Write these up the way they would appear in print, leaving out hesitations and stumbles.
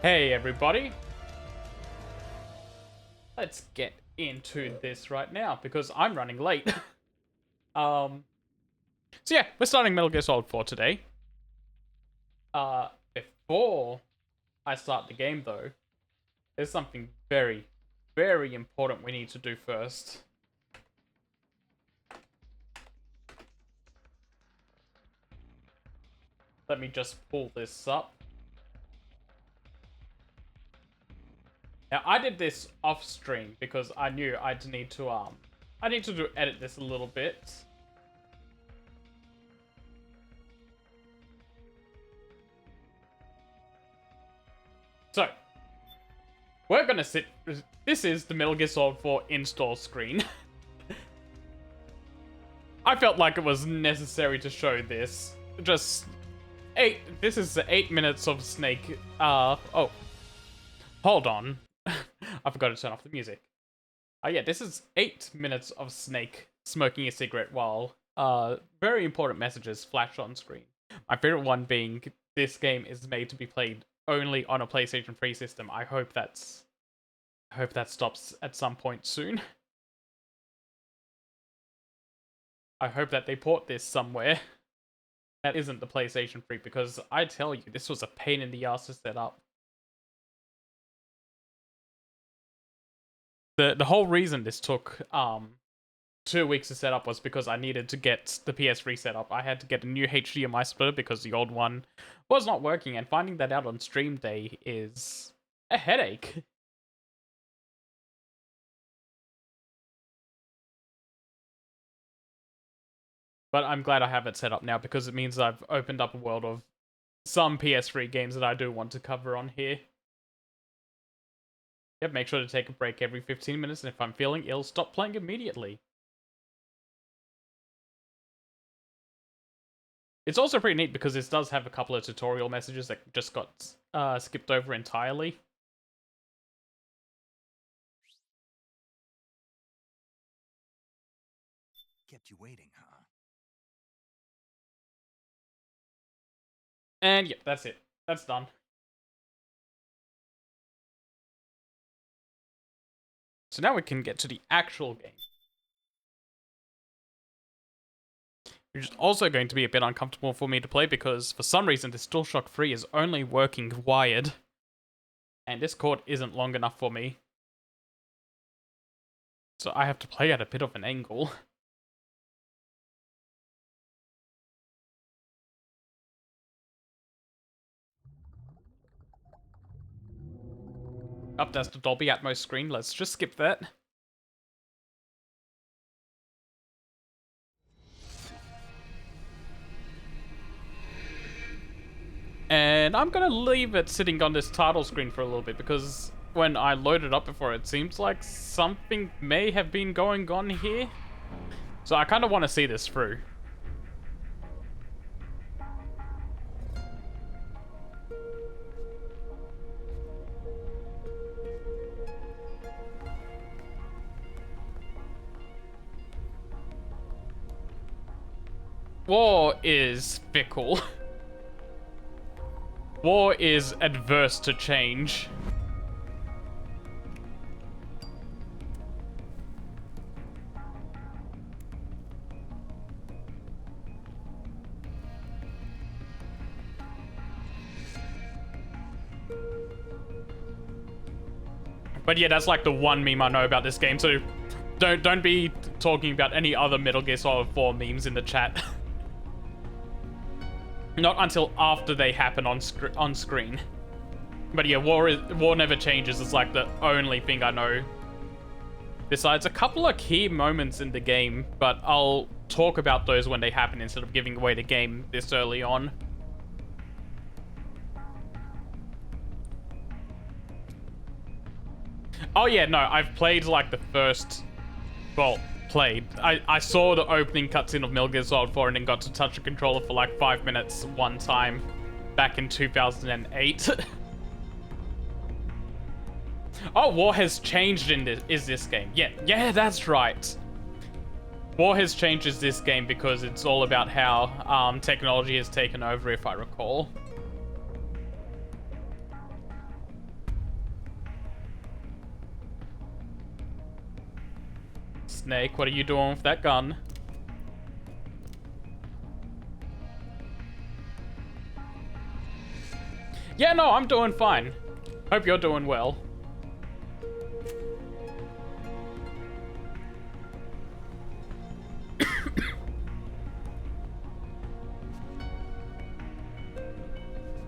Hey everybody, let's get into this right now because I'm running late. um, so yeah, we're starting Metal Gear Solid 4 today. Before I start the game though, there's something very, very important we need to do first. Let me just pull this up. Now I did this off stream because I knew I'd need to edit this a little bit. So, we're gonna sit. This is the Metal Gear Solid 4 install screen. I felt like it was necessary to show this. This is 8 minutes of Snake. Oh. Hold on. I forgot to turn off the music. Yeah, this is 8 minutes of Snake smoking a cigarette while, very important messages flash on screen. My favorite one being, this game is made to be played only on a PlayStation 3 system. I hope that stops at some point soon. I hope that they port this somewhere that isn't the PlayStation 3, because I tell you, this was a pain in the ass to set up. The whole reason this took 2 weeks to set up was because I needed to get the PS3 set up. I had to get a new HDMI splitter because the old one was not working, and finding that out on stream day is a headache. But I'm glad I have it set up now because it means I've opened up a world of some PS3 games that I do want to cover on here. Yep, make sure to take a break every 15 minutes, and if I'm feeling ill, stop playing immediately. It's also pretty neat because this does have a couple of tutorial messages that just got skipped over entirely. Kept you waiting, huh? And yep, that's it. That's done. So now we can get to the actual game. Which is also going to be a bit uncomfortable for me to play because for some reason this DualShock 3 is only working wired. And this cord isn't long enough for me. So I have to play at a bit of an angle. Up, that's the Dolby Atmos screen. Let's just skip that. And I'm gonna leave it sitting on this title screen for a little bit because when I loaded it up before, it seems like something may have been going on here. So I kind of want to see this through. War is fickle. War is adverse to change. But yeah, that's like the one meme I know about this game, so don't be talking about any other Metal Gear Solid 4 memes in the chat. Not until after they happen on screen. But yeah, war never changes. It's like the only thing I know. Besides a couple of key moments in the game, but I'll talk about those when they happen instead of giving away the game this early on. Oh yeah, no, I've played like the first... Well, played. I saw the opening cutscene of Metal Gear Solid 4 and then got to touch a controller for like 5 minutes one time back in 2008. Oh, war has changed in this game. Yeah, that's right. War has changed this game because it's all about how technology has taken over, if I recall. Snake, what are you doing with that gun? Yeah, no, I'm doing fine. Hope you're doing well.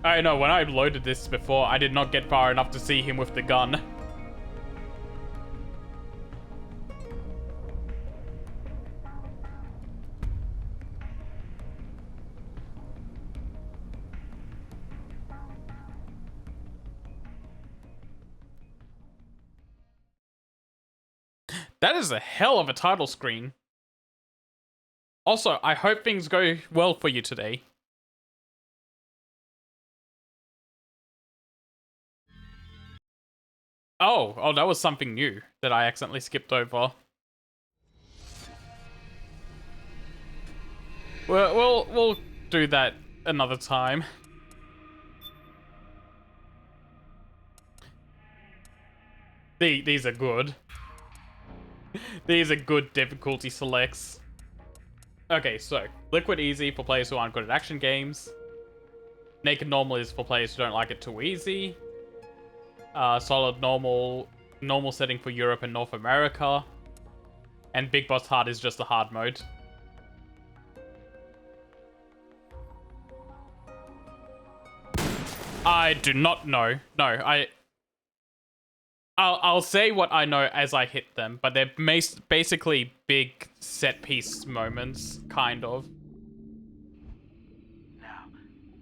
I know, when I loaded this before, I did not get far enough to see him with the gun. That is a hell of a title screen. Also, I hope things go well for you today. Oh, that was something new that I accidentally skipped over. We'll do that another time. These are good. These are good difficulty selects. Okay, so Liquid Easy for players who aren't good at action games. Naked Normal is for players who don't like it too easy. Solid Normal setting for Europe and North America. And Big Boss Hard is just the hard mode. I do not know. No, I'll say what I know as I hit them, but they're basically big set piece moments, kind of. Now,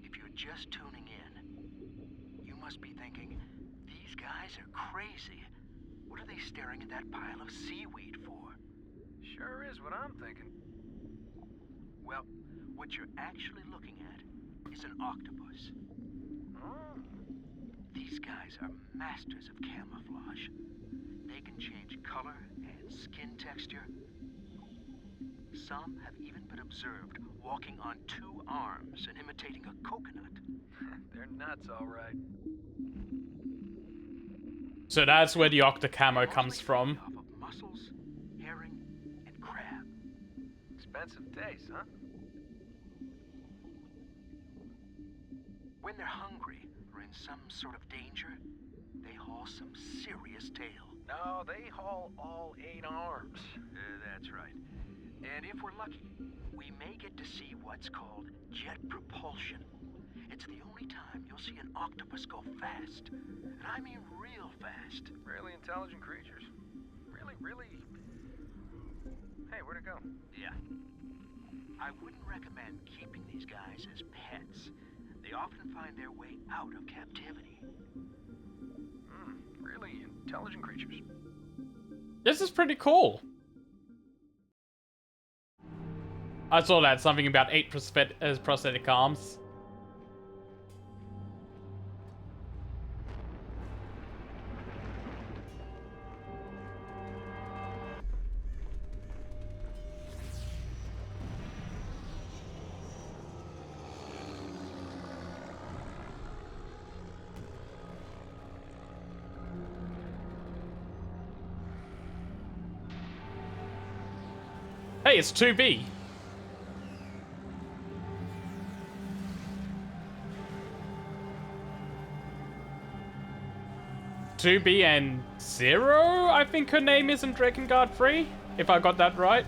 if you're just tuning in, you must be thinking, these guys are crazy. What are they staring at that pile of seaweed for? Sure is what I'm thinking. Well, what you're actually looking at is an octopus. Oh. These guys are masters of camouflage. They can change color and skin texture. Some have even been observed walking on two arms and imitating a coconut. They're nuts, all right. So that's where the octocamo They're comes mostly from. made off of mussels, herring, and crab. Expensive taste, huh? When they're hungry or in some sort of danger, they haul some serious tail. No, they haul all 8 arms. That's right. And if we're lucky, we may get to see what's called jet propulsion. It's the only time you'll see an octopus go fast. And I mean real fast. Really intelligent creatures. Really... Hey, where'd it go? Yeah. I wouldn't recommend keeping these guys as pets. They often find their way out of captivity. Really intelligent creatures. This is pretty cool. I saw that, something about 8 prosthetic arms. Hey, it's 2B. And Zero, I think her name is in Drakengard 3, if I got that right.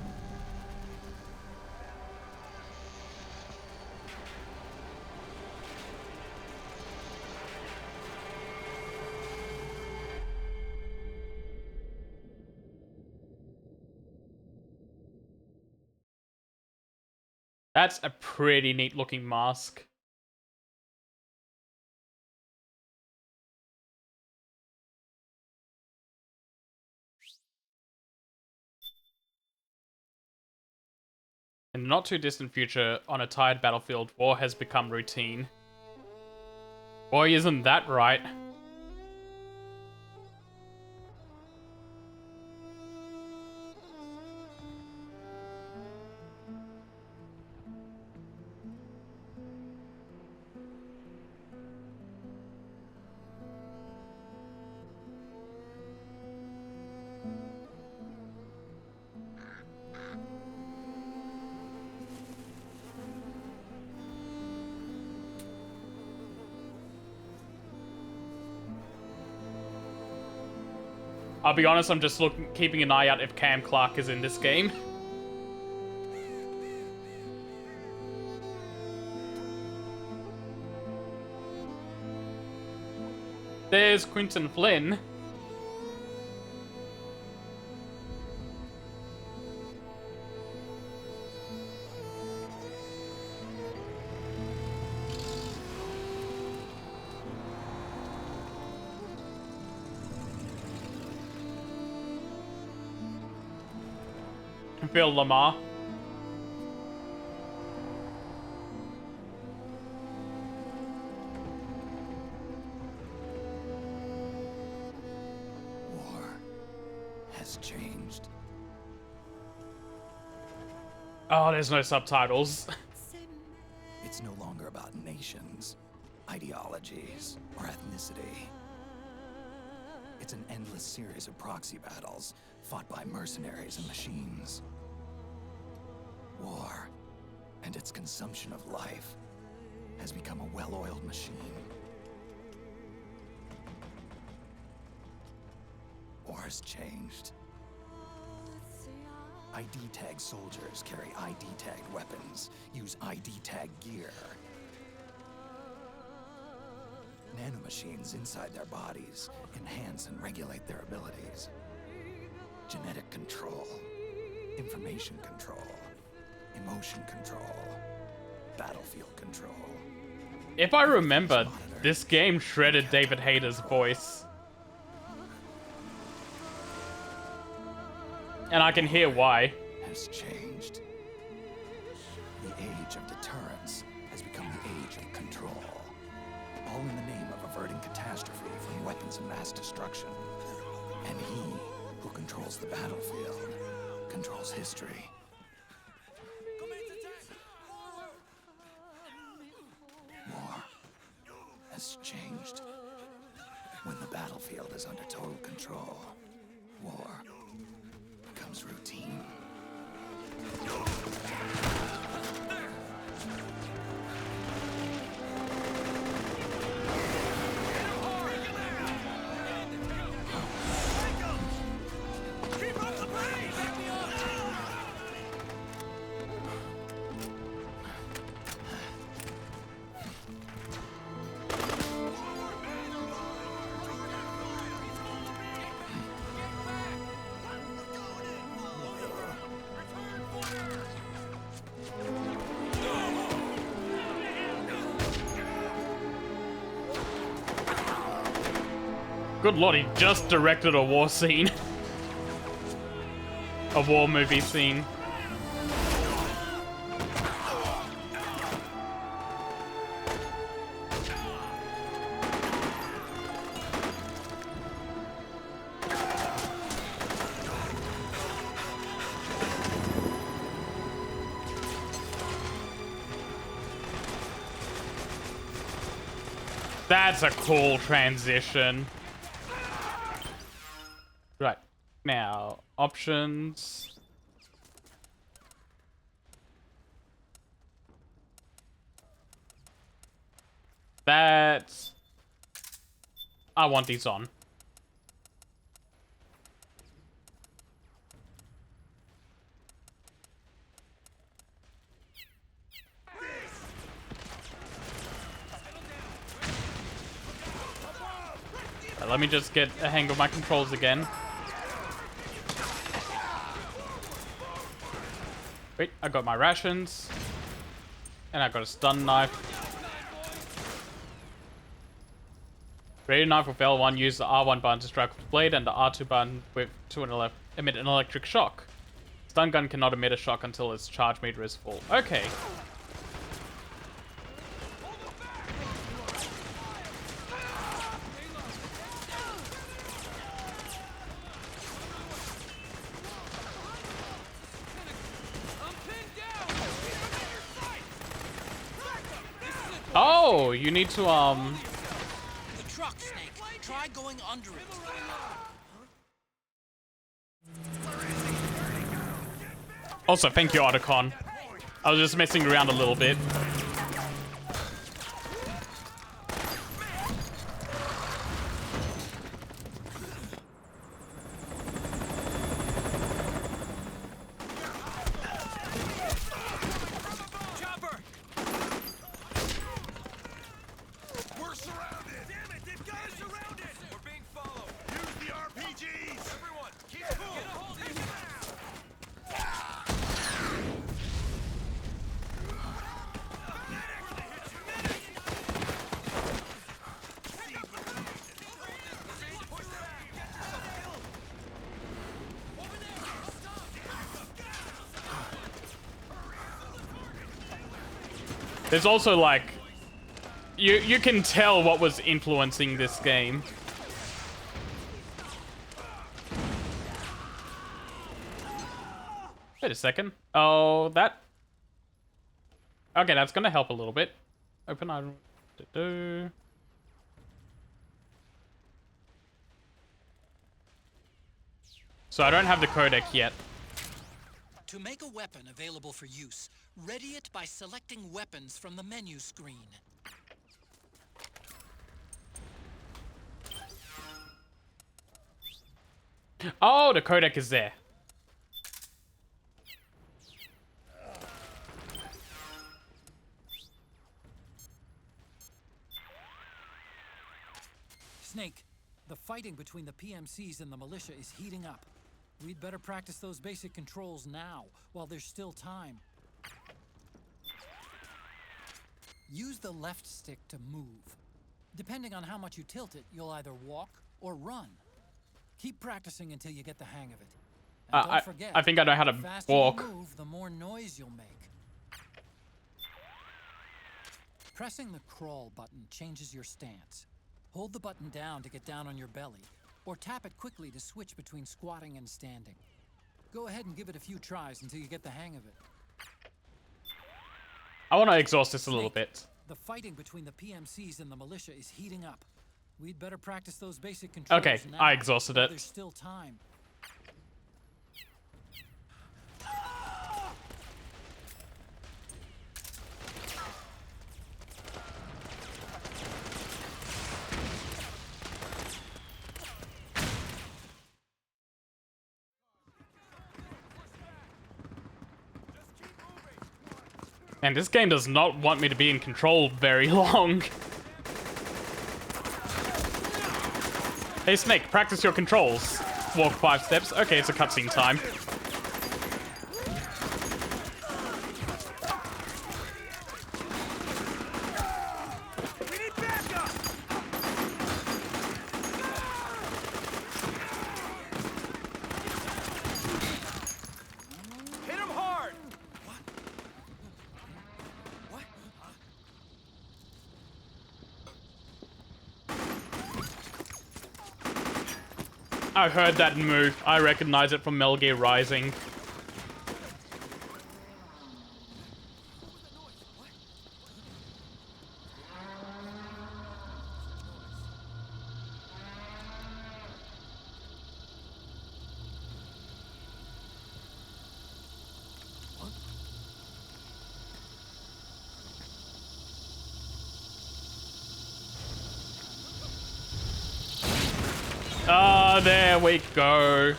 That's a pretty neat looking mask. In the not too distant future, on a tired battlefield, war has become routine. Boy, isn't that right? I'll be honest, I'm just keeping an eye out if Cam Clark is in this game. There's Quinton Flynn. Bill Lamar. War has changed. Oh, there's no subtitles. It's no longer about nations, ideologies, or ethnicity. It's an endless series of proxy battles fought by mercenaries and machines. War and its consumption of life has become a well-oiled machine. War has changed. ID tag soldiers carry ID tagged weapons, use ID tag gear. Nanomachines inside their bodies enhance and regulate their abilities. Genetic control, information control, emotion control, battlefield control. If I remember, this game shredded David Hayter's voice. And I can hear why. Has changed. The age of deterrence has become the age of control. All in the name of averting catastrophe from weapons of mass destruction. And he who controls the battlefield controls history. War has changed. When the battlefield is under total control, war becomes routine. Good lord, he just directed a war scene. A war movie scene. That's a cool transition. Right. Now, options. That's... I want these on. Let me just get a hang of my controls again. Wait, I got my rations. And I got a stun knife. Ready knife with L1, use the R1 button to strike with the blade and the R2 button to emit an electric shock. Stun gun cannot emit a shock until its charge meter is full. Okay. Oh, you need to, The truck, Snake. Try going under it. Also, thank you, Otacon. I was just messing around a little bit. Surrounded! Damn it, they've got us surrounded! We're being followed. Use the RPGs! Everyone, keep cool! Get a hold of him now! There's also like you can tell what was influencing this game. Wait a second. Oh, that. Okay, that's gonna help a little bit. Open item. So I don't have the codec yet. To make a weapon available for use, ready it by selecting weapons from the menu screen. Oh, the codec is there. Snake, the fighting between the PMCs and the militia is heating up. We'd better practice those basic controls now, while there's still time. Use the left stick to move. Depending on how much you tilt it, you'll either walk or run. Keep practicing until you get the hang of it. And don't forget, I think I know how to the faster walk. you move, the more noise you'll make. Pressing the crawl button changes your stance. Hold the button down to get down on your belly, or tap it quickly to switch between squatting and standing. Go ahead and give it a few tries until you get the hang of it. I want to exhaust this a little bit. The fighting between the PMCs and the militia is heating up. We'd better practice those basic controls Okay, now, I exhausted while it. there's still time. And this game does not want me to be in control very long. Hey Snake, practice your controls. Walk 5 steps. Okay, it's a cutscene time. We need backup! Hit him hard! I heard that move. I recognize it from Metal Gear Rising. Ah, there we go.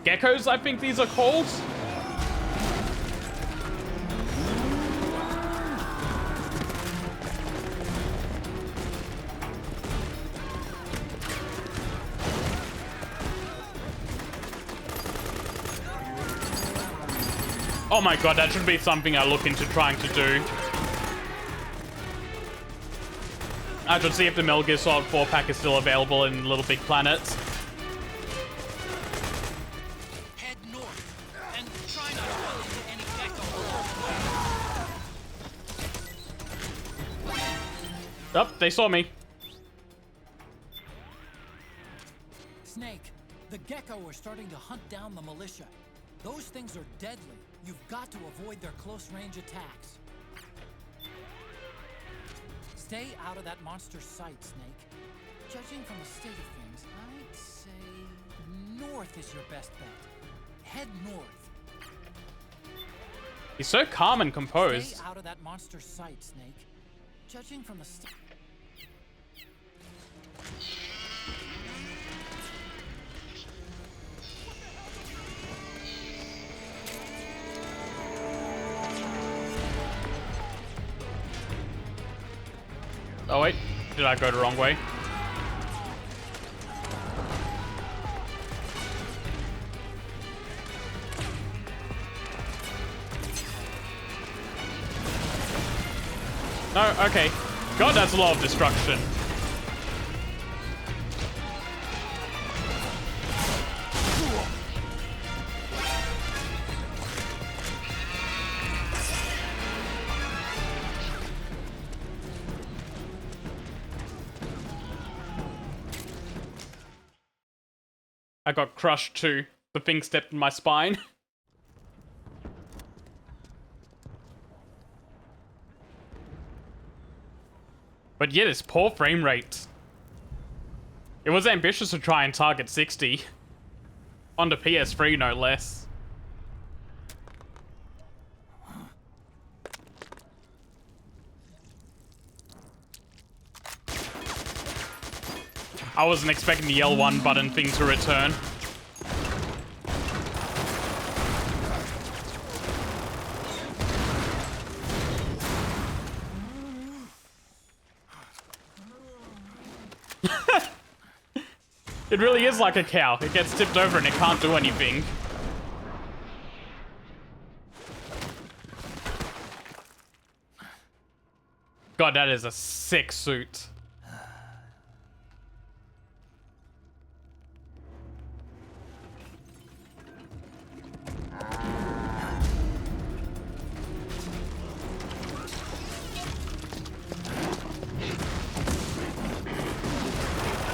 Geckos, I think these are called. Oh my god, that should be something I look into trying to do. I should see if the Metal Gear Solid 4 pack is still available in Little Big Planet. Head north and try not to run into any gecko. Oh, they saw me. Snake, the gecko are starting to hunt down the militia. Those things are deadly. You've got to avoid their close-range attacks. Stay out of that monster's sight, Snake. Judging from the state of things, I'd say north is your best bet. Head north. He's so calm and composed. Stay out of that monster's sight, Snake. Judging from the state... Oh, wait. Did I go the wrong way? No, okay. God, that's a lot of destruction. I got crushed too. The thing stepped in my spine. But yeah, this poor frame rate. It was ambitious to try and target 60. On the PS3, no less. I wasn't expecting the L1 button thing to return. It really is like a cow. It gets tipped over and it can't do anything. God, that is a sick suit.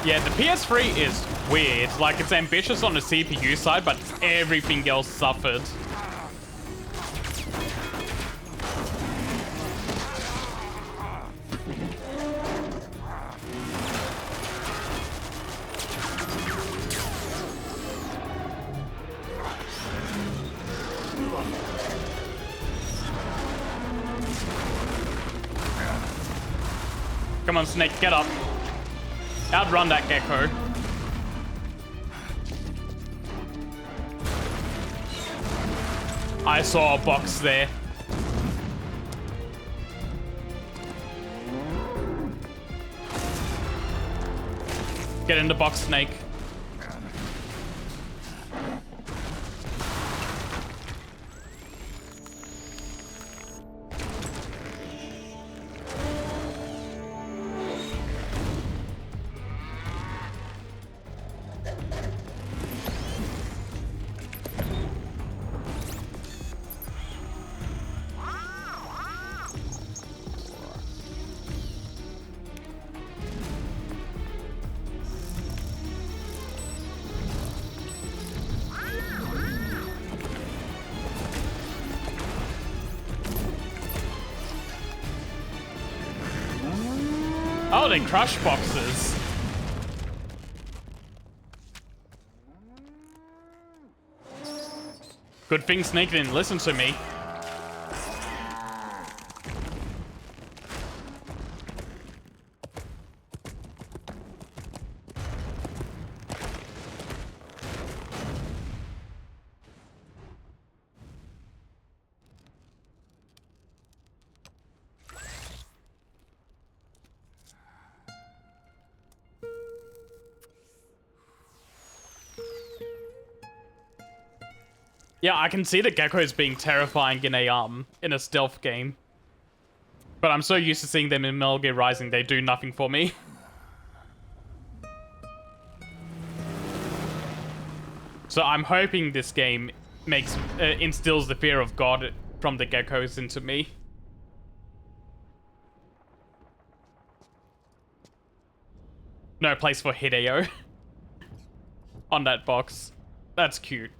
Yeah, the PS3 is weird. Like, it's ambitious on the CPU side, but everything else suffered. Come on, Snake, get up. Outrun that gecko. I saw a box there. Get in the box, Snake. Oh, they crush boxes. Good thing Snake didn't listen to me. Yeah, I can see the geckos being terrifying in a stealth game. But I'm so used to seeing them in Metal Gear Rising, they do nothing for me. So I'm hoping this game instills the fear of God from the geckos into me. No place for Hideo on that box. That's cute.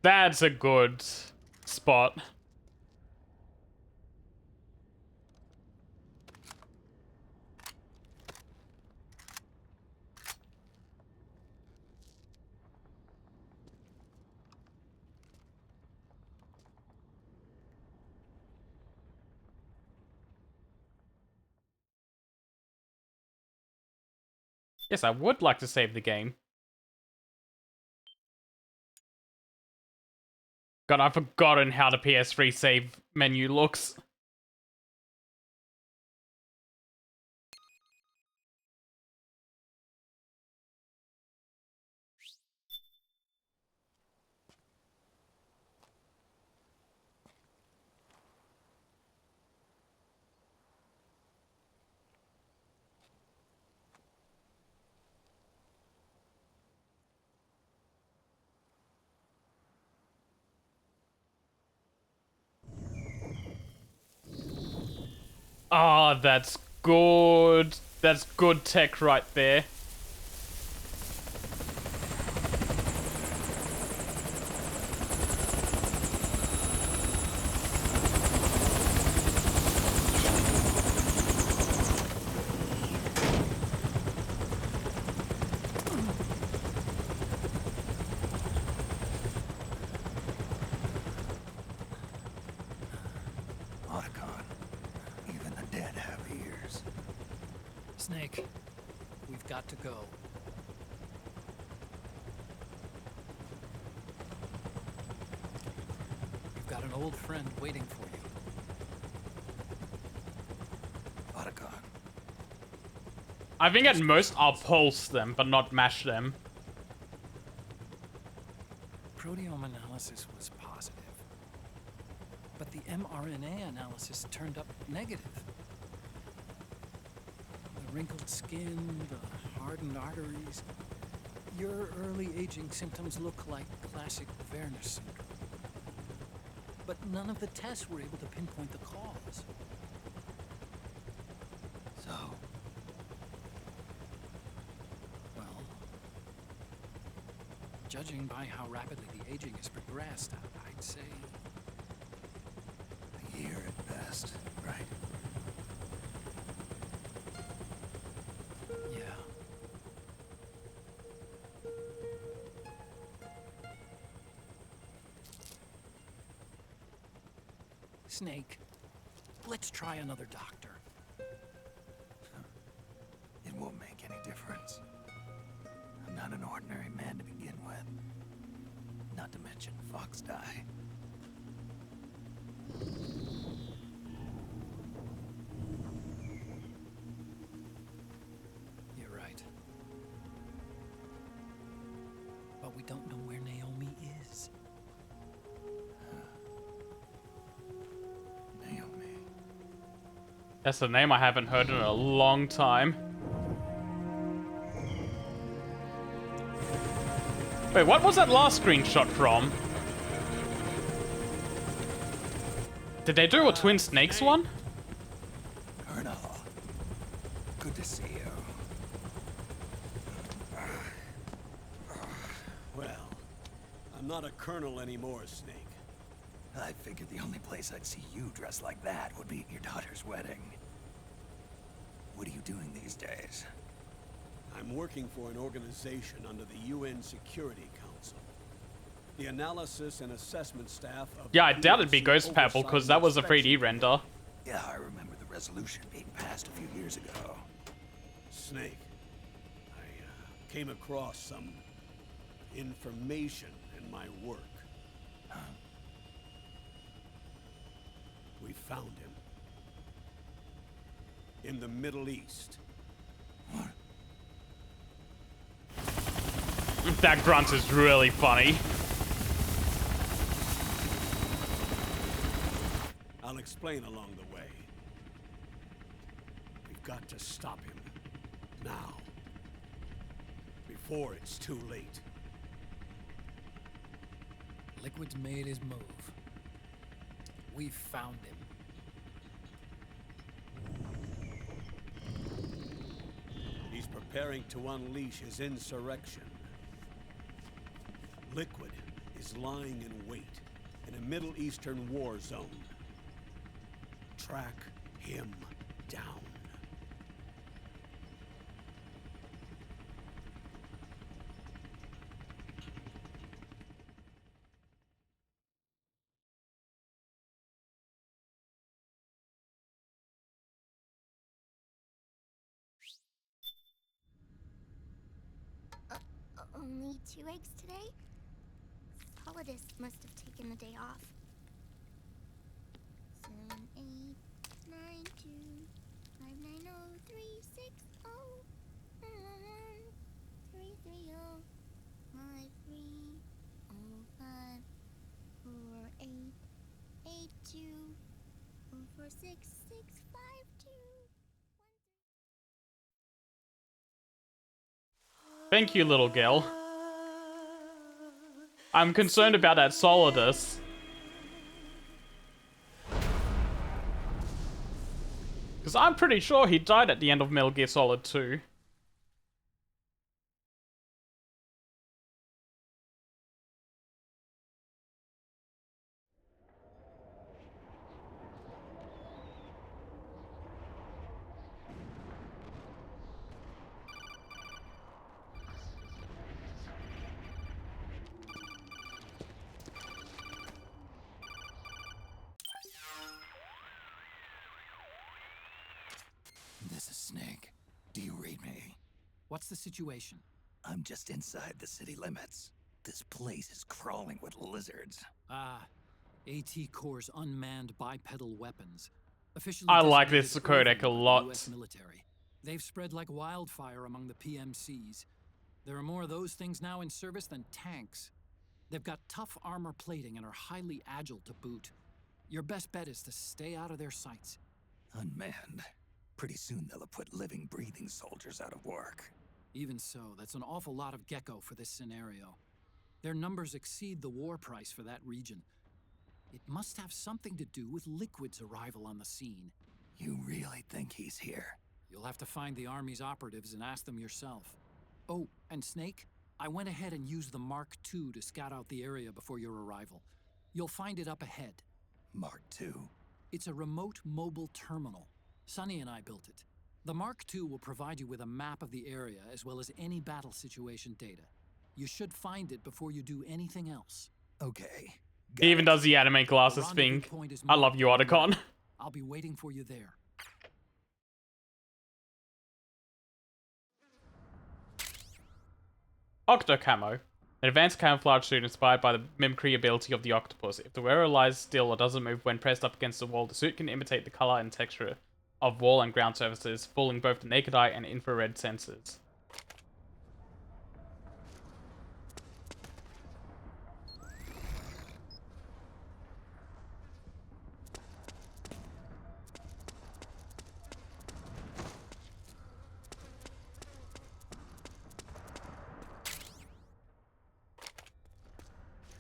That's a good spot. Yes, I would like to save the game. God, I've forgotten how the PS3 save menu looks. Ah, that's good. That's good tech right there. Otacon, even the dead have ears. Snake, we've got to go. You've got an old friend waiting for you. Otacon, I think at most I'll pulse them, but not mash them. Proteome analysis was positive, but the mRNA analysis turned up negative. The wrinkled skin, the hardened arteries. Your early aging symptoms look like classic Werner syndrome. But none of the tests were able to pinpoint the cause. so Well, judging by how rapidly the aging has progressed, I'd say a year at best, right? yeah. Snake, let's try another doctor. It won't make any difference. I'm not an ordinary man to begin with. Not to mention Fox die. You're right. But we don't know where Naomi is. Naomi. That's a name I haven't heard in a long time. Wait, what was that last screenshot from? Did they do a Twin Snakes one? Colonel. Good to see you. Well, I'm not a colonel anymore, Snake. I figured the only place I'd see you dressed like that would be at your daughter's wedding. What are you doing these days? I'm working for an organization under the UN Security Council. The analysis and assessment staff of Yeah, I the doubt it'd be PLC Ghost Pebble, oversight because that was a inspection 3D render. Yeah, I remember the resolution being passed a few years ago. Snake, I came across some information in my work. We found him. In the Middle East. What? That grunt is really funny. I'll explain along the way. We've got to stop him. Now. Before it's too late. Liquid's made his move. We found him. He's preparing to unleash his insurrection. Liquid is lying in wait in a Middle Eastern war zone. Track him down. Only 2 eggs today? Solidus must have taken the day off. 7, 8, 9, 2, 5, 9, 0, 3, 6, 0, 3, 3, 0, 5, 3, 0, 5, 4, 8, 8, 2, 0, 4, 6, 6, 5, 2, 1, 3. Thank you, little girl. I'm concerned about that Solidus. Because I'm pretty sure he died at the end of Metal Gear Solid 2. This is Snake. Do you read me? What's the situation? I'm just inside the city limits. This place is crawling with lizards. Ah, AT Corps' unmanned bipedal weapons. Officially I like designated this codec a urban by the lot. US military. They've spread like wildfire among the PMCs. There are more of those things now in service than tanks. They've got tough armor plating and are highly agile to boot. Your best bet is to stay out of their sights. Unmanned. Pretty soon they'll have put living, breathing soldiers out of work. Even so, that's an awful lot of gecko for this scenario. Their numbers exceed the war price for that region. It must have something to do with Liquid's arrival on the scene. You really think he's here? You'll have to find the Army's operatives and ask them yourself. Oh, and Snake, I went ahead and used the Mark II to scout out the area before your arrival. You'll find it up ahead. Mark II? It's a remote mobile terminal. Sonny and I built it. The Mark II will provide you with a map of the area as well as any battle situation data. You should find it before you do anything else. Okay. He even does the anime glasses The thing. rendezvous point is I love you, marked on the Otacon. map. I'll be waiting for you there. Octocamo. An advanced camouflage suit inspired by the mimicry ability of the octopus. If the wearer lies still or doesn't move when pressed up against the wall, the suit can imitate the color and texture of wall and ground surfaces, fooling both the naked eye and infrared sensors.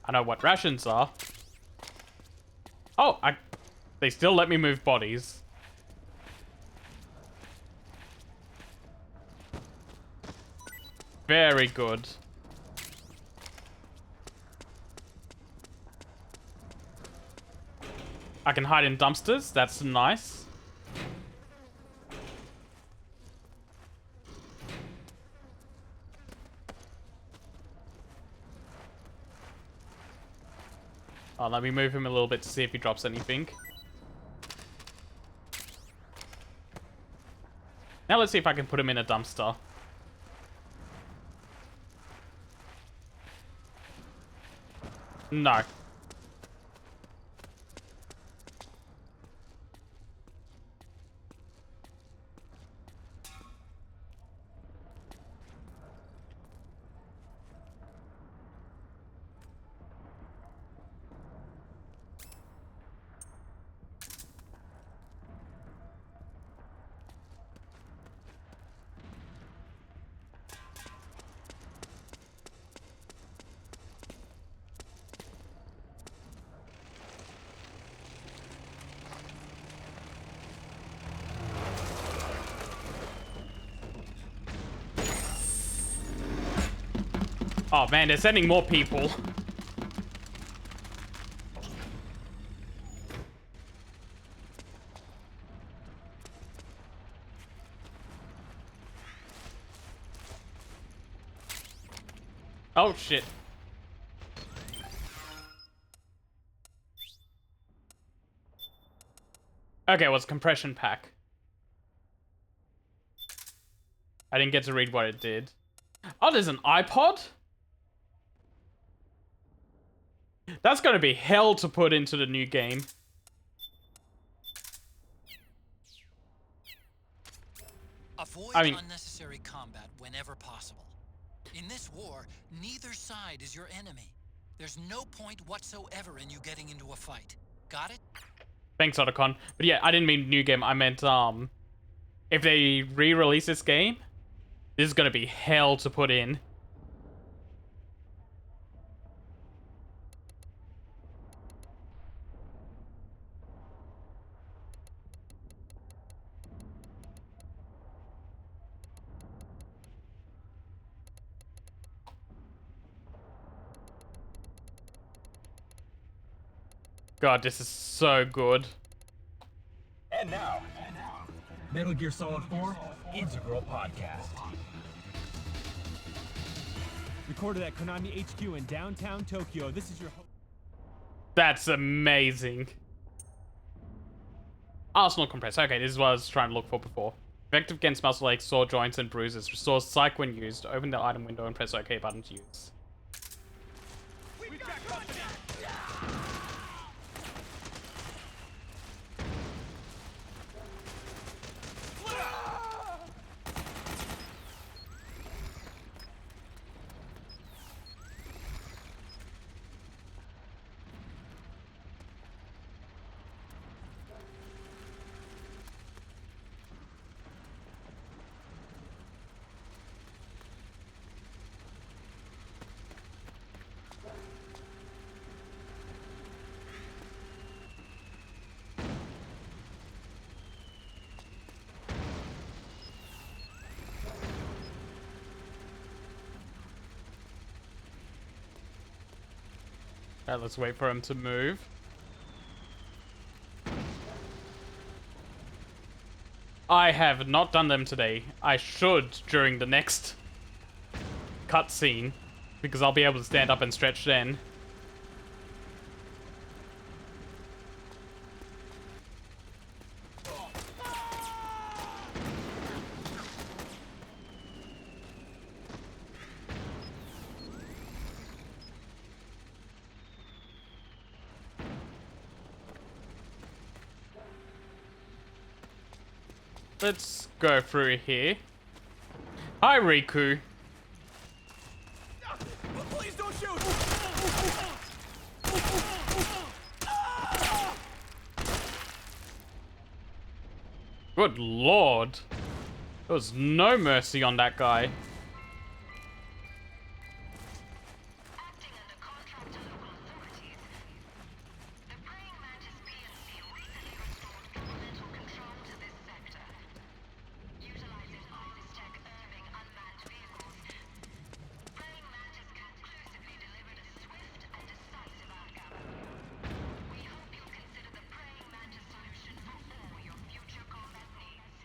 I know what rations are. Oh, they still let me move bodies. Very good. I can hide in dumpsters. That's nice. Oh, let me move him a little bit to see if he drops anything. Now let's see if I can put him in a dumpster. No. Oh man, they're sending more people. Oh, shit. Okay, well, it's compression pack. I didn't get to read what it did. Oh, there's an iPod? That's gonna be hell to put into the new game. Avoid I mean- unnecessary combat whenever possible. In this war, neither side is your enemy. There's no point whatsoever in you getting into a fight. Got it? Thanks, Otacon. But yeah, I didn't mean new game. I meant, if they re-release this game, this is gonna be hell to put in. God, this is so good. And now, Metal Gear Solid 4 Integral Podcast. Recorded at Konami HQ in downtown Tokyo. This is your host. That's amazing. Arsenal compressor. Okay, this is what I was trying to look for before. Effective against muscle aches, sore joints, and bruises. Restores psych when used. Open the item window and press OK button to use. We've got company. Alright, let's wait for him to move. I have not done them today. I should during the next cutscene, because I'll be able to stand up and stretch then. Let's go through here. Hi, Riku. Please don't shoot! Good lord. There was no mercy on that guy. Acting under contract to local authorities, the Praying Mantis PLC recently restored governmental control to this sector. Utilizing Tech Irving unmanned vehicles, Praying Mantis conclusively delivered a swift and decisive outcome. We hope you'll consider the Praying Mantis solution for all your future combat needs.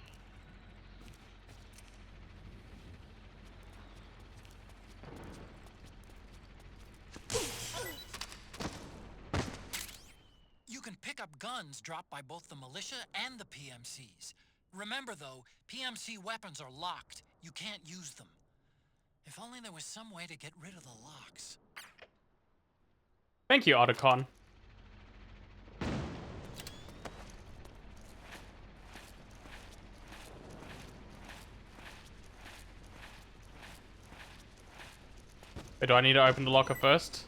You can pick up guns dropped by both the militia and the PMCs. Remember though, PMC weapons are locked. You can't use them. If only there was some way to get rid of the locks. Thank you, Otacon. Wait, do I need to open the locker first?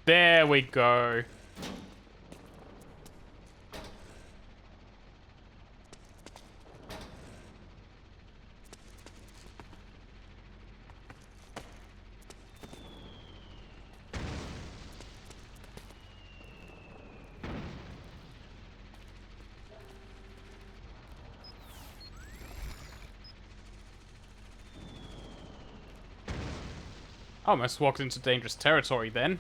There we go. Almost walked into dangerous territory then.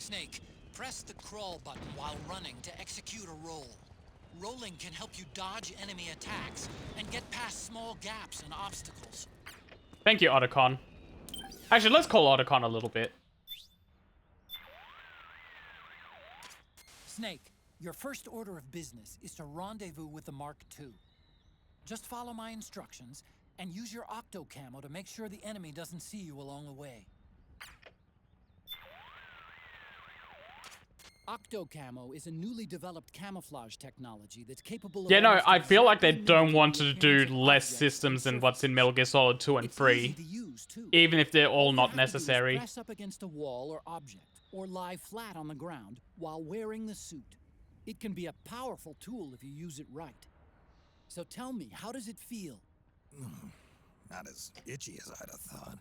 Snake, press the crawl button while running to execute a roll. Rolling can help you dodge enemy attacks and get past small gaps and obstacles. Thank you, Otacon. Actually, let's call Otacon a little bit. Snake, your first order of business is to rendezvous with the Mark II. Just follow my instructions and use your octo camo to make sure the enemy doesn't see you along the way. Octo camo is a newly developed camouflage technology that's capable of. Yeah, no, almost I feel like they exactly don't want mimicking to the do appearance of less objects systems and than what's in surfaces. Metal Gear Solid 2 and It's 3. easy to use, too. Even if they're all you not have to do is necessary. press up against a wall or object, or lie flat on the ground while wearing the suit. It can be a powerful tool if you use it right. So tell me, how does it feel? Not as itchy as I'd have thought.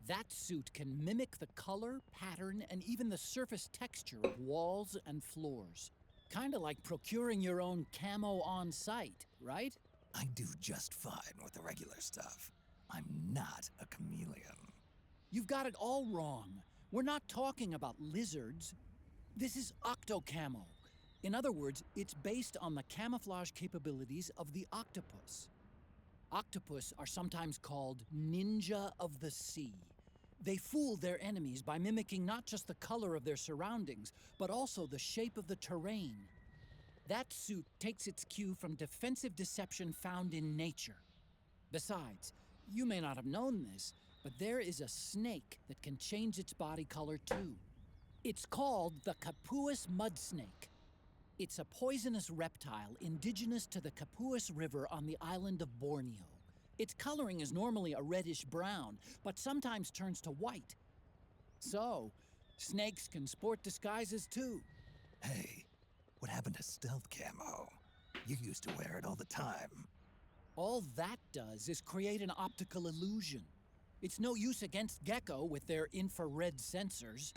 That suit can mimic the color, pattern, and even the surface texture of walls and floors. Kinda like procuring your own camo on site, right? I do just fine with the regular stuff. I'm not a chameleon. You've got it all wrong. We're not talking about lizards. This is octo camo. In other words, it's based on the camouflage capabilities of the octopus. Octopus are sometimes called ninja of the sea. They fool their enemies by mimicking not just the color of their surroundings, but also the shape of the terrain. That suit takes its cue from defensive deception found in nature. Besides, you may not have known this, but there is a snake that can change its body color too. It's called the Capuas mud snake. It's a poisonous reptile indigenous to the Capuas River on the island of Borneo. Its coloring is normally a reddish-brown, but sometimes turns to white. So, snakes can sport disguises too. Hey, what happened to stealth camo? You used to wear it all the time. All that does is create an optical illusion. It's no use against Gecko with their infrared sensors.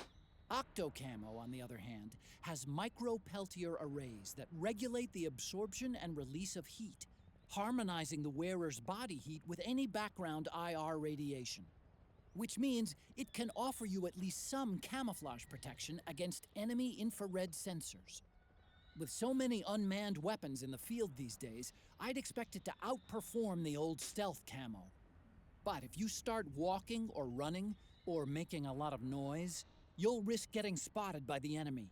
Octocamo, on the other hand, has micro-Peltier arrays that regulate the absorption and release of heat, harmonizing the wearer's body heat with any background IR radiation. Which means it can offer you at least some camouflage protection against enemy infrared sensors. With so many unmanned weapons in the field these days, I'd expect it to outperform the old stealth camo. But if you start walking or running, or making a lot of noise, you'll risk getting spotted by the enemy.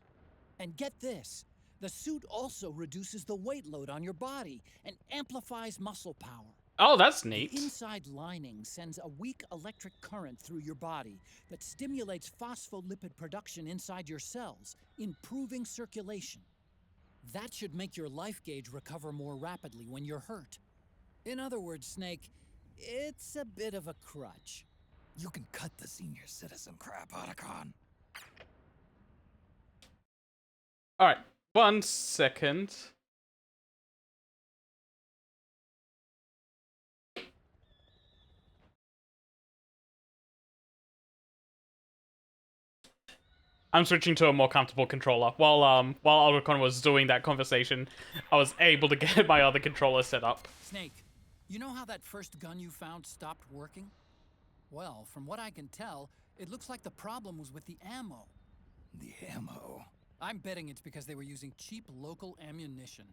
And get this, the suit also reduces the weight load on your body and amplifies muscle power. Oh, that's neat. The inside lining sends a weak electric current through your body that stimulates phospholipid production inside your cells, improving circulation. That should make your life gauge recover more rapidly when you're hurt. In other words, Snake, it's a bit of a crutch. You can cut the senior citizen crap, Otacon. Alright, 1 second. I'm switching to a more comfortable controller. While Otacon was doing that conversation, I was able to get my other controller set up. Snake, you know how that first gun you found stopped working? Well, from what I can tell, it looks like the problem was with the ammo. The ammo? I'm betting it's because they were using cheap local ammunition.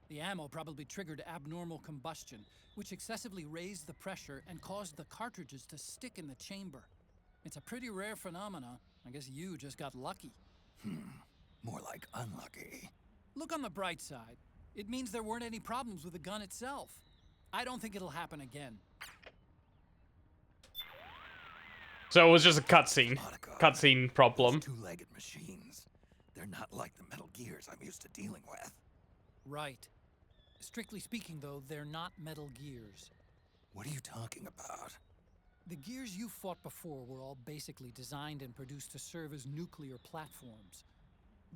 The ammo probably triggered abnormal combustion, which excessively raised the pressure and caused the cartridges to stick in the chamber. It's a pretty rare phenomena. I guess you just got lucky. More like unlucky. Look on the bright side. It means there weren't any problems with the gun itself. I don't think it'll happen again. So it was just a cutscene. Otacon, Cutscene problem. those two-legged machines. They're not like the Metal Gears I'm used to dealing with. Right. Strictly speaking, though, they're not Metal Gears. What are you talking about? The gears you fought before were all basically designed and produced to serve as nuclear platforms.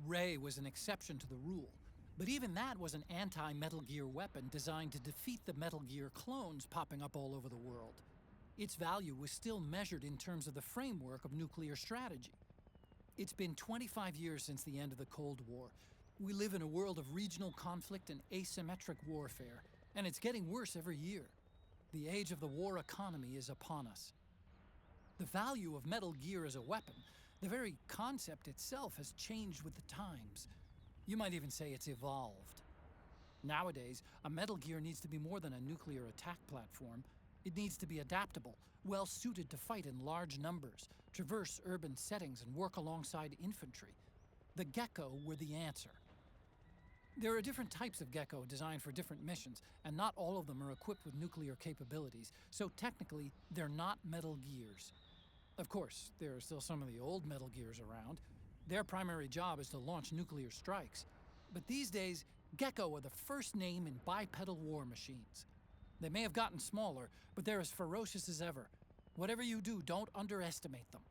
Ray was an exception to the rule, but even that was an anti-Metal Gear weapon designed to defeat the Metal Gear clones popping up all over the world. Its value was still measured in terms of the framework of nuclear strategy. It's been 25 years since the end of the Cold War. We live in a world of regional conflict and asymmetric warfare, and it's getting worse every year. The age of the war economy is upon us. The value of Metal Gear as a weapon The very concept itself has changed with the times. You might even say it's evolved. Nowadays, a Metal Gear needs to be more than a nuclear attack platform. It needs to be adaptable, well suited to fight in large numbers, traverse urban settings, and work alongside infantry. The Gecko were the answer. There are different types of Gecko designed for different missions, and not all of them are equipped with nuclear capabilities, so technically, they're not Metal Gears. Of course, there are still some of the old Metal Gears around. Their primary job is to launch nuclear strikes. But these days, Gecko are the first name in bipedal war machines. They may have gotten smaller, but they're as ferocious as ever. Whatever you do, don't underestimate them.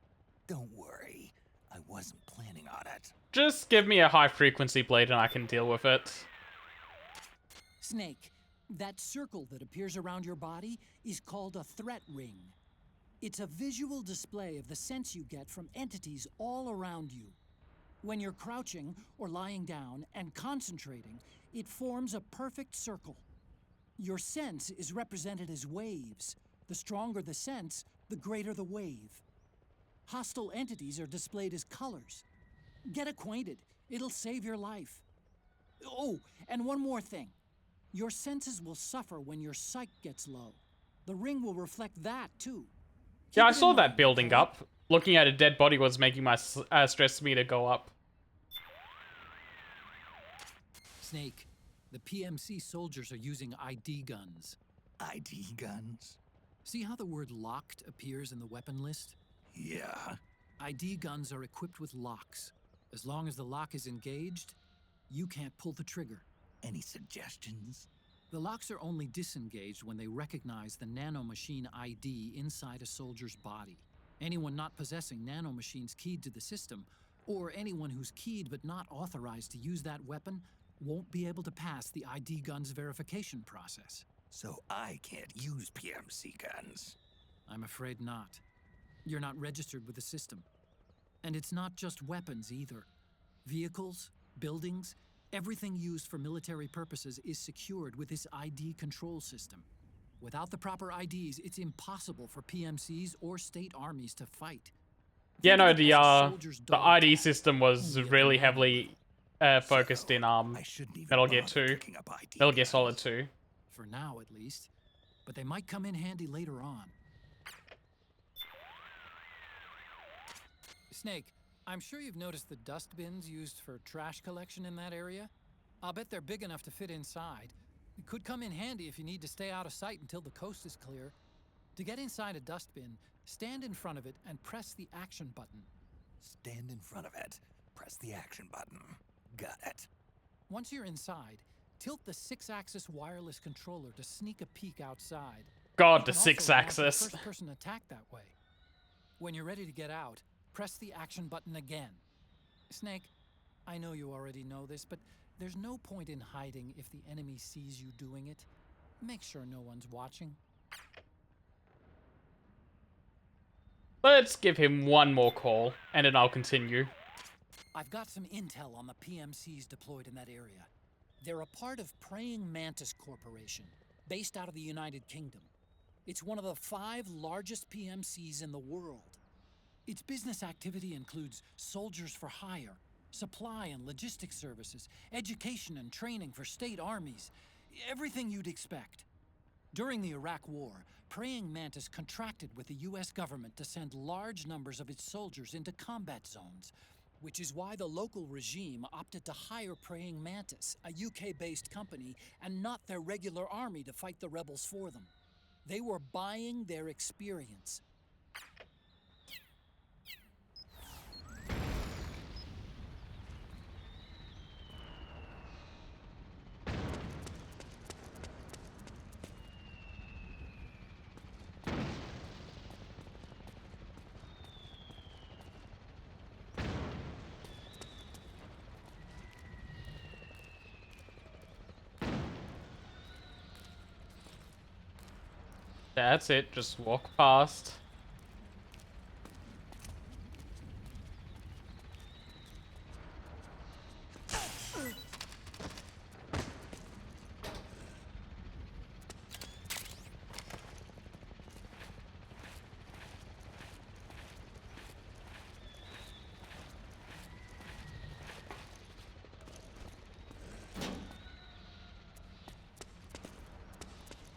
Don't worry, I wasn't planning on it. Just give me a high frequency blade and I can deal with it. Snake, that circle that appears around your body is called a threat ring. It's a visual display of the sense you get from entities all around you. When you're crouching or lying down and concentrating, it forms a perfect circle. Your sense is represented as waves. The stronger the sense, the greater the wave. Hostile entities are displayed as colors. Get acquainted. It'll save your life. Oh, and one more thing. Your senses will suffer when your psyche gets low. The ring will reflect that, too. Yeah, I Keep it in saw that mind, building okay? up. Looking at a dead body was making my stress meter go up. Snake, the PMC soldiers are using ID guns. ID guns? See how the word locked appears in the weapon list? Yeah. ID guns are equipped with locks. As long as the lock is engaged, you can't pull the trigger. Any suggestions? The locks are only disengaged when they recognize the nanomachine ID inside a soldier's body. Anyone not possessing nanomachines keyed to the system, or anyone who's keyed but not authorized to use that weapon, won't be able to pass the ID gun's verification process. So I can't use PMC guns. I'm afraid not. You're not registered with the system. And it's not just weapons either. Vehicles, buildings, everything used for military purposes is secured with this ID control system. Without the proper IDs, it's impossible for PMCs or state armies to fight. Yeah, Think of no, it as a soldier's the dog ID tag, system was only a really command heavily focused in I shouldn't even Metal Gear bother 2. picking up ID Metal Gear guns. Solid 2. for now at least. But they might come in handy later on. Snake, I'm sure you've noticed the dust bins used for trash collection in that area. I'll bet they're big enough to fit inside. It could come in handy if you need to stay out of sight until the coast is clear. To get inside a dustbin, stand in front of it and press the action button. Stand in front of it. Press the action button. Got it. Once you're inside, tilt the 6-axis wireless controller to sneak a peek outside. God, You the can also launch a 6-axis. first-person attack that way. When you're ready to get out, press the action button again. Snake, I know you already know this, but there's no point in hiding if the enemy sees you doing it. Make sure no one's watching. Let's give him one more call, and then I'll continue. I've got some intel on the PMCs deployed in that area. They're a part of Praying Mantis Corporation, based out of the United Kingdom. It's one of the 5 largest PMCs in the world. Its business activity includes soldiers for hire, supply and logistics services, education and training for state armies, everything you'd expect. During the Iraq War, Praying Mantis contracted with the US government to send large numbers of its soldiers into combat zones, which is why the local regime opted to hire Praying Mantis, a UK-based company, and not their regular army to fight the rebels for them. They were buying their experience. That's it, just walk past.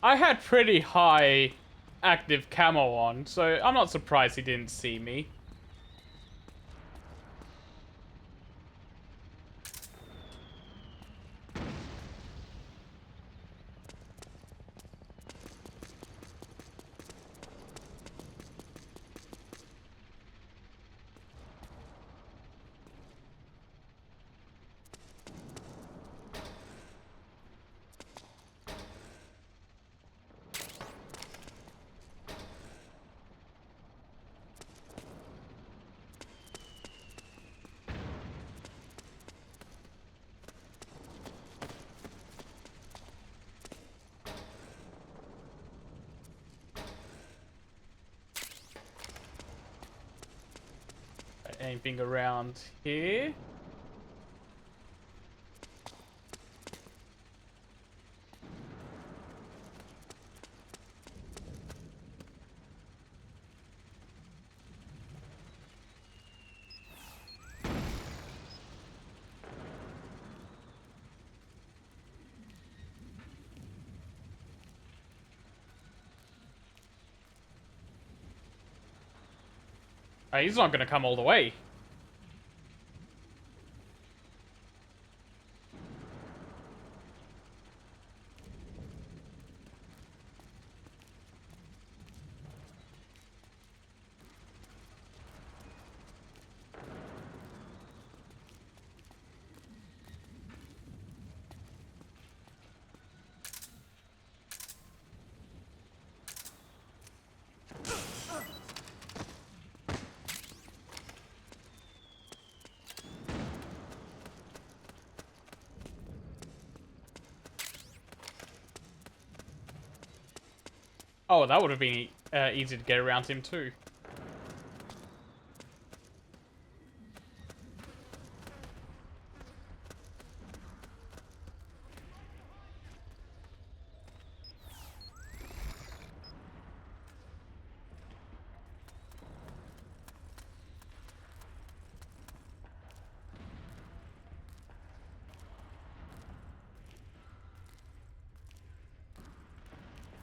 I had pretty high active camo on, so I'm not surprised he didn't see me. Anything around here? He's not gonna come all the way. Oh, that would have been easy to get around him too.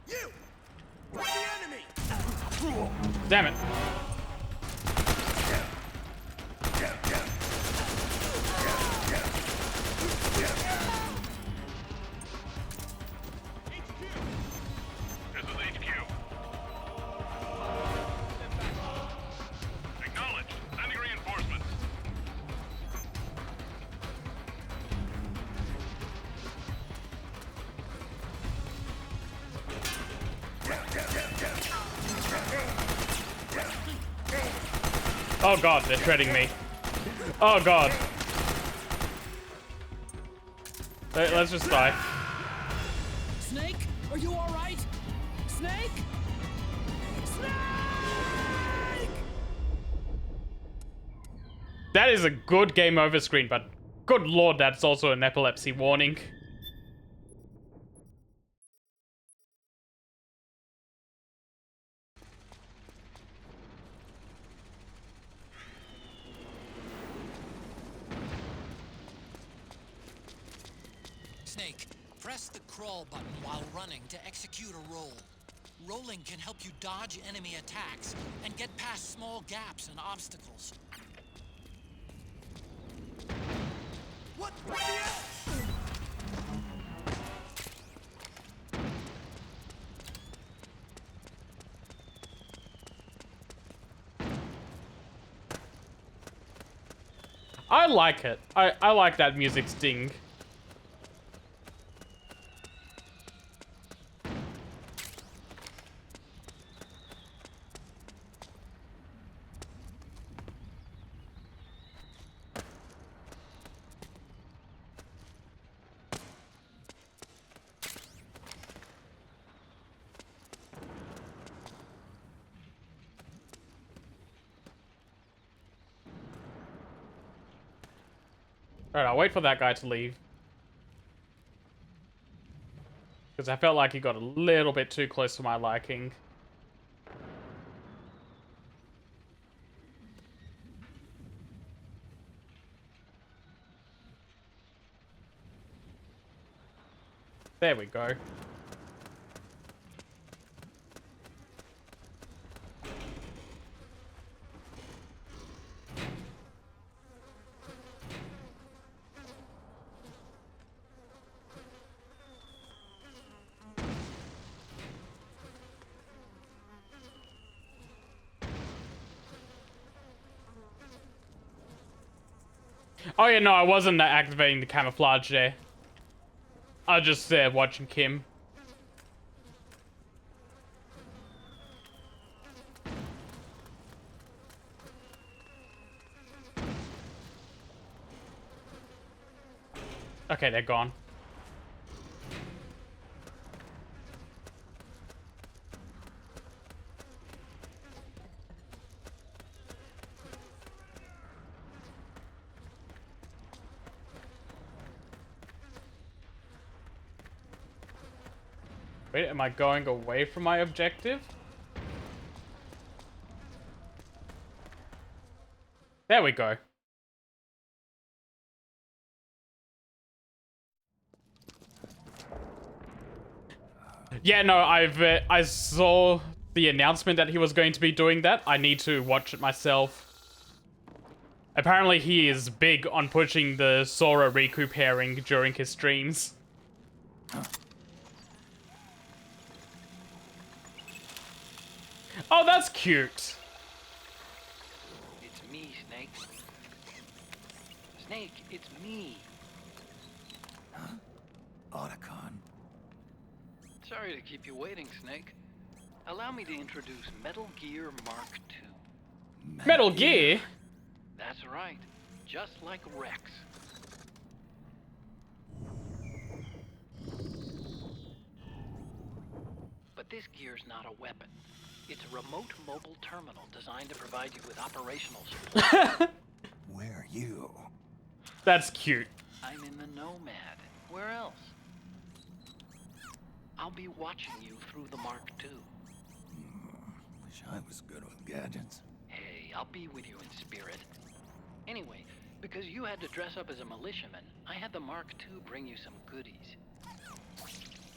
You! Where's the enemy? Damn it. This is HQ. Acknowledged. Sending reinforcements. Oh god, they're shredding me. Oh god. Let's just die. Snake, are you all right? Snake? Snake! That is a good game over screen, but good lord, that's also an epilepsy warning. Snake, press the crawl button while running to execute a roll. Rolling can help you dodge enemy attacks and get past small gaps and obstacles. What the hell? I like it. I like that music sting. Alright, I'll wait for that guy to leave. Because I felt like he got a little bit too close to my liking. There we go. Oh yeah, no, I wasn't activating the camouflage there. I was just watching Kim. Okay, they're gone. Wait, am I going away from my objective? There we go. Yeah, no, I saw the announcement that he was going to be doing that. I need to watch it myself. Apparently he is big on pushing the Sora Riku pairing during his streams. Oh, that's cute. It's me, Snake. Snake, it's me. Otacon. Sorry to keep you waiting, Snake. Allow me to introduce Metal Gear Mark II. Metal Gear? That's right. Just like Rex. But this gear's not a weapon. It's a remote mobile terminal designed to provide you with operational support. Where are you? That's cute. I'm in the Nomad. Where else? I'll be watching you through the Mark II. Wish I was good with gadgets. Hey, I'll be with you in spirit. Anyway, because you had to dress up as a militiaman, I had the Mark II bring you some goodies.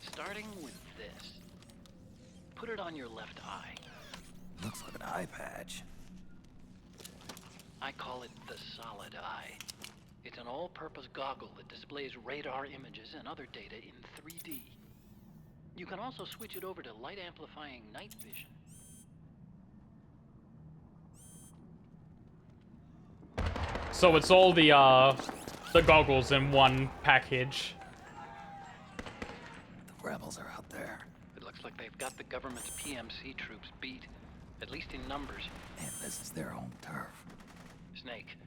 Starting with this. Put it on your left eye. Looks like an eye patch. I call it the Solid Eye. It's an all-purpose goggle that displays radar images and other data in 3D. You can also switch it over to light-amplifying night vision. So it's all the goggles in one package. The rebels are out there. It looks like they've got the government's PMC troops beat, at least in numbers. And this is their home turf. Snake,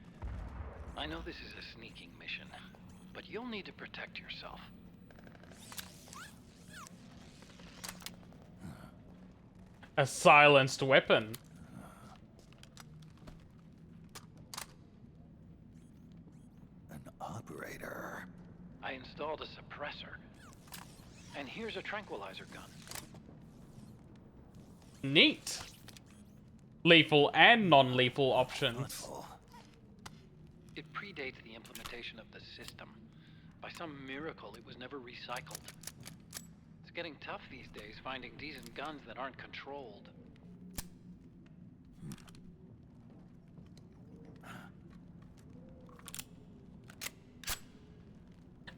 I know this is a sneaking mission, but you'll need to protect yourself. A silenced weapon. An operator. I installed a suppressor. And here's a tranquilizer gun. Neat. Lethal and non-lethal options. Thoughtful. It predates the implementation of the system. By some miracle, it was never recycled. It's getting tough these days finding decent guns that aren't controlled.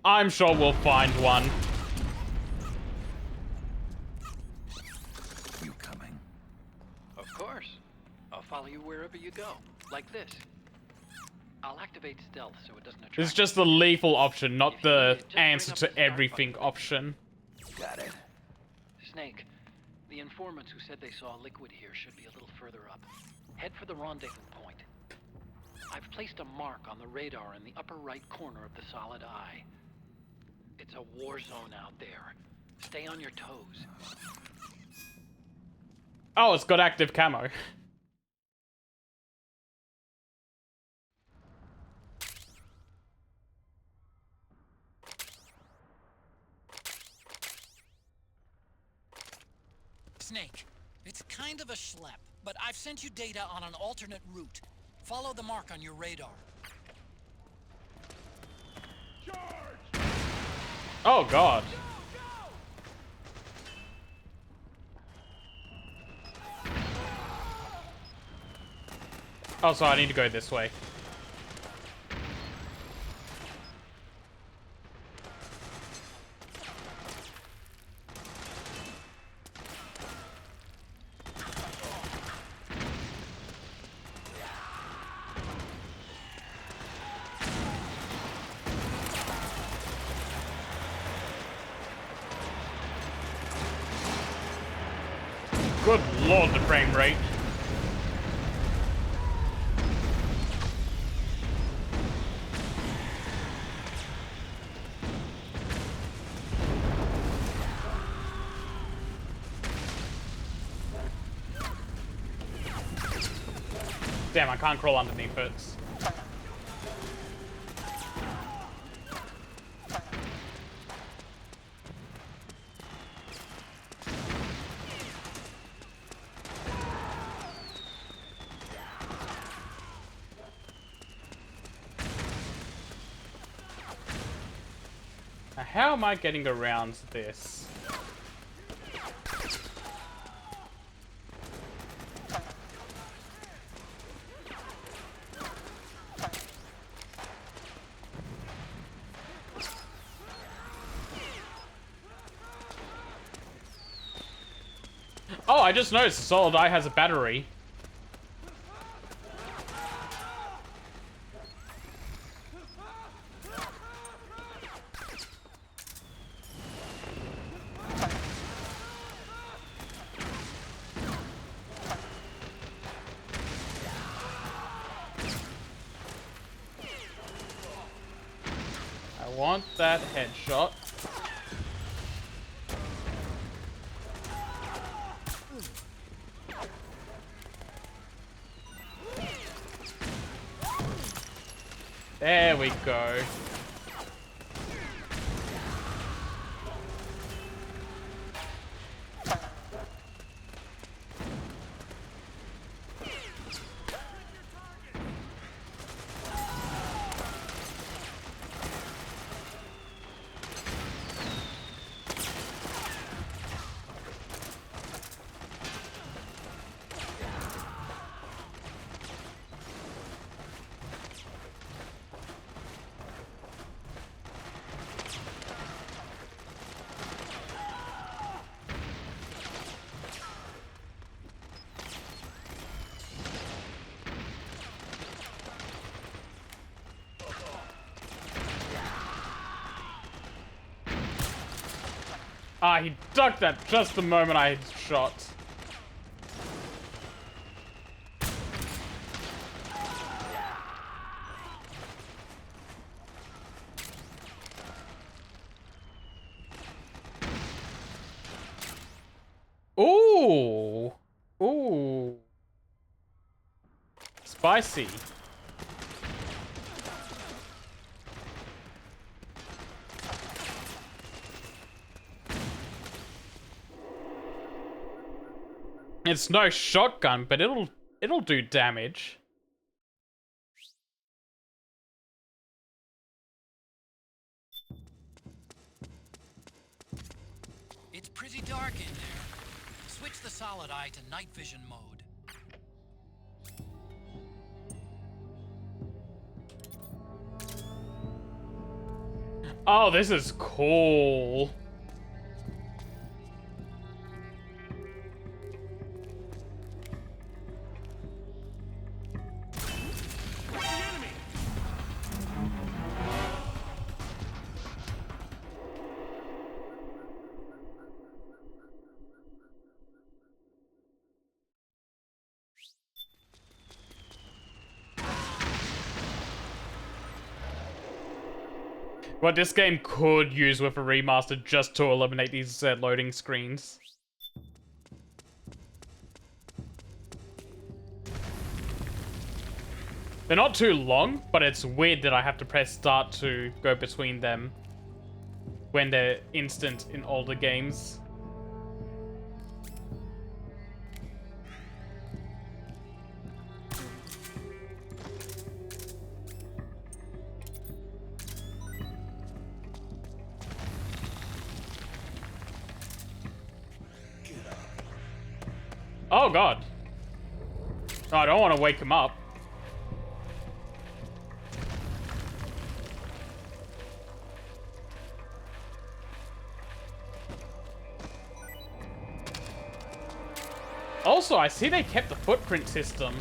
I'm sure we'll find one. You coming? Of course. I'll follow you wherever you go. Like this. I'll activate stealth so it doesn't attract. It's just the lethal option, not the answer to everything option. Got it. Snake, the informants who said they saw liquid here should be a little further up. Head for the rendezvous point. I've placed a mark on the radar in the upper right corner of the Solid Eye. It's a war zone out there. Stay on your toes. Oh, it's got active camo. Snake, it's kind of a schlep, but I've sent you data on an alternate route. Follow the mark on your radar. Oh god. Oh, so I need to go this way. Good lord, the frame rate. Damn, I can't crawl underneath it. Now, how am I getting around this? Oh, I just noticed the solid eye has a battery. I want that headshot. There we go. Ah, he ducked that just the moment I shot. Ooh. Ooh. Spicy. It's no shotgun, but it'll do damage. It's pretty dark in there. Switch the solid eye to night vision mode. Oh, this is cool. What this game could use with a remaster just to eliminate these loading screens. They're not too long, but it's weird that I have to press start to go between them when they're instant in older games. Oh god. Oh, I don't want to wake him up. Also, I see they kept the footprint system.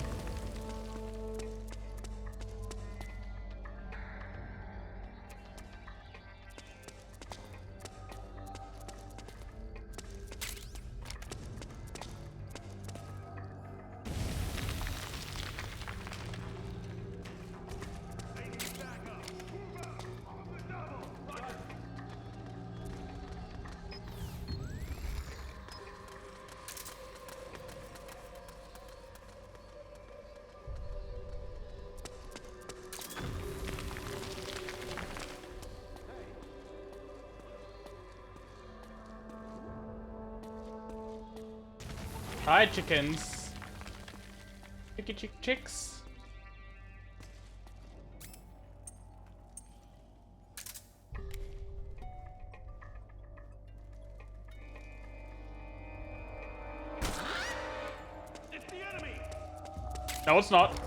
Hi, chickens. Chicks. It's the enemy! No, it's not. It's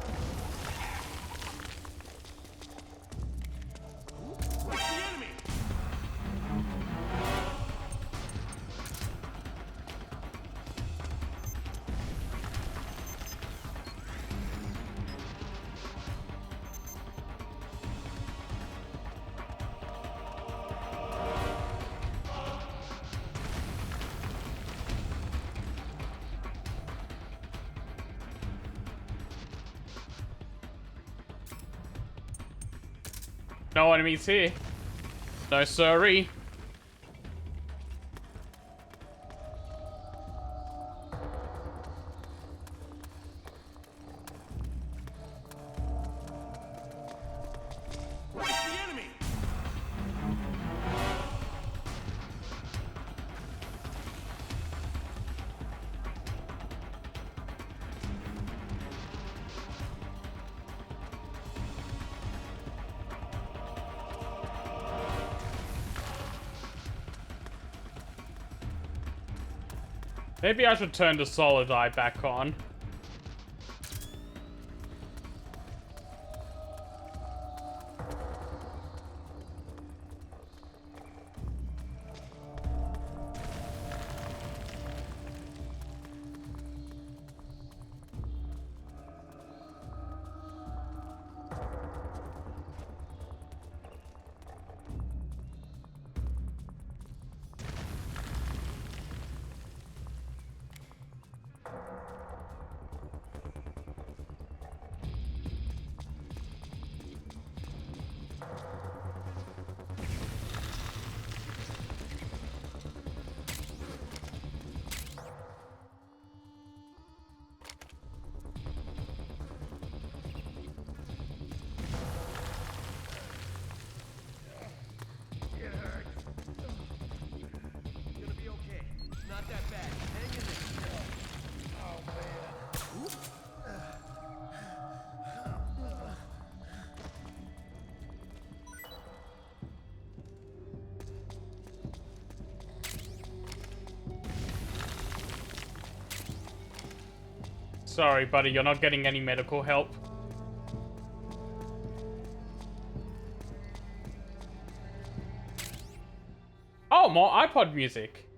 the enemy! No enemies here. No siree. It's the enemy! Maybe I should turn the solid eye back on. Gonna be okay. It's not that bad. Hang in there. Oh, man. Sorry, buddy, you're not getting any medical help. Oh, more iPod music.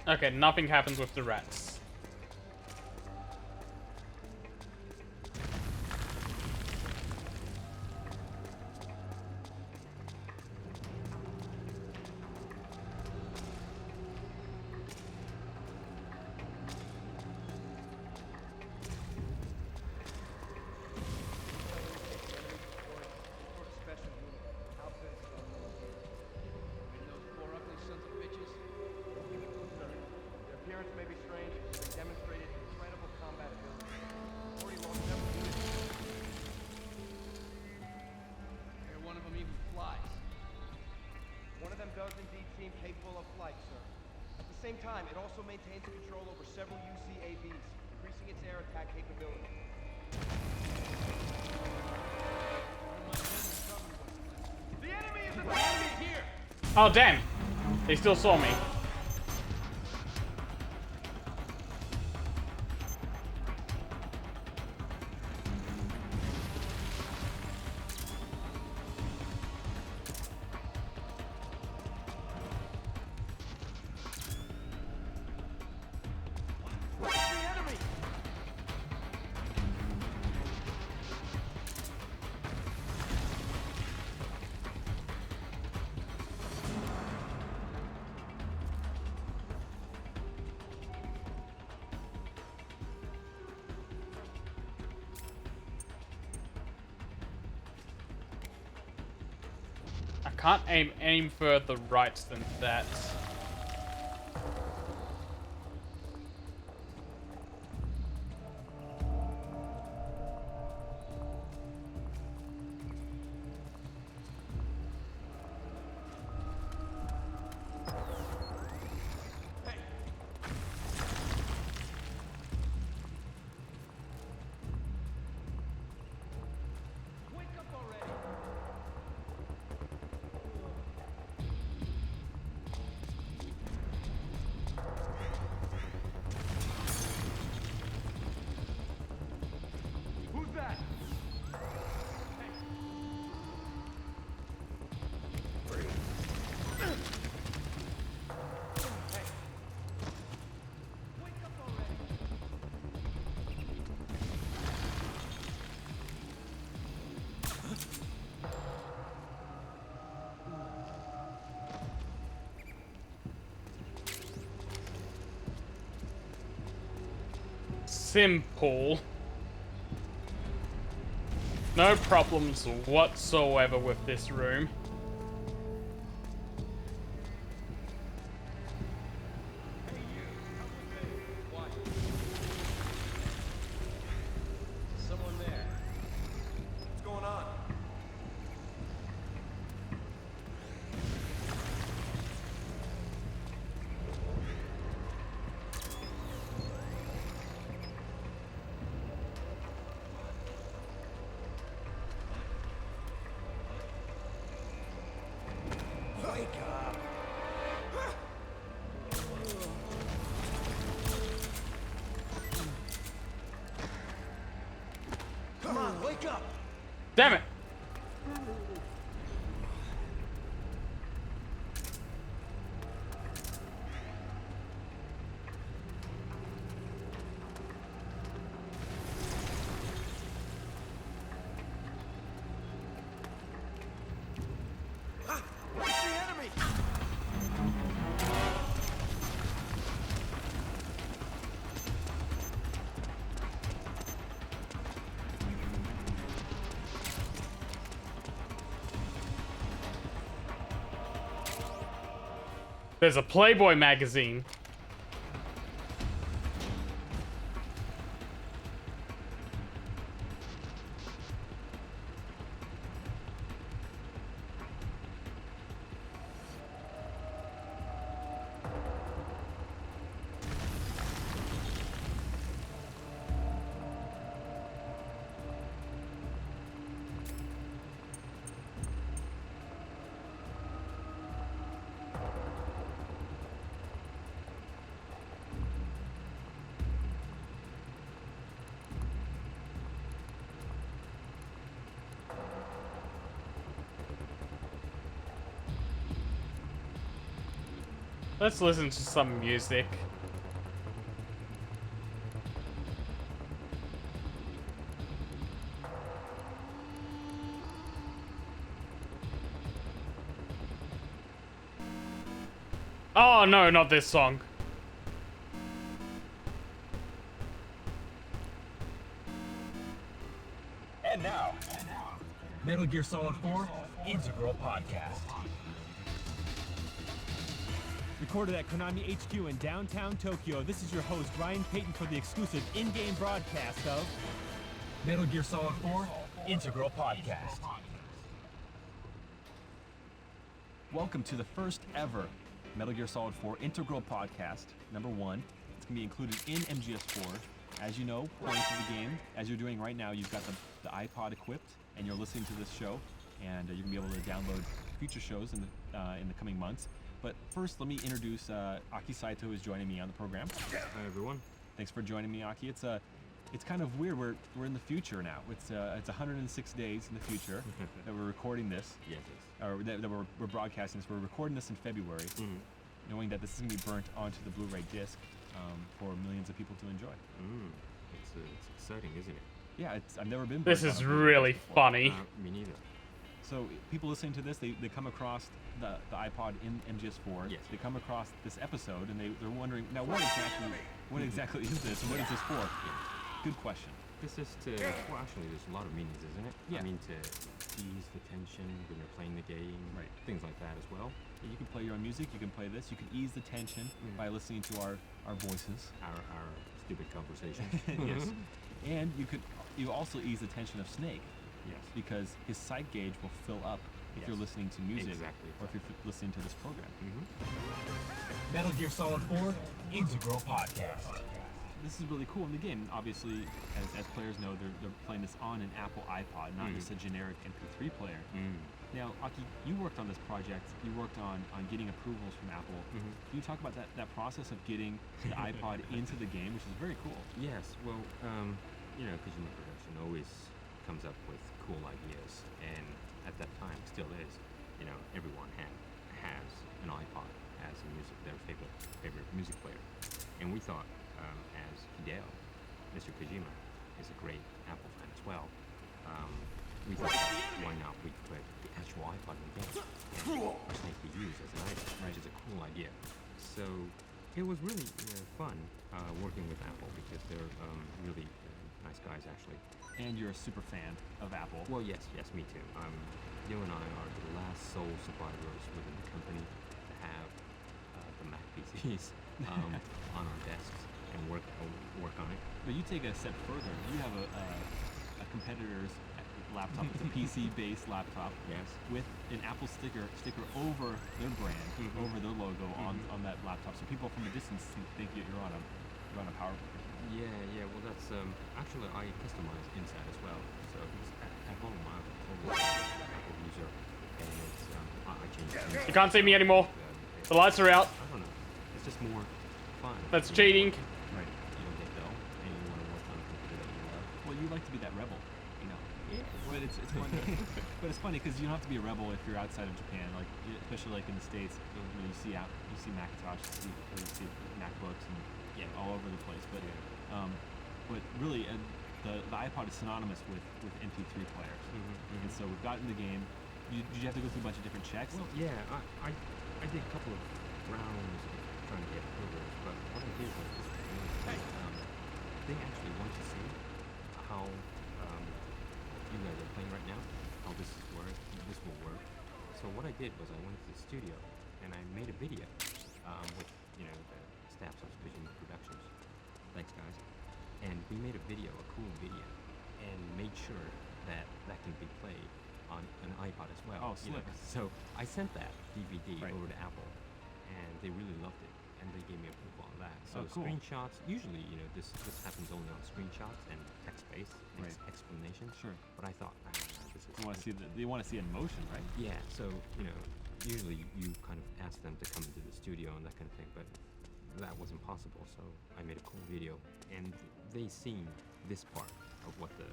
Okay, nothing happens with the rats. Appearance may be strange, they demonstrated incredible combat ability. Already lost several units. And one of them even flies. One of them does indeed seem capable of flight, sir. At the same time, it also maintains control over several UCAVs, increasing its air attack capability. The enemy is the enemy here! Oh, damn. They still saw me. Where's the enemy? can't aim any further right than that. Wake up already! Who's that? Wake up already! Simple. No problems whatsoever with this room. What? Someone there. What's going on? Wake up! Come on, wake up! Damn it! Where's the enemy? There's a Playboy magazine. Let's listen to some music. Oh no, not this song. And now, Metal Gear Solid 4 Integral Podcast. Recorded at Konami HQ in downtown Tokyo, this is your host, Ryan Payton, for the exclusive in-game broadcast of Metal Gear Solid 4 Integral Podcast. Welcome to the first ever Metal Gear Solid 4 Integral Podcast, number 1. It's going to be included in MGS4. As you know, playing through the game, as you're doing right now, you've got the iPod equipped, and you're listening to this show, and you're going to be able to download future shows in the coming months. But first, let me introduce Aki Saito, who is joining me on the program. Hi everyone. Thanks for joining me, Aki. It's kind of weird. We're in the future now. It's 106 days in the future that we're recording this. Yes. Or that we're broadcasting this. We're recording this in February, knowing that this is going to be burnt onto the Blu-ray disc for millions of people to enjoy. It's exciting, isn't it? Yeah, I've never been. This burnt is on a Blu-ray really disc before. funny. Me neither. So people listening to this, they come across the iPod in MGS4. Yes. They come across this episode and they're wondering, now what exactly is this and what is this for? Good question. This is to, well, actually, there's a lot of meanings, isn't it? Yeah. I mean, to ease the tension when you're playing the game, Right. things like that as well. You can play your own music. You can play this. You can ease the tension by listening to our voices. Our stupid conversations. Yes. And you also ease the tension of Snake Yes. because his sight gauge will fill up if you're Yes. listening to music Exactly. or if you're listening to this program. Metal Gear Solid 4 Integral Podcast. This is really cool in the game. Obviously, as players know, they're playing this on an Apple iPod, not just a generic MP3 player. Now, Aki, you worked on this project. You worked on getting approvals from Apple. Can you talk about that process of getting the iPod into the game, which is very cool? Yes, well, Kojima Production always comes up with cool ideas, and at that time still is. Everyone has an iPod as their favorite music player, and we thought, as Hideo, Mr. Kojima is a great Apple fan as well. We thought, why not we put the actual iPod in the game and Snake be used as an item, which is a cool idea. So it was really fun working with Apple because they're really nice guys, actually. And you're a super fan of Apple. Well, yes, me too. You and I are the last sole survivors within the company to have the Mac PCs on our desks and work on it. But you take it a step further. You have a competitor's laptop. It's a PC-based laptop. Yes. With an Apple sticker over their brand, over their logo on that laptop, so people from a distance think you're on a power brick. Yeah. Well, that's actually I customize inside as well. So because at home I'm always an Apple user, and it's I change it. You can't see me anymore. The lights are out. I don't know. It's just more fun. That's cheating. Right. You don't get dull, and you want to work on a computer that you love. Well, you like to be that rebel, you know. Yeah. But it's funny. But it's funny because you don't have to be a rebel if you're outside of Japan, like especially like in the States. You see Macintosh, you see MacBooks, and all over the place. But really, the iPod is synonymous with MP3 players, and so we've gotten the game. Did you have to go through a bunch of different checks? Well, yeah, I did a couple of rounds of trying to get approvals, but what I did was just really great. They actually want to see how you guys are playing right now, how this will work. So what I did was I went to the studio and I made a video with the staff of Kojima Productions. Thanks, guys. And we made a cool video, and made sure that can be played on an iPod as well. Oh, slick. So I sent that DVD Right. over to Apple, and they really loved it, and they gave me approval on that. So Oh, cool. screenshots, usually, this happens only on screenshots and text-based Right. explanation. Sure. But I thought, this is. They want to see it in motion, right? Yeah. So usually you kind of ask them to come into the studio and that kind of thing, but that wasn't possible. So I made a cool video, and they seen this part of what the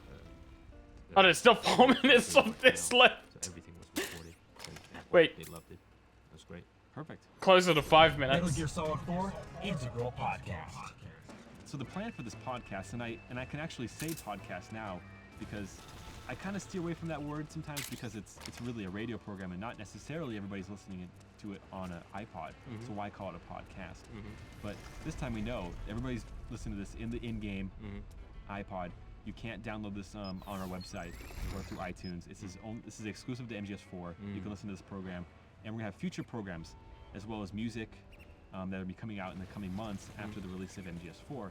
Oh, there's still 4 minutes of this left. So everything was recorded. And Apple, Wait. They loved it. It was great. Perfect. Closer to 5 Metal minutes. Gear Solid 4 Integral Podcast. So the plan for this podcast, and I can actually say podcast now because I kind of steer away from that word sometimes because it's really a radio program and not necessarily everybody's listening to it on an iPod. So why call it a podcast? But this time we know everybody's listening to this in the in-game iPod. You can't download this on our website or through iTunes. This is exclusive to MGS4. You can listen to this program, and we're gonna have future programs as well as music that will be coming out in the coming months after the release of MGS4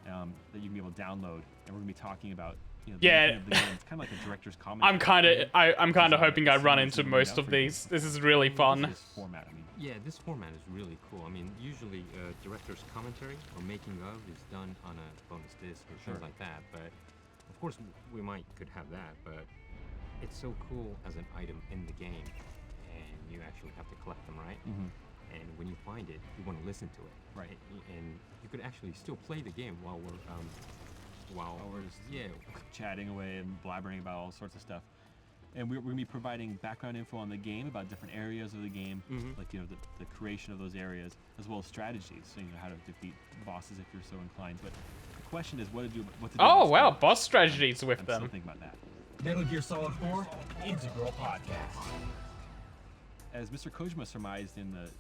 that you can be able to download, and we're gonna be talking about the making of the game. It's kind of like a director's commentary. I'm kind of hoping I run into most of these. This is really fun. This format, I mean. Yeah, this format is really cool. I mean, usually director's commentary or making of is done on a bonus disc or things like that. But of course, we could have that. But it's so cool as an item in the game, and you actually have to collect them, right? And when you find it, you want to listen to it, Right. And you could actually still play the game while we're just chatting away and blabbering about all sorts of stuff. And we're going to be providing background info on the game about different areas of the game, like the creation of those areas, as well as strategies, so how to defeat bosses if you're so inclined. But the question is, what to do. Oh wow, boss strategies with I'm them. still thinking about that. Metal Gear Solid 4 Integral Podcast. As Mr. Kojima surmised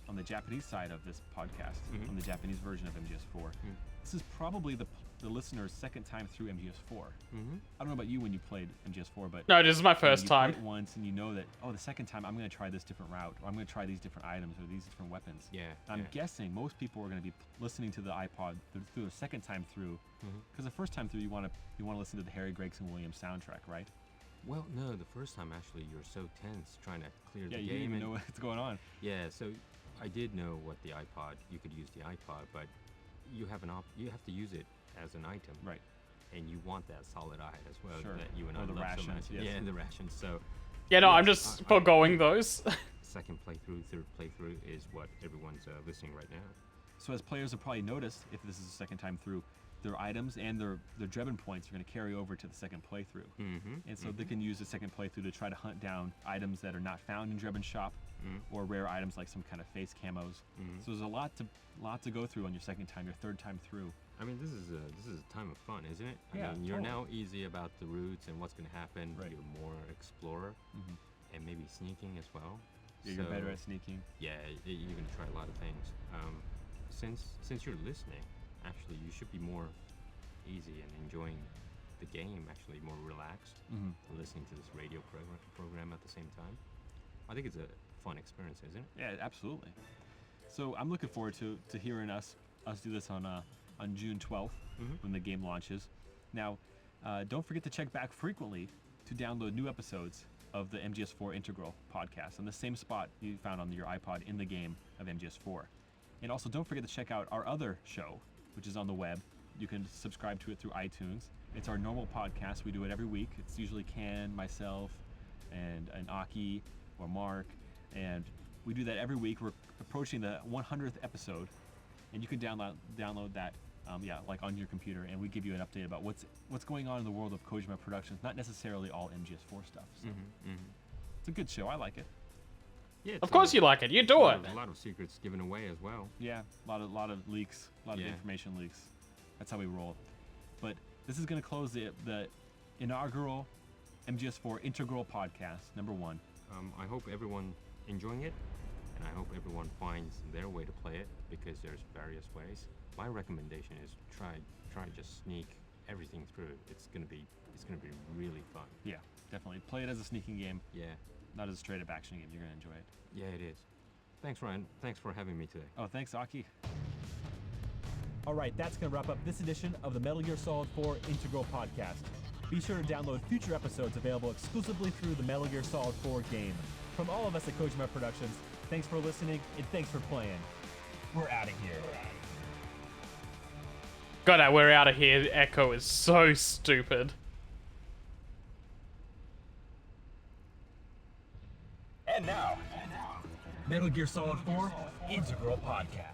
on the Japanese side of this podcast, on the Japanese version of MGS4, this is probably the the listener's second time through MGS4. Mm-hmm. I don't know about you when you played MGS4, but No, this is my you know, first you play time. it once and you know that, oh, the second time I'm going to try this different route, or I'm going to try these different items or these different weapons. Yeah. I'm guessing most people are going to be listening to the iPod through the second time through, because the first time through you want to listen to the Harry Gregson Williams soundtrack, right? Well, no, the first time actually you're so tense trying to clear the Yeah, you game. didn't even and- know what's going on. Yeah, so I did know what the iPod. You could use the iPod, but you have you have to use it as an item. Right. And you want that solid eye as well Sure. that you and Or I the love so rations, much. yes. Yeah, the rations. So Yeah, no, I'm yes, just I- foregoing those. second playthrough, third playthrough is what everyone's listening right now. So as players have probably noticed, if this is the second time through, their items and their Drebin points are going to carry over to the second playthrough. Mm-hmm. And so they can use the second playthrough to try to hunt down items that are not found in Drebin's shop, or rare items like some kind of face camos. So there's a lot to go through on your second time, your third time through. I mean, this is a time of fun, isn't it? Yeah, I mean, you're totally. now easy about the routes and what's going to happen. Right. You're more explorer, and maybe sneaking as well. Yeah, you're better So- at sneaking. Yeah, you're going to try a lot of things. Since you're listening, actually, you should be more easy and enjoying the game. Actually, more relaxed, listening to this radio program at the same time. I think it's a fun experience, isn't it? Yeah, absolutely. So I'm looking forward to hearing us do this on June 12th when the game launches. Now, don't forget to check back frequently to download new episodes of the MGS4 Integral podcast on the same spot you found on your iPod in the game of MGS4. And also don't forget to check out our other show, which is on the web. You can subscribe to it through iTunes. It's our normal podcast. We do it every week. It's usually Ken, myself, and Aki or Mark. And we do that every week. We're approaching the 100th episode. And you can download that like on your computer. And we give you an update about what's going on in the world of Kojima Productions. Not necessarily all MGS4 stuff. So it's a good show. I like it. Yeah. Of course you like it. You do it. A lot of secrets given away as well. Yeah, a lot of leaks, a lot of information leaks. That's how we roll. But this is going to close the inaugural MGS4 Integral podcast, number 1. I hope everyone enjoying it, and I hope everyone finds their way to play it, because there's various ways. My recommendation is try just sneak everything through. It's gonna be really fun. Yeah, definitely. Play it as a sneaking game, Yeah, not as a straight up action game. You're going to enjoy it. yeah, it is. Thanks, Ryan. Thanks for having me today. Oh, thanks, Aki. All right, that's going to wrap up this edition of the Metal Gear Solid 4 Integral Podcast. Be sure to download future episodes available exclusively through the Metal Gear Solid 4 game. From all of us at Kojima Productions, thanks for listening and thanks for playing. We're out of here. God, we're out of here. Echo is so stupid. And now, Metal Gear Solid 4 Integral Podcast.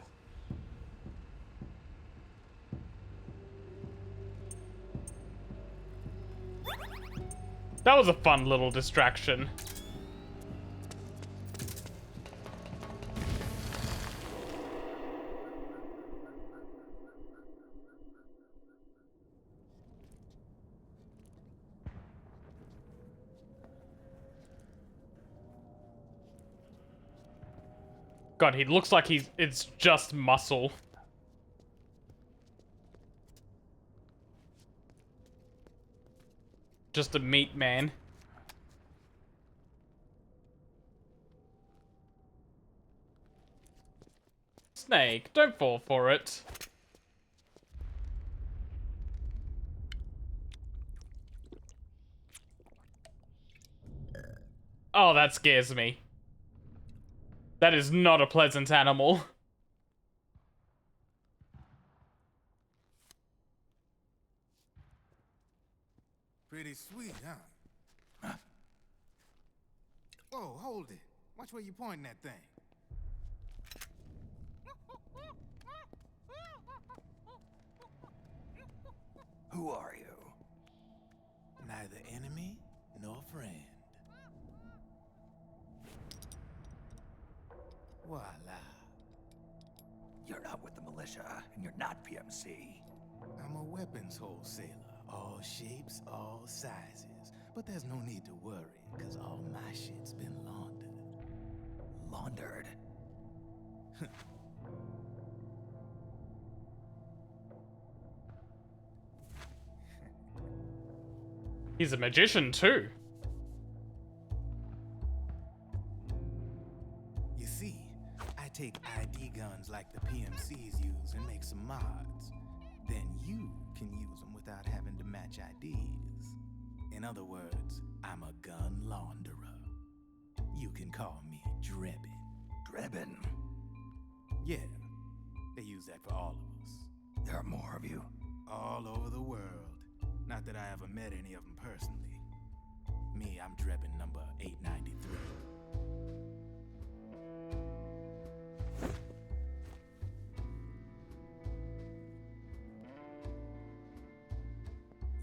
That was a fun little distraction. God, he looks like it's just muscle. Just a meat man. Snake, don't fall for it. Oh, that scares me. That is not a pleasant animal. Pretty sweet, huh? Whoa, hold it. Watch where you pointing that thing. Who are you? Neither enemy nor friend. Voila. You're not with the militia, and you're not PMC. I'm a weapons wholesaler. All shapes, all sizes. But there's no need to worry, because all my shit's been laundered. Laundered? He's a magician too. You see, I take ID guns like the PMCs use and make some mods. Then you can use them without having to match IDs. In other words, I'm a gun launderer. You can call me Drebin. Drebin. Yeah, they use that for all of us. There are more of you. All over the world. Not that I ever met any of them personally. Me, I'm Drebin number 893.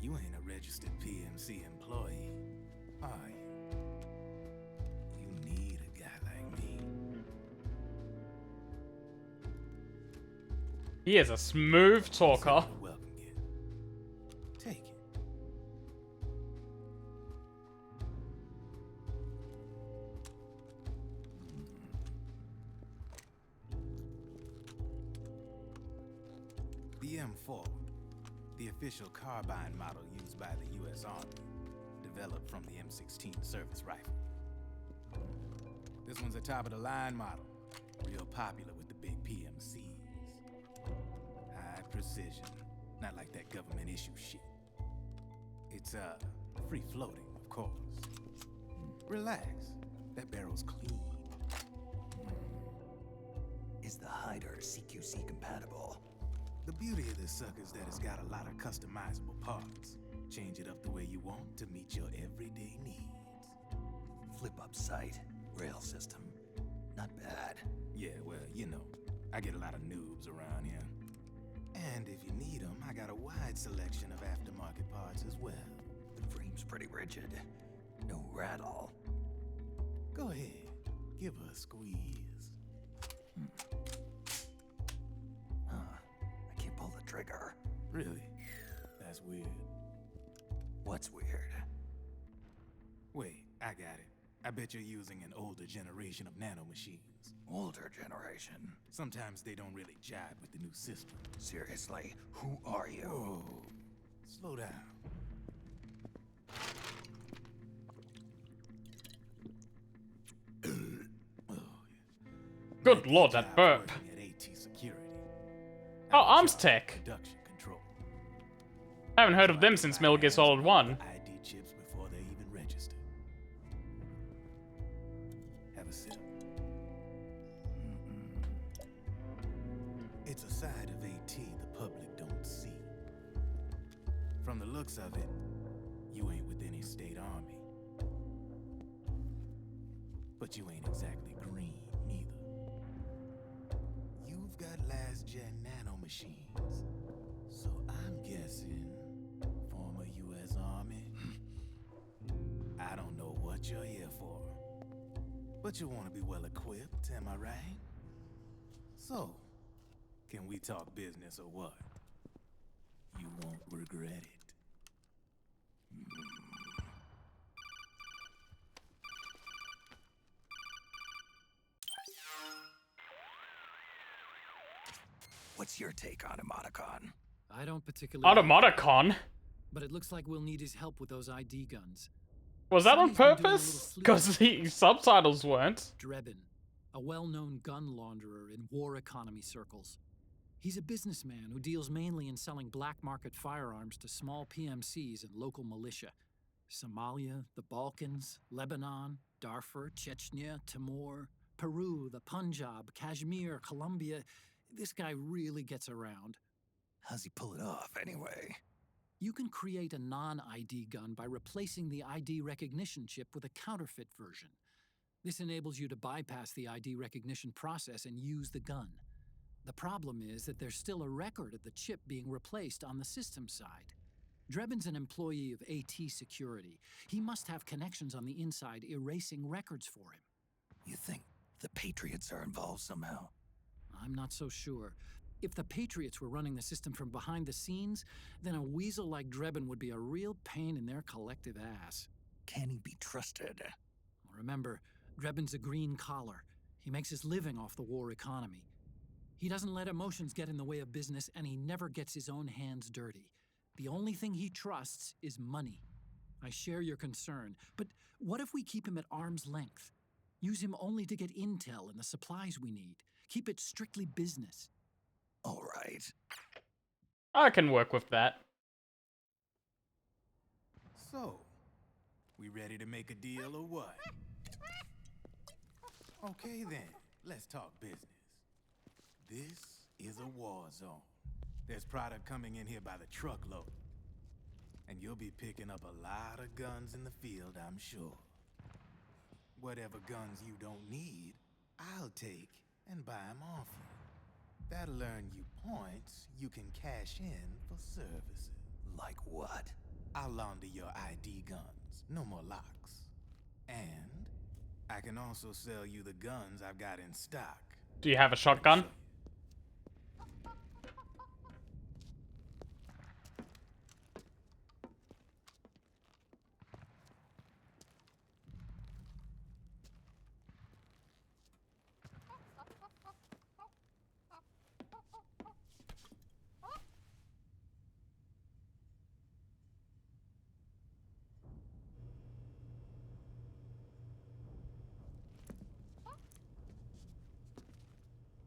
You ain't a registered PMC employee, are you? You need a guy like me. He is a smooth talker. Welcome gift. Take it. The M4, the official carbine model used by the U.S. Army, developed from the M16 service rifle. This one's a top-of-the-line model, real popular with the big PMCs. High precision, not like that government issue shit. It's, free-floating, of course. Relax, that barrel's clean. Is the hider CQC compatible? The beauty of this sucker is that it's got a lot of customizable parts. Change it up the way you want to meet your everyday needs. Flip-up sight, rail system. Not bad. Yeah, well, you know, I get a lot of noobs around here. And if you need them, I got a wide selection of aftermarket parts as well. The frame's pretty rigid. No rattle. Go ahead, give her a squeeze. I can't pull the trigger. Really? That's weird. What's weird? Wait, I got it. I bet you're using an older generation of nanomachines. Older generation? Sometimes they don't really jive with the new system. Seriously, who are you? Whoa. Slow down. Good lord, that burp. At AT Security. Oh, Arms Tech. Production control. I haven't heard of them since Metal Gear Solid 1. ID chips before they even register. Have a sip. It's a side of AT the public don't see. From the looks of it, you ain't with any state army. But you ain't exactly green, neither. You've got last-gen nanomachines. So I'm guessing former U.S. Army. I don't know what you're here for. But you want to be well-equipped, am I right? So, can we talk business or what? You won't regret it. What's your take on Emoticon? I don't particularly. Automaticon? But it looks like we'll need his help with those ID guns. Was that on Somebody's been doing a purpose? little sleuthing. Because the subtitles weren't. Drebin, a well-known gun launderer in war economy circles. He's a businessman who deals mainly in selling black market firearms to small PMCs and local militia. Somalia, the Balkans, Lebanon, Darfur, Chechnya, Timor, Peru, the Punjab, Kashmir, Colombia. This guy really gets around. How's he pull it off, anyway? You can create a non-ID gun by replacing the ID recognition chip with a counterfeit version. This enables you to bypass the ID recognition process and use the gun. The problem is that there's still a record of the chip being replaced on the system side. Drebin's an employee of AT Security. He must have connections on the inside erasing records for him. You think the Patriots are involved somehow? I'm not so sure. If the Patriots were running the system from behind the scenes, then a weasel like Drebin would be a real pain in their collective ass. Can he be trusted? Remember, Drebin's a green collar. He makes his living off the war economy. He doesn't let emotions get in the way of business, and he never gets his own hands dirty. The only thing he trusts is money. I share your concern, but what if we keep him at arm's length? Use him only to get intel and the supplies we need. Keep it strictly business. All right. I can work with that. So, we ready to make a deal or what? Okay then, let's talk business. This is a war zone. There's product coming in here by the truckload. And you'll be picking up a lot of guns in the field, I'm sure. Whatever guns you don't need, I'll take and buy them off you. That'll earn you points you can cash in for services. Like what? I'll launder your ID guns, no more locks. And I can also sell you the guns I've got in stock. Do you have a shotgun?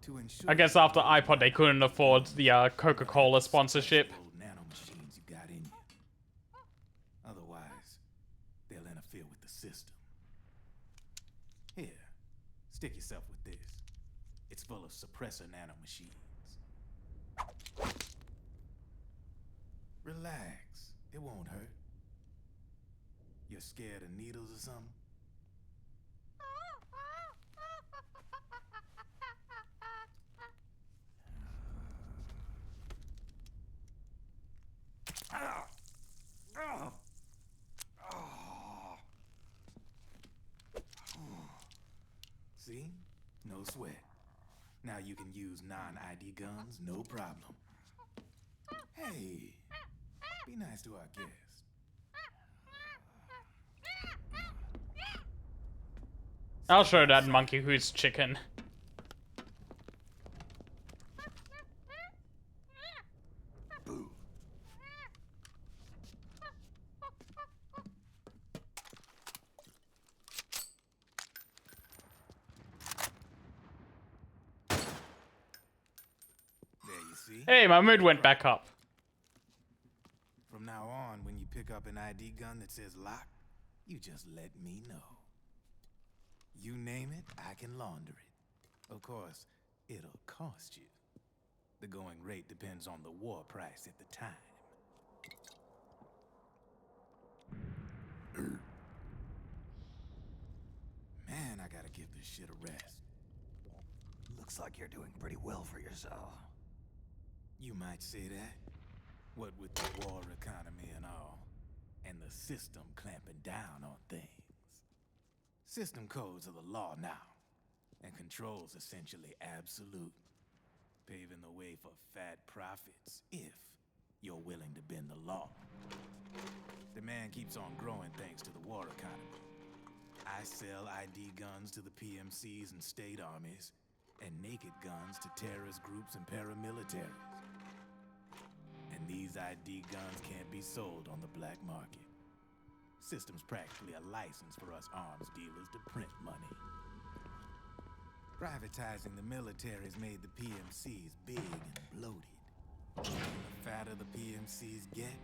To ensure I guess after iPod they couldn't afford the Coca-Cola sponsorship. nanomachines you got in you. Otherwise, they'll interfere with the system. Here, stick yourself with this. It's full of suppressor nanomachines. Relax, it won't hurt. You're scared of needles or something? See? No sweat. Now you can use non-ID guns, no problem. Hey, be nice to our guest. I'll show that monkey who's chicken. Boo. There you see? Hey, my mood went back up. From now on, when you pick up an ID gun that says lock, you just let me know. You name it, I can launder it. Of course, it'll cost you. The going rate depends on the war price at the time. Man, I gotta give this shit a rest. Looks like you're doing pretty well for yourself. You might say that. What with the war economy and all, and the system clamping down on things. System codes are the law now, and control's essentially absolute, paving the way for fat profits if you're willing to bend the law. Demand keeps on growing thanks to the war economy. I sell ID guns to the PMCs and state armies, and naked guns to terrorist groups and paramilitaries. And these ID guns can't be sold on the black market. System's practically a license for us arms dealers to print money. Privatizing the military's made the PMCs big and bloated. The fatter the PMCs get,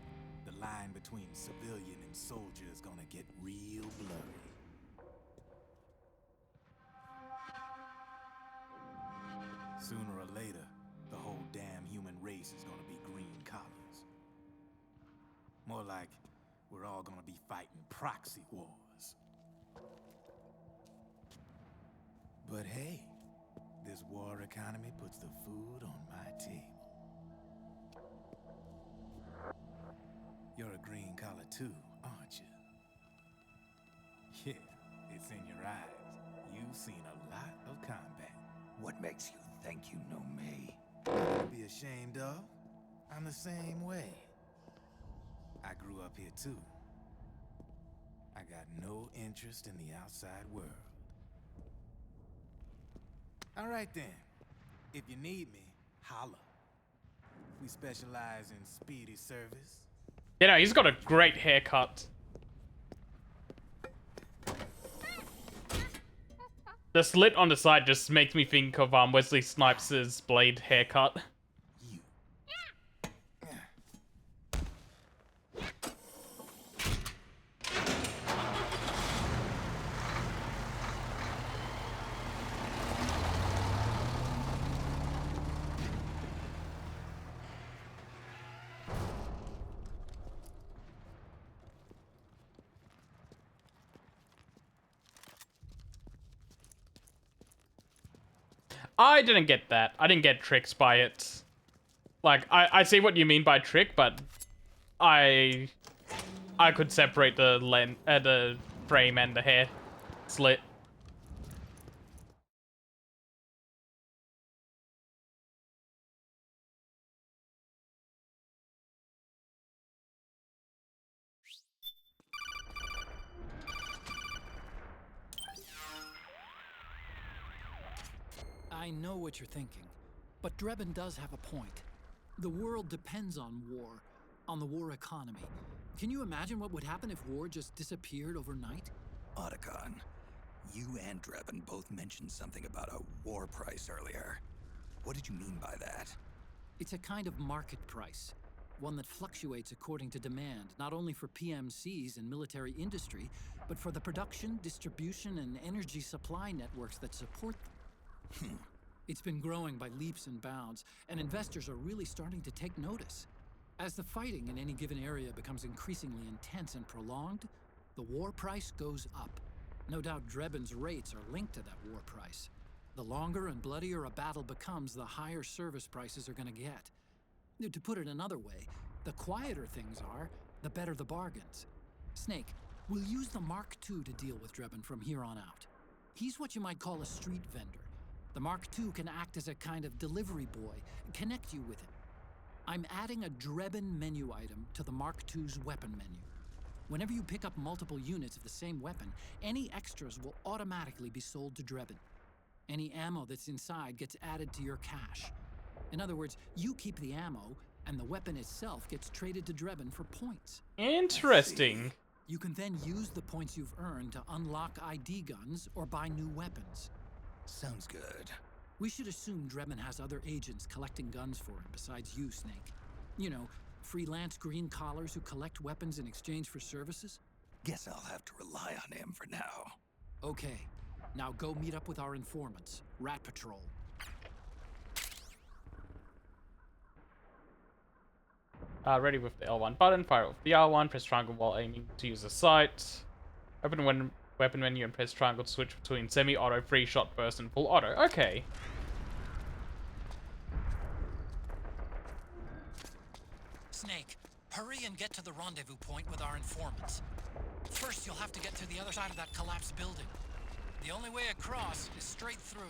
the line between civilian and soldier is gonna get real blurry. Sooner or later, the whole damn human race is gonna be green collars. More like we're all gonna be fighting proxy wars. But hey, this war economy puts the food on my table. You're a green collar too, aren't you? Yeah, it's in your eyes. You've seen a lot of combat. What makes you think you know me? Nothing to be ashamed of. I'm the same way. I grew up here too. I got no interest in the outside world. All right then. If you need me, holla. We specialize in speedy service. You know, he's got a great haircut. The slit on the side just makes me think of Wesley Snipes' Blade haircut. I didn't get that. I didn't get tricked by it. Like, I see what you mean by trick, but I could separate the frame and the hair slit. I know what you're thinking, but Drebin does have a point. The world depends on war, on the war economy. Can you imagine what would happen if war just disappeared overnight? Otacon, you and Drebin both mentioned something about a war price earlier. What did you mean by that? It's a kind of market price, one that fluctuates according to demand, not only for PMCs and military industry, but for the production, distribution, and energy supply networks that support them. It's been growing by leaps and bounds, and investors are really starting to take notice. As the fighting in any given area becomes increasingly intense and prolonged, the war price goes up. No doubt Drebin's rates are linked to that war price. The longer and bloodier a battle becomes, the higher service prices are going to get. To put it another way, the quieter things are, the better the bargains. Snake, we'll use the Mark II to deal with Drebin from here on out. He's what you might call a street vendor. The Mark II can act as a kind of delivery boy, connect you with him. I'm adding a Drebin menu item to the Mark II's weapon menu. Whenever you pick up multiple units of the same weapon, any extras will automatically be sold to Drebin. Any ammo that's inside gets added to your cache. In other words, you keep the ammo, and the weapon itself gets traded to Drebin for points. Interesting. You can then use the points you've earned to unlock ID guns or buy new weapons. Sounds good. We should assume Drebin has other agents collecting guns for him besides you, Snake. You know, freelance green collars who collect weapons in exchange for services? Guess I'll have to rely on him for now. Okay, now go meet up with our informants, Rat Patrol. Ready with the L1 button, fire with the R1, press triangle while aiming to use the sight. Open when weapon menu and press triangle to switch between semi-auto, free shot burst, and full auto. Okay. Snake, hurry and get to the rendezvous point with our informants. First, you'll have to get to the other side of that collapsed building. The only way across is straight through.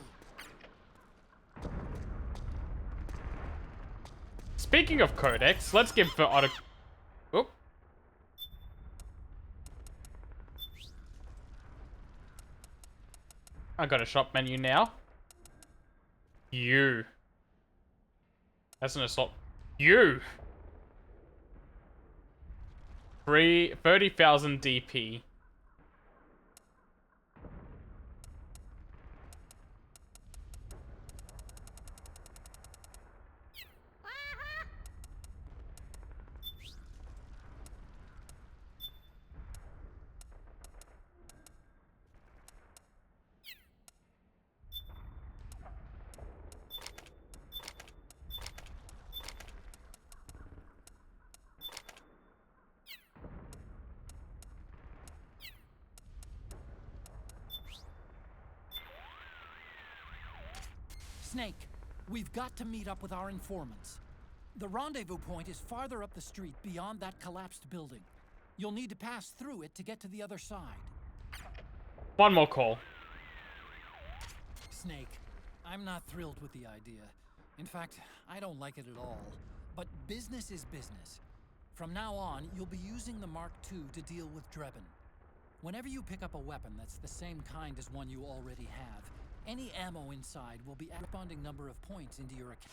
Speaking of codex, let's give the auto... Oop. I got a shop menu now. You. That's an assault. You. 30,000 DP. Snake, we've got to meet up with our informants. The rendezvous point is farther up the street beyond that collapsed building. You'll need to pass through it to get to the other side. One more call. Snake, I'm not thrilled with the idea. In fact, I don't like it at all. But business is business. From now on, you'll be using the Mark II to deal with Drebin. Whenever you pick up a weapon that's the same kind as one you already have, any ammo inside will be a corresponding number of points into your account.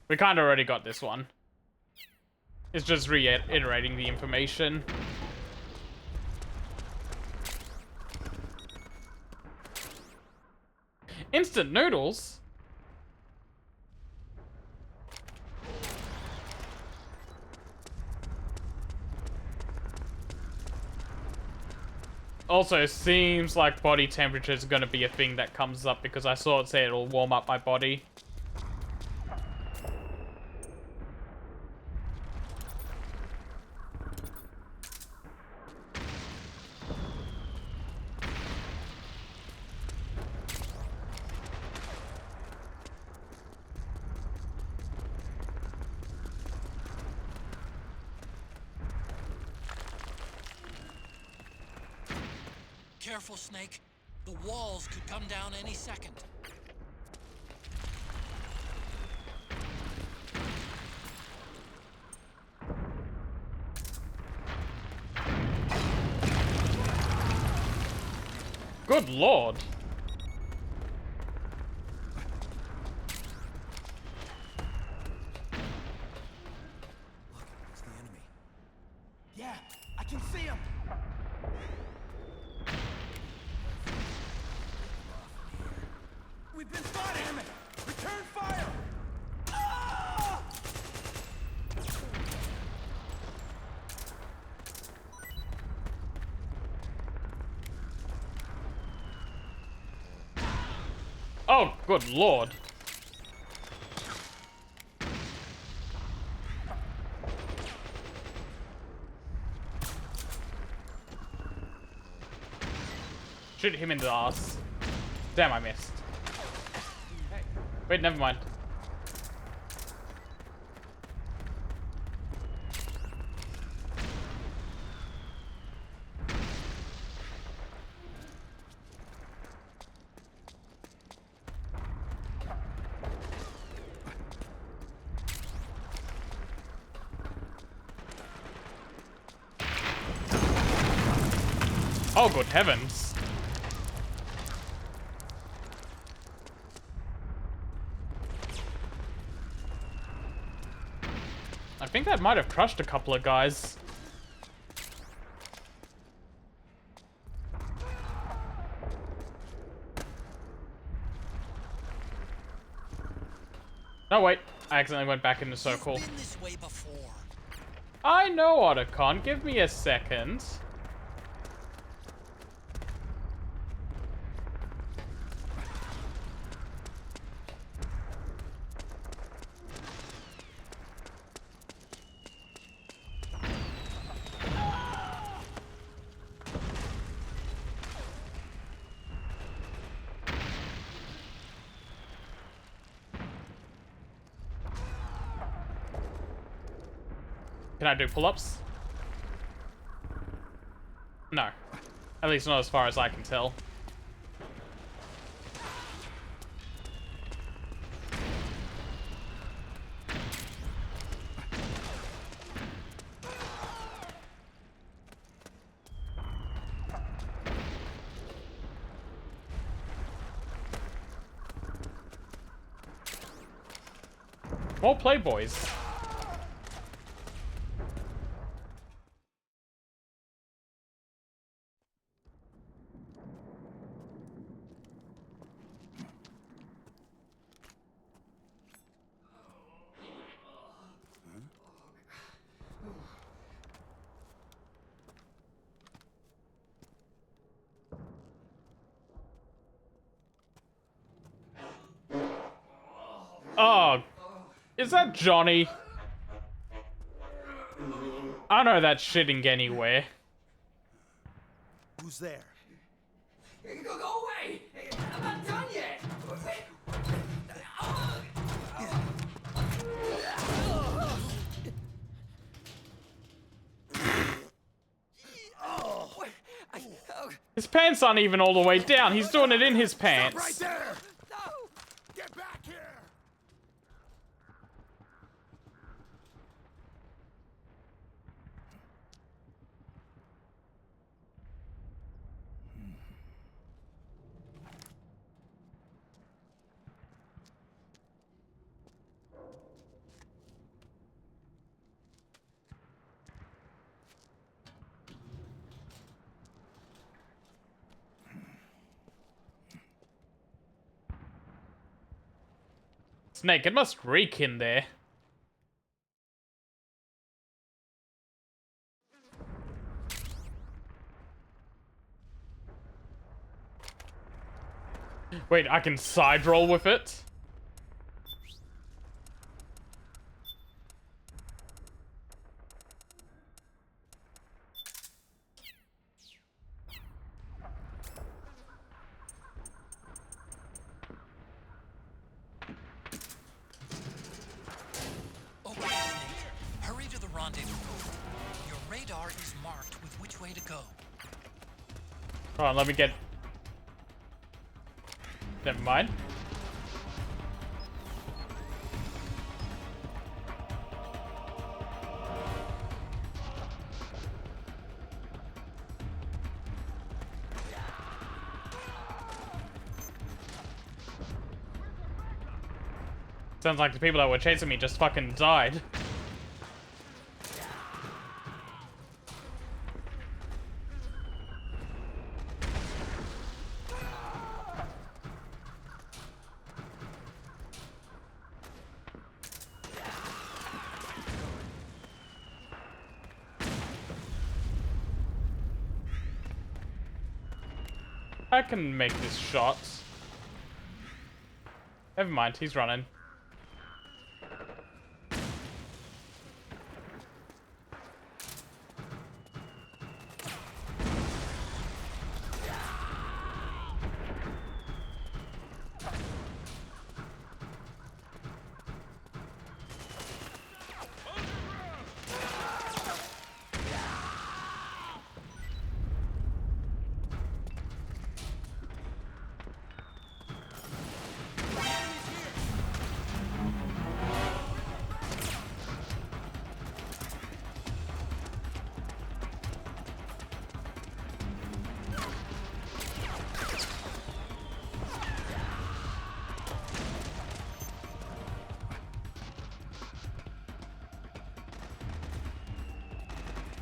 We kind of already got this one. It's just reiterating the information. Instant noodles? Also, seems like body temperature is going to be a thing that comes up because I saw it say it'll warm up my body. Careful, Snake. The walls could come down any second. Good lord. Look, it's the enemy. Yeah, I can see him. We've been spotted! Damn it! Return fire! Ah! Oh, good lord. Shoot him in the ass. Damn, I missed. Wait, never mind. Oh, good heavens. I think that might have crushed a couple of guys. No, wait. I accidentally went back in the circle. You've been this way before. I know, Otacon. Give me a second. Can I do pull-ups? No. At least not as far as I can tell. More Playboys. Oh, is that Johnny? I know that's shitting anywhere. Who's there? Go away! I'm not done yet! His pants aren't even all the way down. He's doing it in his pants. Right there! No! Get back here! Snake, it must reek in there. Wait, I can side roll with it? Okay, Snake. Hurry to the rendezvous. Your radar is marked with which way to go. Hold on, let me get... Never mind. Sounds like the people that were chasing me just fucking died. I can make this shot. Never mind, he's running.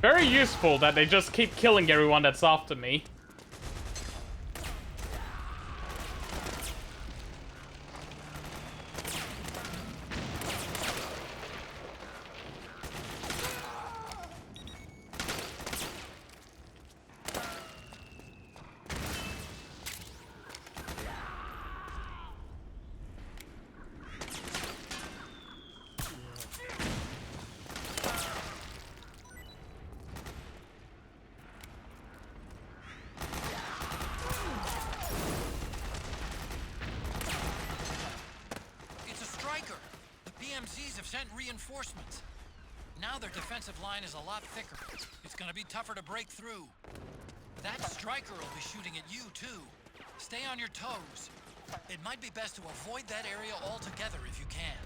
Very useful that they just keep killing everyone that's after me. PMCs have sent reinforcements. Now their defensive line is a lot thicker. It's gonna be tougher to break through. That striker will be shooting at you, too. Stay on your toes. It might be best to avoid that area altogether if you can.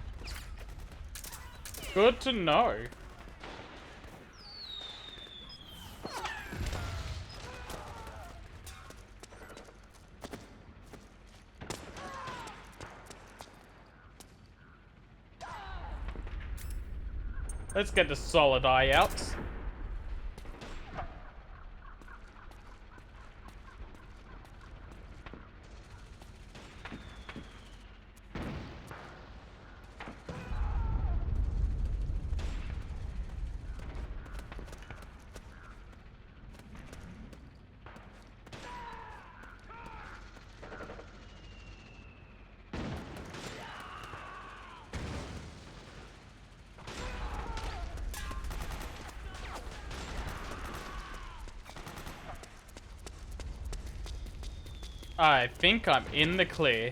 Good to know. Let's get the solid eye out. I think I'm in the clear.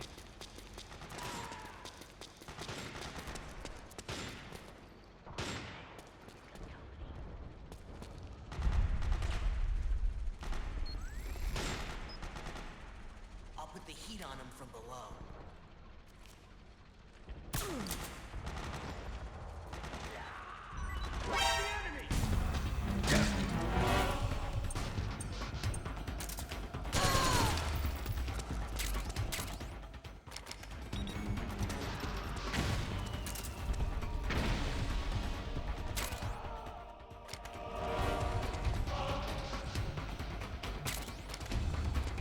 I'll put the heat on him from below.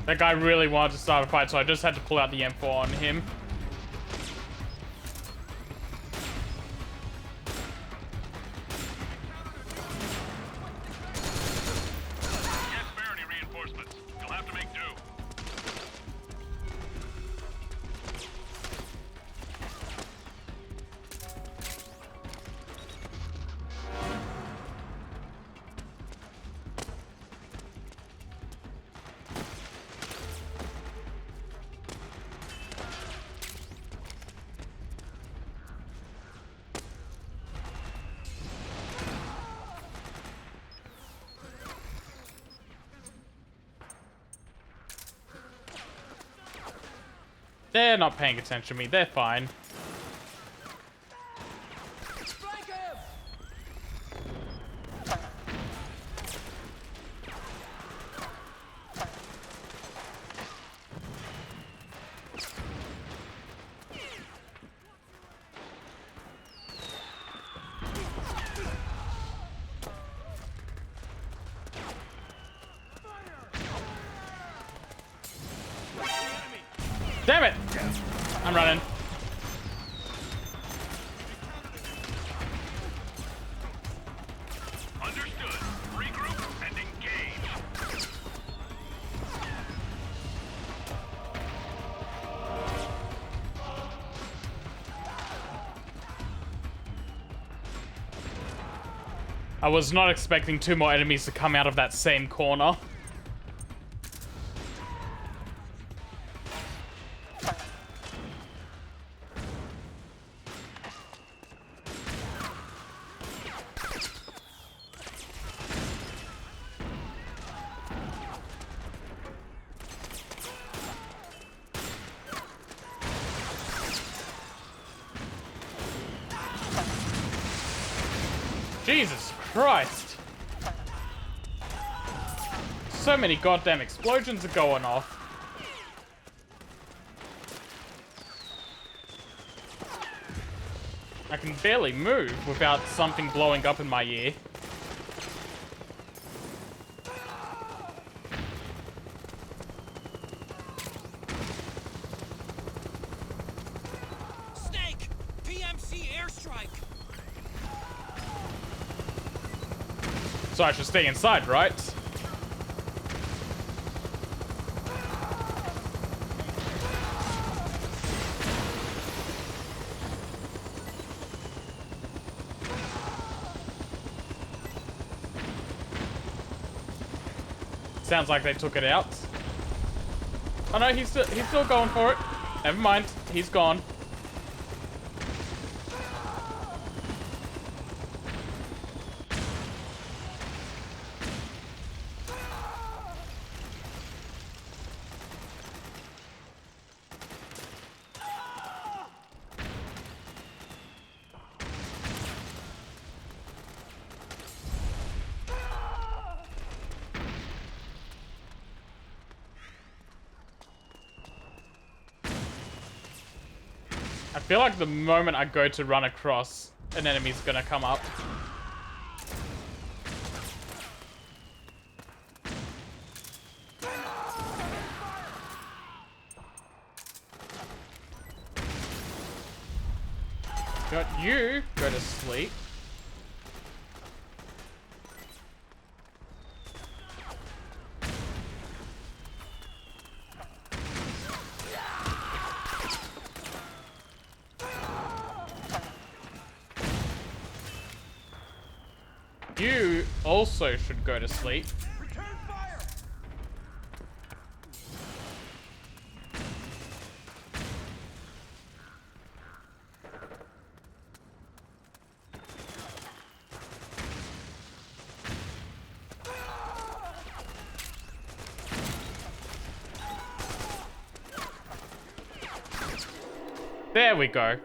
That guy really wanted to start a fight, so I just had to pull out the M4 on him. surface. You'll have to make do. They're not paying attention to me. They're fine. Damn it! I'm running. Understood. Regroup and engage. I was not expecting 2 more enemies to come out of that same corner. Jesus Christ. So many goddamn explosions are going off. I can barely move without something blowing up in my ear. Snake! PMC airstrike! So I should stay inside, right? Sounds like they took it out. Oh no, he's still going for it. Never mind, he's gone. I feel like the moment I go to run across, an enemy's gonna come up. Got you, go to sleep. You also should go to sleep. Return fire! There we go.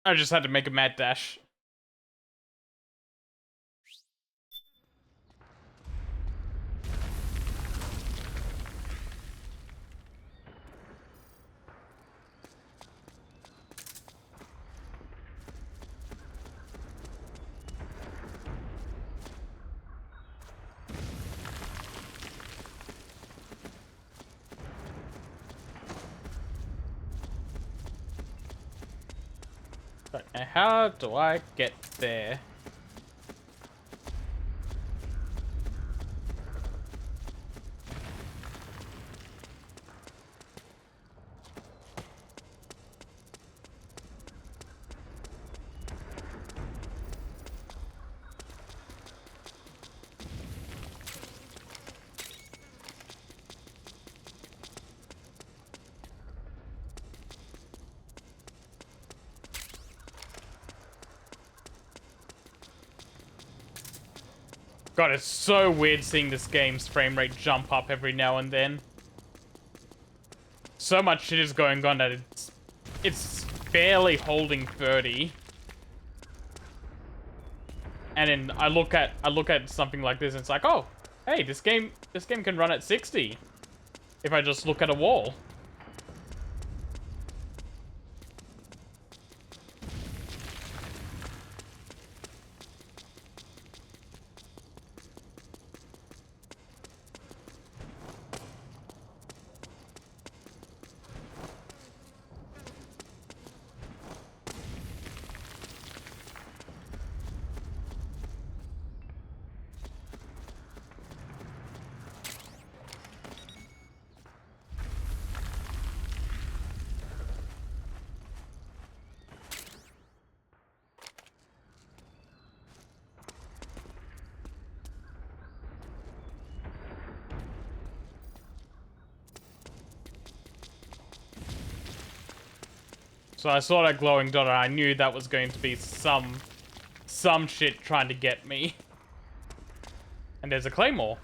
I just had to make a mad dash. But how do I get there? God, it's so weird seeing this game's frame rate jump up every now and then. So much shit is going on that it's barely holding 30. And then I look at something like this and it's like, oh, hey, this game can run at 60 if I just look at a wall. So I saw that glowing dot and I knew that was going to be some shit trying to get me. And there's a claymore.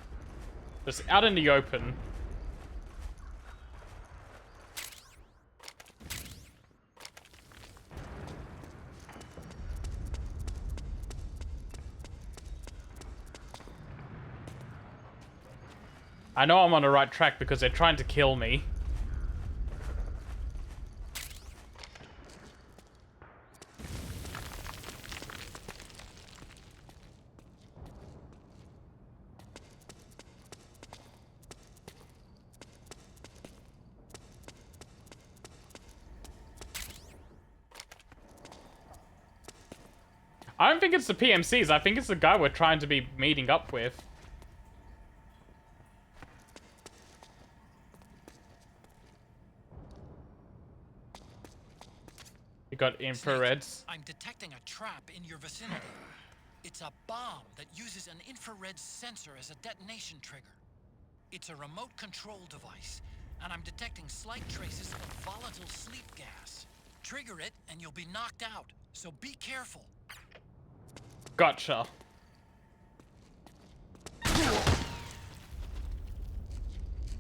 Just out in the open. I know I'm on the right track because they're trying to kill me. I don't think it's the PMCs. I think it's the guy we're trying to be meeting up with. You got infrareds. Snake, I'm detecting a trap in your vicinity. It's a bomb that uses an infrared sensor as a detonation trigger. It's a remote control device, and I'm detecting slight traces of volatile sleep gas. Trigger it, and you'll be knocked out, so be careful. Gotcha.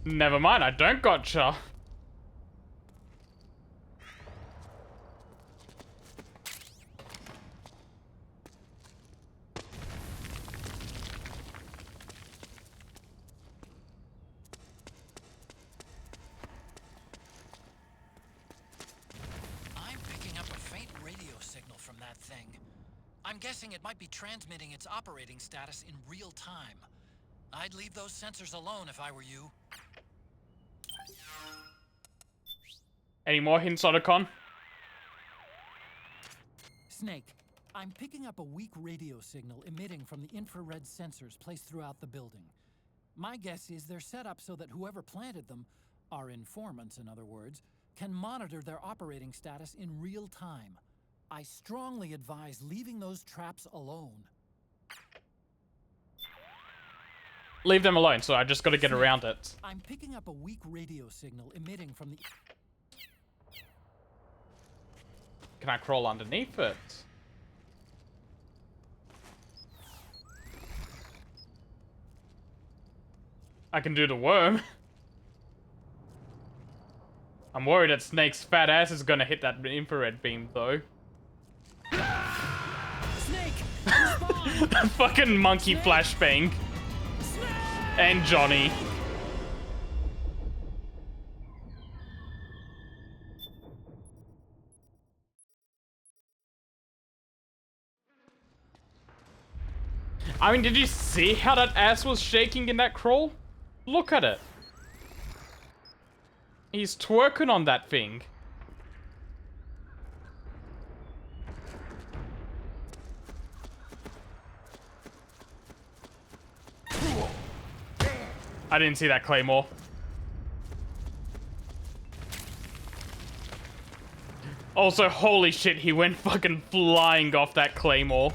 Never mind, I don't gotcha. I'm picking up a faint radio signal from that thing. I'm guessing it might be transmitting its operating status in real time. I'd leave those sensors alone if I were you. Any more hints, Otacon? Snake, I'm picking up a weak radio signal emitting from the infrared sensors placed throughout the building. My guess is they're set up so that whoever planted them, our informants in other words, can monitor their operating status in real time. I strongly advise leaving those traps alone. Leave them alone, so I just gotta get around it. I'm picking up a weak radio signal emitting from the... Can I crawl underneath it? I can do the worm. I'm worried that Snake's fat ass is gonna hit that infrared beam, though. Snake! The fucking monkey flashbang. And Johnny. I mean, did you see how that ass was shaking in that crawl? Look at it. He's twerking on that thing. I didn't see that claymore. Also, holy shit, he went fucking flying off that claymore.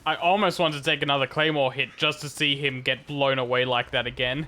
I almost want to take another Claymore hit just to see him get blown away like that again.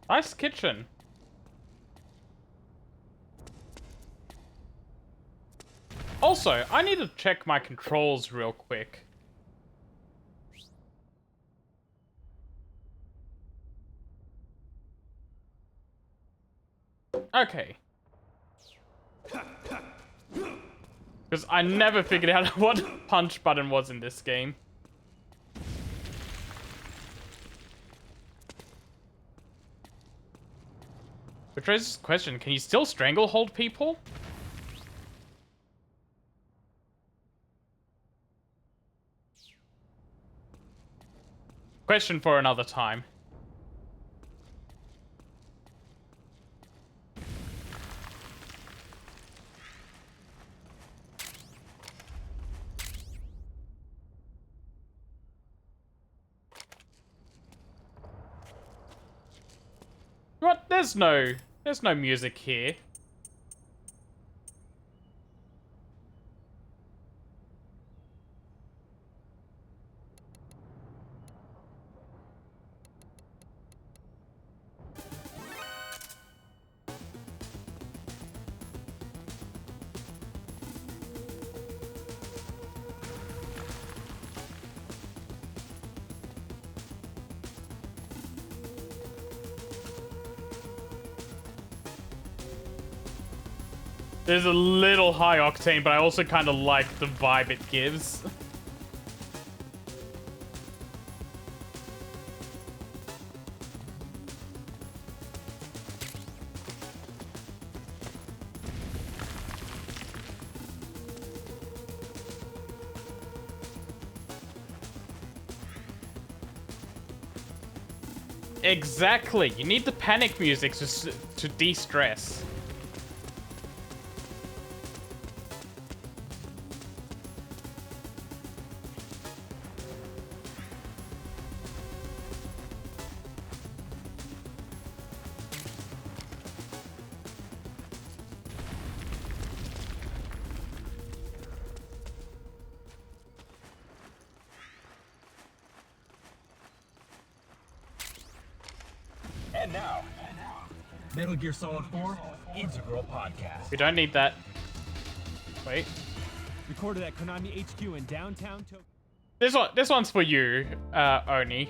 Nice kitchen. Also, I need to check my controls real quick. Okay. Because I never figured out what punch button was in this game. Which raises the question, can you still stranglehold people? Question for another time. What? There's no music here. There's a little high octane, but I also kind of like the vibe it gives. Exactly. You need the panic music to de-stress. And now, Metal Gear Solid 4 Integral Podcast. We don't need that. Wait. Recorded at Konami HQ in downtown Tokyo. This one's for you, Oni.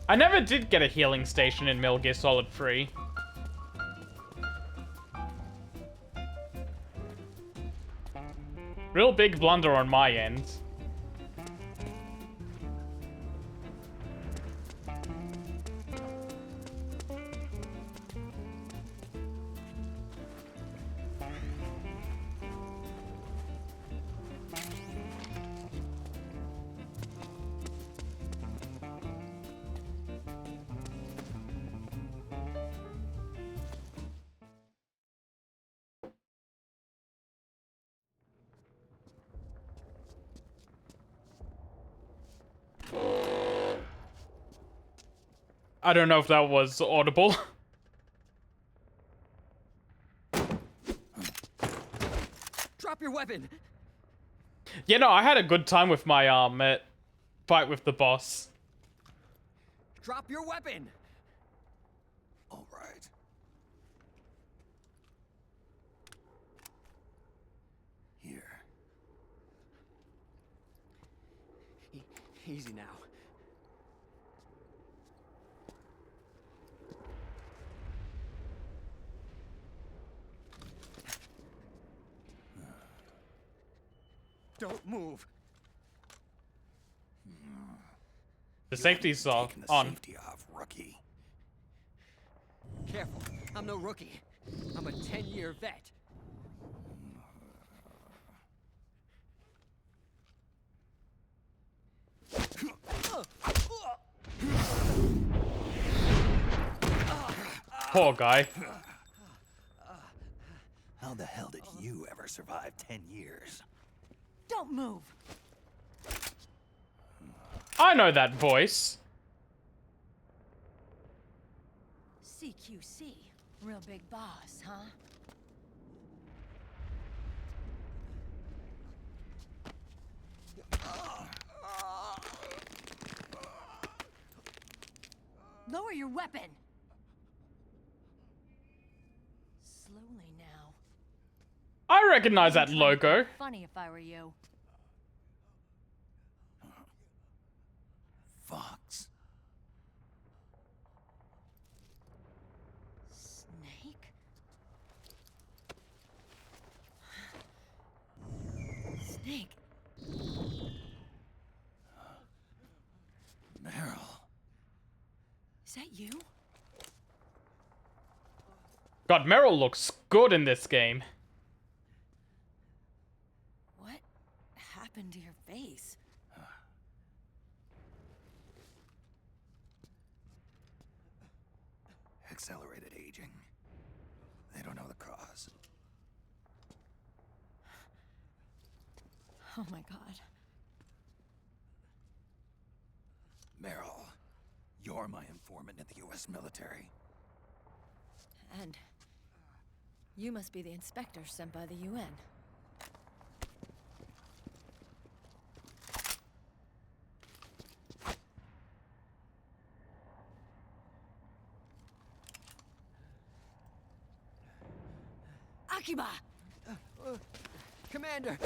I never did get a healing station in Metal Gear Solid 3. Real big blunder on my end. I don't know if that was audible. Drop your weapon! Yeah, no, I had a good time with my fight with the boss. Drop your weapon! All right. Easy now. Don't move. The safety's on. Taking the safety off, rookie. Careful. I'm no rookie. I'm a 10-year vet. Poor guy. How the hell did you ever survive 10 years? Don't move. I know that voice. CQC. Real big boss, huh? Lower your weapon. Slowly now. I recognize that logo. Funny if I were you. Fox. Snake? Snake? Meryl. Is that you? God, Meryl looks good in this game. What happened to your face? Accelerated aging. They don't know the cause. Oh my god. Meryl, you're my informant in the U.S. military. And you must be the inspector sent by the UN. Akiba! Commander!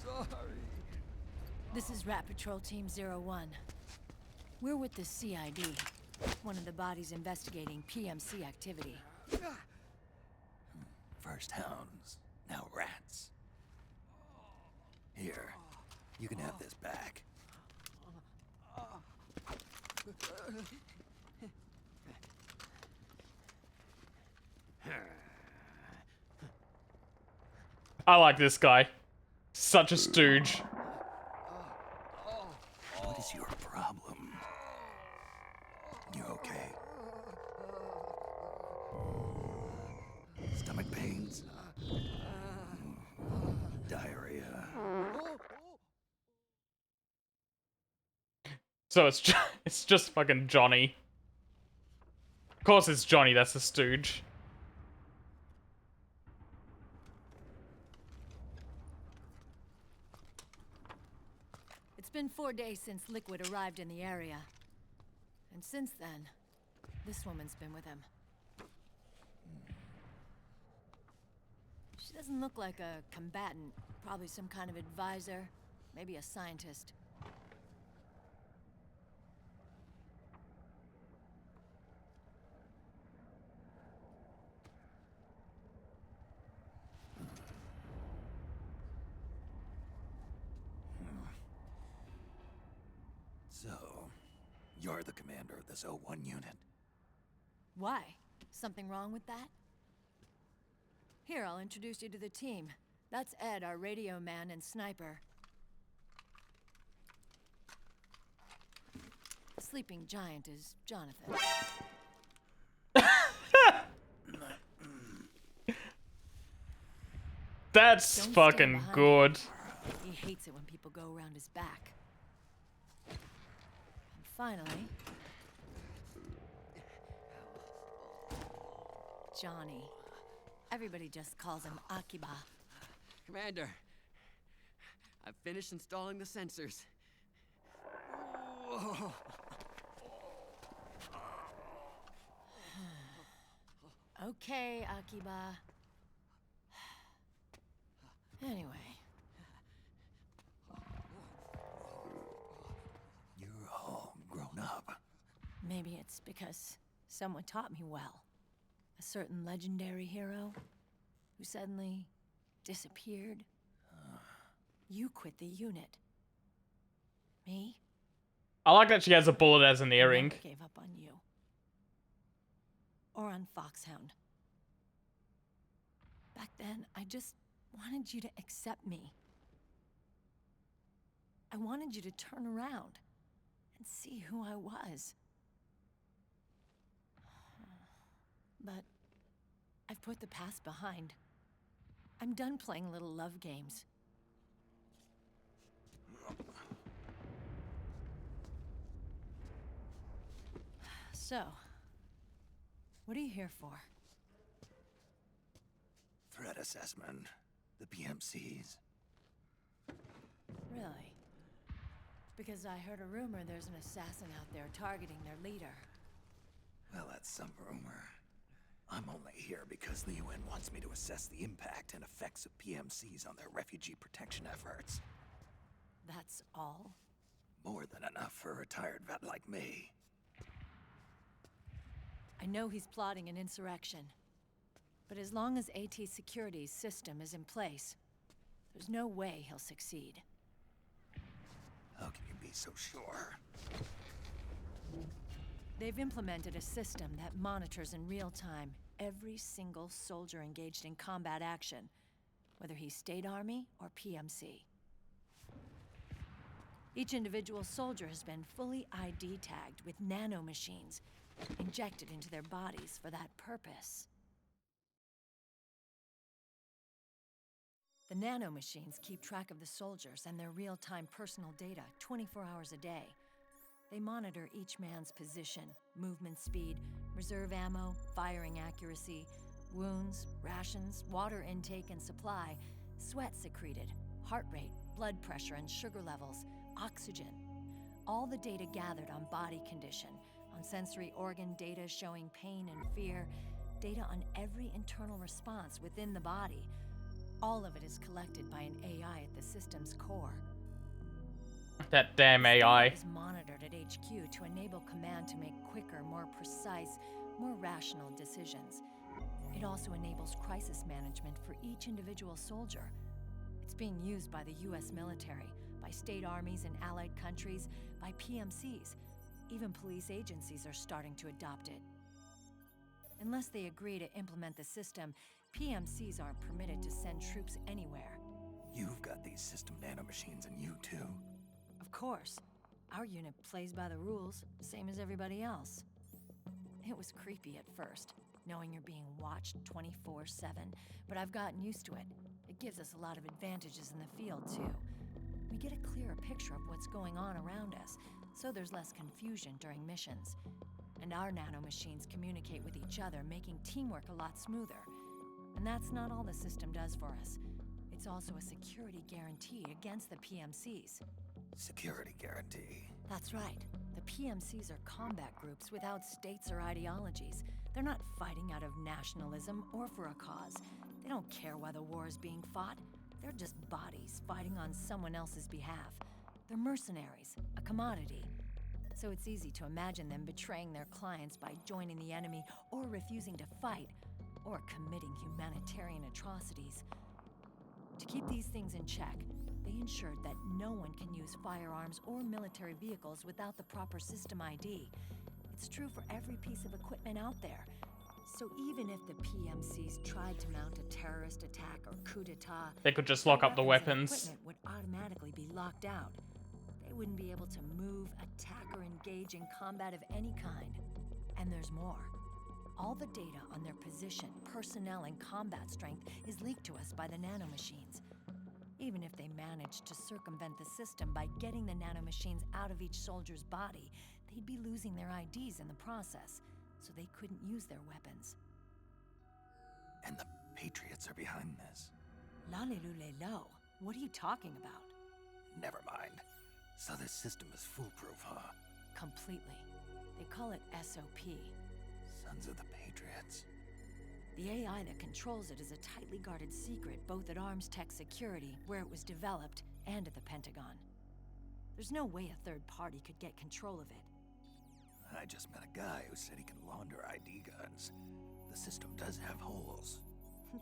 Sorry. This is Rat Patrol Team 01. We're with the CID, one of the bodies investigating PMC activity. First hounds, now rats. Here, you can have this back. I like this guy. Such a stooge. What is your problem? You okay? Stomach pains? Diarrhea? So it's just fucking Johnny. Of course it's Johnny, that's the stooge. It's been 4 days since Liquid arrived in the area. And since then, this woman's been with him. She doesn't look like a combatant. Probably some kind of advisor. Maybe a scientist. So, you're the commander of this O1 unit? Why? Something wrong with that? Here, I'll introduce you to the team. That's Ed, our radio man and sniper. The sleeping giant is Jonathan. That's Don't stand fucking behind good. him. He hates it when people go around his back. And finally... Johnny. Everybody just calls him Akiba. Commander, I've finished installing the sensors. Whoa. Okay, Akiba. Anyway, You're all grown up. maybe it's because someone taught me well. A certain legendary hero who suddenly disappeared. You quit the unit. Me? I like that she has a bullet as an I earring. never gave up on you. Or on Foxhound. Back then, I just wanted you to accept me. I wanted you to turn around and see who I was. But I've put the past behind. I'm done playing little love games. So, what are you here for? Threat assessment. The PMCs. Really? Because I heard a rumor there's an assassin out there targeting their leader. Well, that's some rumor. I'm only here because the UN wants me to assess the impact and effects of PMCs on their refugee protection efforts. That's all? More than enough for a retired vet like me. I know he's plotting an insurrection. But as long as AT Security's system is in place, there's no way he'll succeed. How can you be so sure? They've implemented a system that monitors in real time every single soldier engaged in combat action, whether he's State Army or PMC. Each individual soldier has been fully ID tagged with nanomachines injected into their bodies for that purpose. The nanomachines keep track of the soldiers and their real-time personal data 24 hours a day. They monitor each man's position, movement speed, reserve ammo, firing accuracy, wounds, rations, water intake and supply, sweat secreted, heart rate, blood pressure and sugar levels, oxygen. All the data gathered on body condition, on sensory organ data showing pain and fear, data on every internal response within the body. All of it is collected by an AI at the system's core. That damn AI. Is monitored at HQ to enable command to make quicker, more precise, more rational decisions. It also enables crisis management for each individual soldier. It's being used by the US military, by state armies in allied countries, by PMCs. Even police agencies are starting to adopt it. Unless they agree to implement the system, PMCs aren't permitted to send troops anywhere. You've got these system nanomachines in you too. Of course. Our unit plays by the rules, same as everybody else. It was creepy at first, knowing you're being watched 24/7, but I've gotten used to it. It gives us a lot of advantages in the field, too. We get a clearer picture of what's going on around us, so there's less confusion during missions. And our nanomachines communicate with each other, making teamwork a lot smoother. And that's not all the system does for us. It's also a security guarantee against the PMCs. Security guarantee. That's right. The PMCs are combat groups without states or ideologies. They're not fighting out of nationalism or for a cause. They don't care why the war is being fought. They're just bodies fighting on someone else's behalf. They're mercenaries, a commodity. So it's easy to imagine them betraying their clients by joining the enemy or refusing to fight, or committing humanitarian atrocities. To keep these things in check, they ensured that no one can use firearms or military vehicles without the proper system ID. It's true for every piece of equipment out there. So even if the PMCs tried to mount a terrorist attack or coup d'etat, They could just lock up the weapons. Equipment would automatically be locked out. They wouldn't be able to move, attack, or engage in combat of any kind. And there's more. All the data on their position, personnel, and combat strength is leaked to us by the nanomachines. Even if they managed to circumvent the system by getting the nanomachines out of each soldier's body, they'd be losing their IDs in the process, so they couldn't use their weapons. And the Patriots are behind this. Lalilulelo, what are you talking about? Never mind. So this system is foolproof, huh? Completely. They call it SOP. Sons of the Patriots. The AI that controls it is a tightly guarded secret, both at Arms Tech Security, where it was developed, and at the Pentagon. There's no way a third party could get control of it. I just met a guy who said he can launder ID guns. The system does have holes.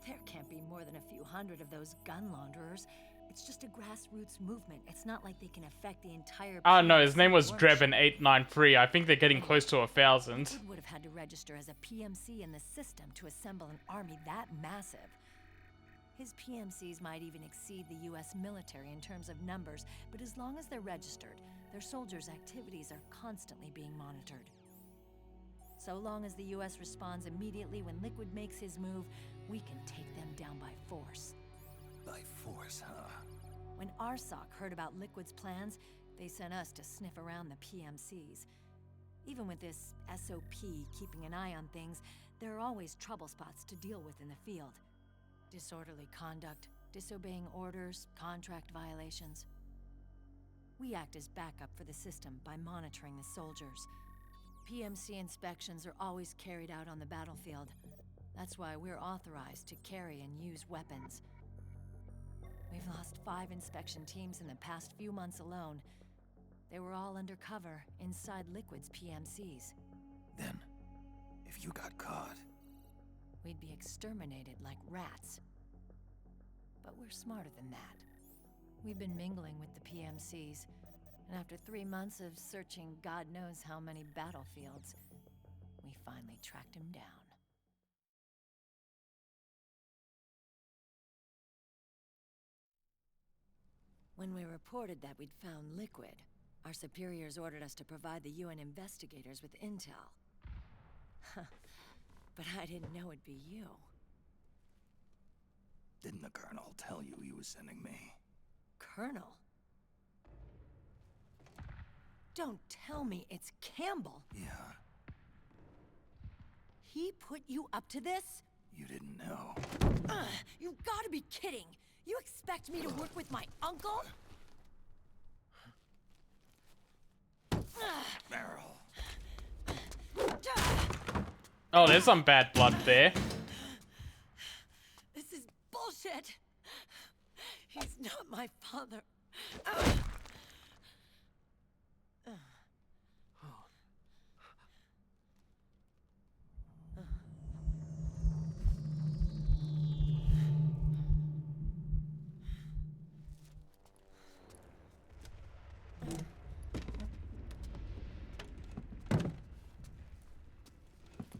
There can't be more than a few hundred of those gun launderers. It's just a grassroots movement. It's not like they can affect the entire... Oh no, his name was PMC Drebin893. I think they're getting close to 1,000. Liquid would have had to register as a PMC in the system to assemble an army that massive. His PMCs might even exceed the US military in terms of numbers, but as long as they're registered, their soldiers' activities are constantly being monitored. So long as the US responds immediately when Liquid makes his move, we can take them down by force. By force, huh? When RSOC heard about Liquid's plans, they sent us to sniff around the PMCs. Even with this SOP keeping an eye on things, there are always trouble spots to deal with in the field. Disorderly conduct, disobeying orders, contract violations. We act as backup for the system by monitoring the soldiers. PMC inspections are always carried out on the battlefield. That's why we're authorized to carry and use weapons. We've lost 5 inspection teams in the past few months alone. They were all undercover inside Liquid's PMCs. Then, if you got caught... we'd be exterminated like rats. But we're smarter than that. We've been mingling with the PMCs, and after 3 months of searching God knows how many battlefields, we finally tracked him down. When we reported that we'd found Liquid, our superiors ordered us to provide the UN investigators with intel. But I didn't know it'd be you. Didn't the Colonel tell you he was sending me? Colonel? Don't tell me it's Campbell. Yeah. He put you up to this? You didn't know. You've got to be kidding! You expect me to work with my uncle? Meryl. Oh, there's some bad blood there. This is bullshit! He's not my father.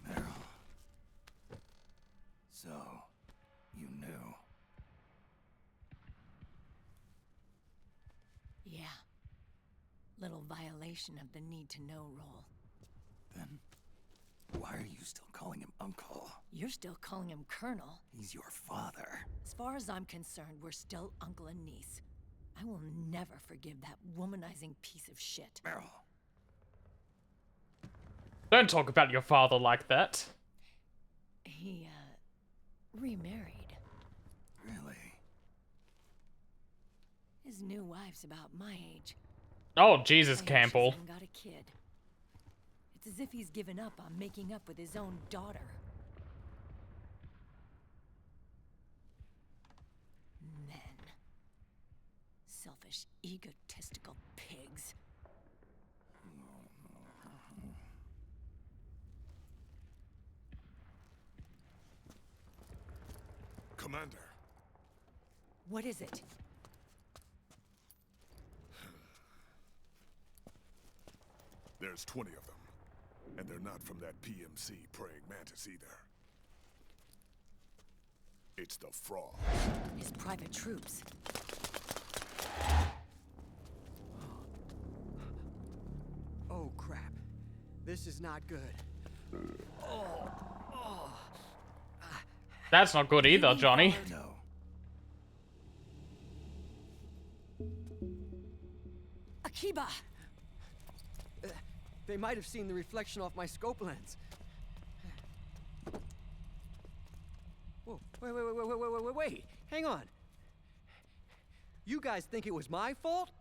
Meryl. So, you knew. Yeah. Little violation of the need-to-know rule. Then, why are you still calling him Uncle? You're still calling him Colonel. He's your father. As far as I'm concerned, we're still uncle and niece. I will never forgive that womanizing piece of shit. Meryl. Don't talk about your father like that. He, remarried. Really? His new wife's about my age. Oh, Jesus, I hope Campbell. she hasn't got a kid. It's as if he's given up on making up with his own daughter. Men. Selfish, egotistical pigs. Commander. What is it? There's 20 of them. And they're not from that PMC praying mantis either. It's the Frog. His private troops. Oh, crap. This is not good. That's not good either, Johnny. No. Akiba! They might have seen the reflection off my scope lens. Whoa, wait. Hang on. You guys think it was my fault?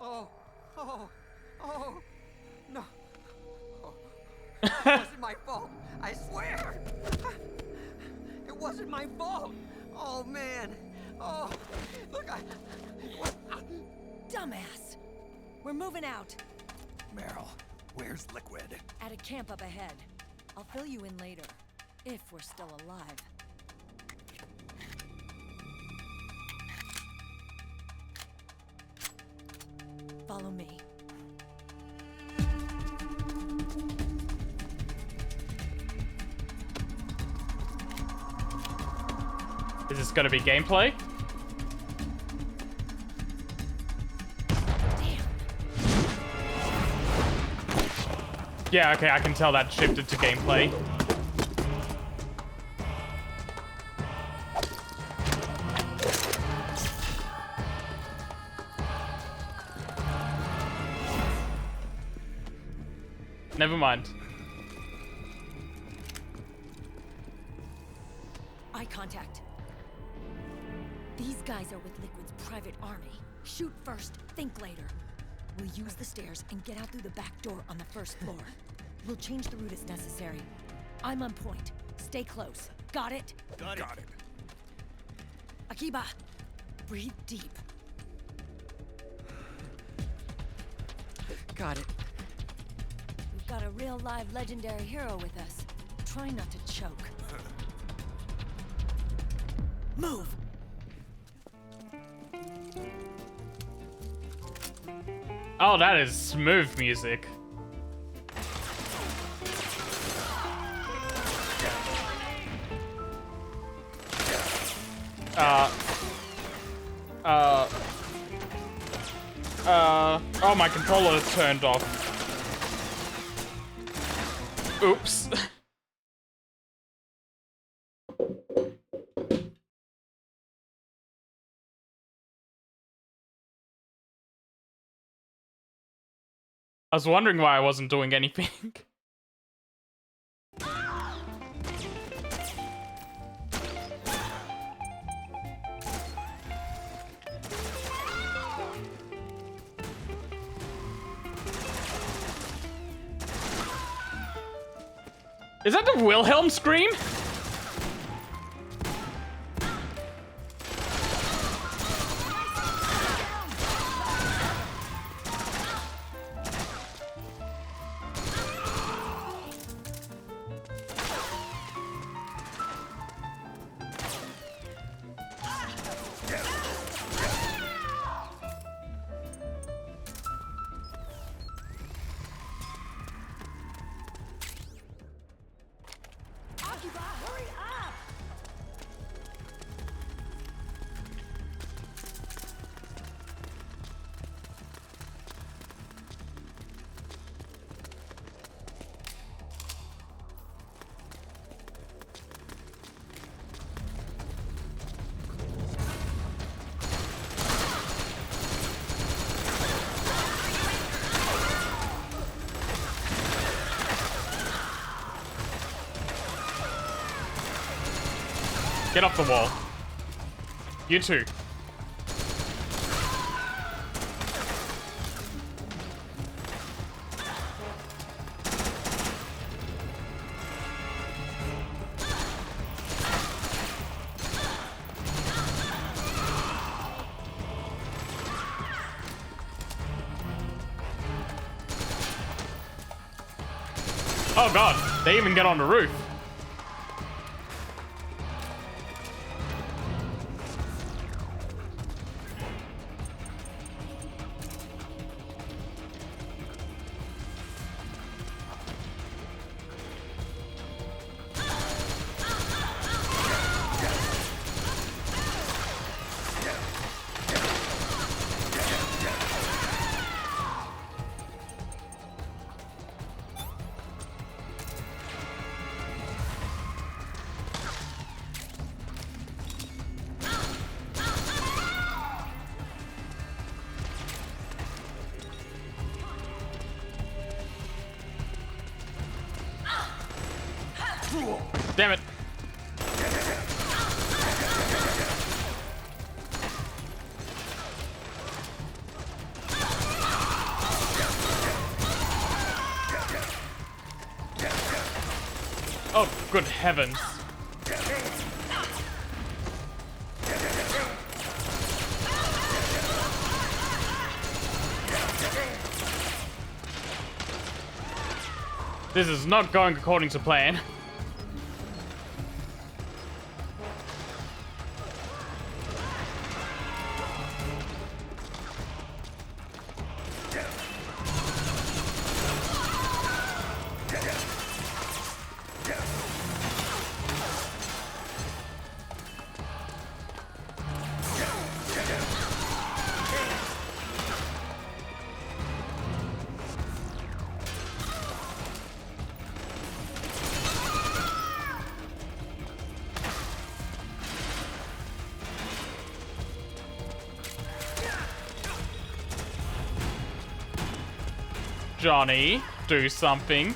Oh, Oh, no. Oh, it wasn't my fault. I swear. It wasn't my fault. Oh, man. Oh, look, Dumbass! We're moving out. Meryl, where's Liquid? At a camp up ahead. I'll fill you in later. If we're still alive. Follow me. Is this gonna be gameplay? Yeah, okay, I can tell that shifted to gameplay. Never mind. Eye contact. These guys are with Liquid's private army. Shoot first, think later. We'll use the stairs and get out through the back door on the first floor. We'll change the route as necessary. I'm on point. Stay close. Got it? Got it. Akiba, breathe deep. got it. We've got a real live legendary hero with us. Try not to choke. Move! Oh, that is smooth music. Oh, my controller is turned off. Oops. I was wondering why I wasn't doing anything. Is that the Wilhelm scream? Get off the wall. You too. Oh god, they even get on the roof. Oh, good heavens. This is not going according to plan. Johnny, do something.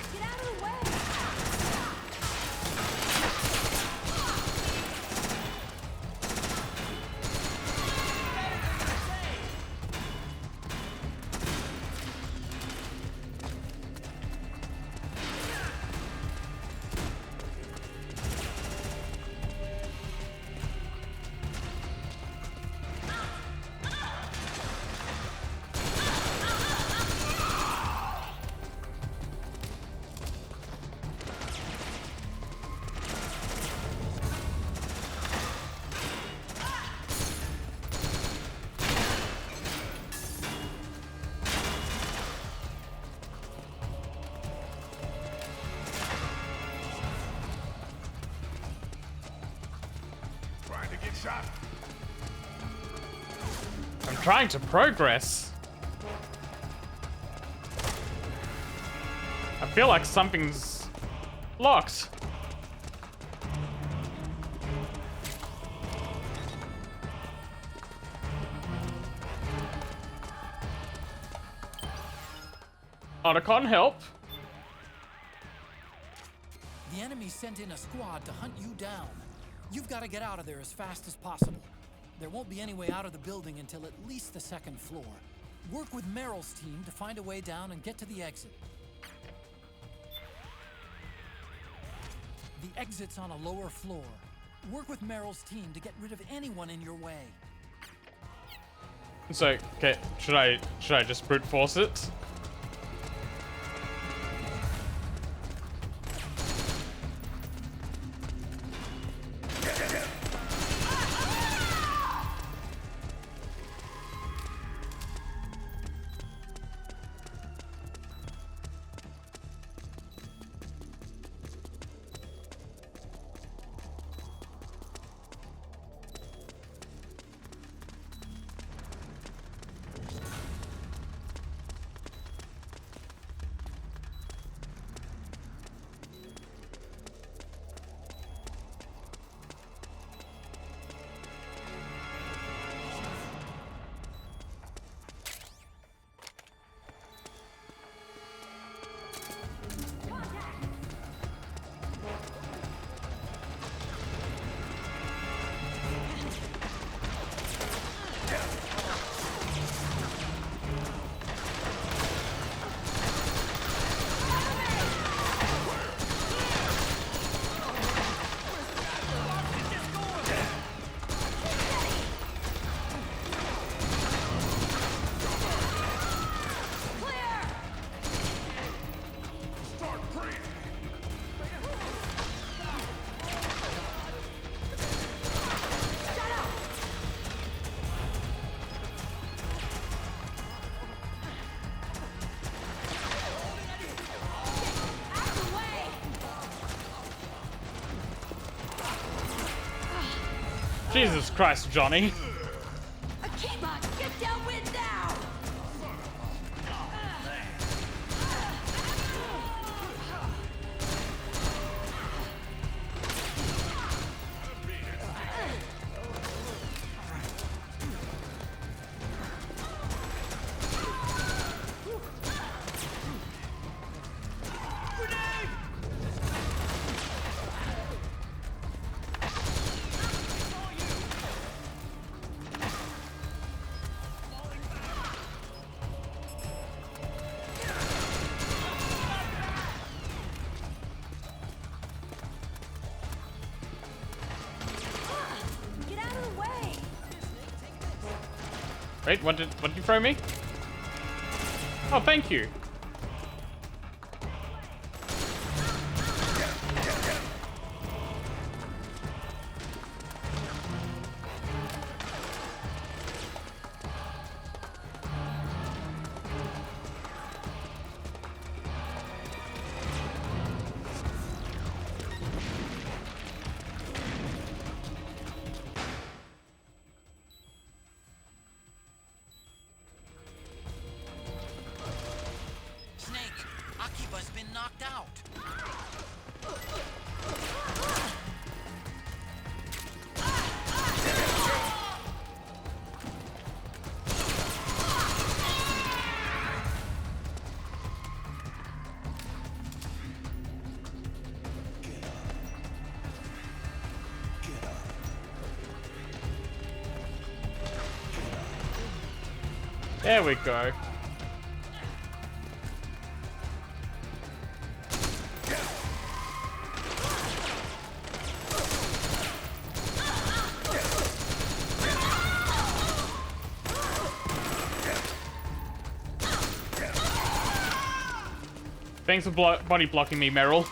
I'm trying to progress. I feel like something's locked. Otacon, help. The enemy sent in a squad to hunt you down. You've got to get out of there as fast as possible. There won't be any way out of the building until at least the second floor. Work with Meryl's team to find a way down and get to the exit. The exit's on a lower floor. Work with Meryl's team to get rid of anyone in your way. So, okay, should I just brute force it? Jesus Christ, Johnny. Akiba, get downwind now! Wait, what did you throw me? Oh, thank you. Snake, Akiba's been knocked out. There we go. Thanks for body blocking me, Meryl.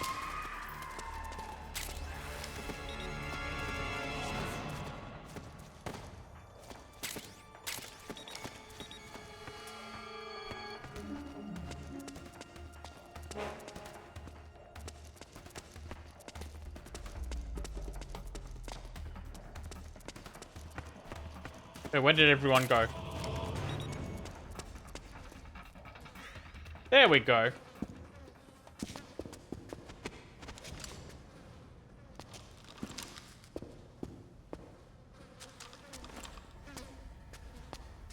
Wait, where did everyone go? There we go.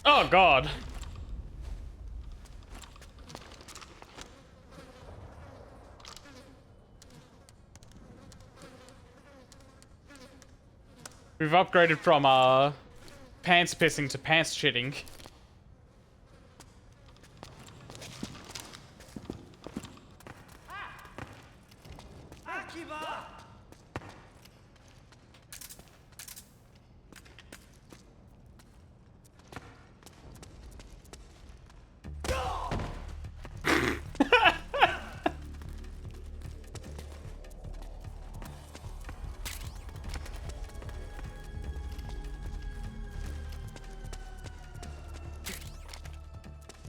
Oh god. We've upgraded from pants pissing to pants shitting. Akiba!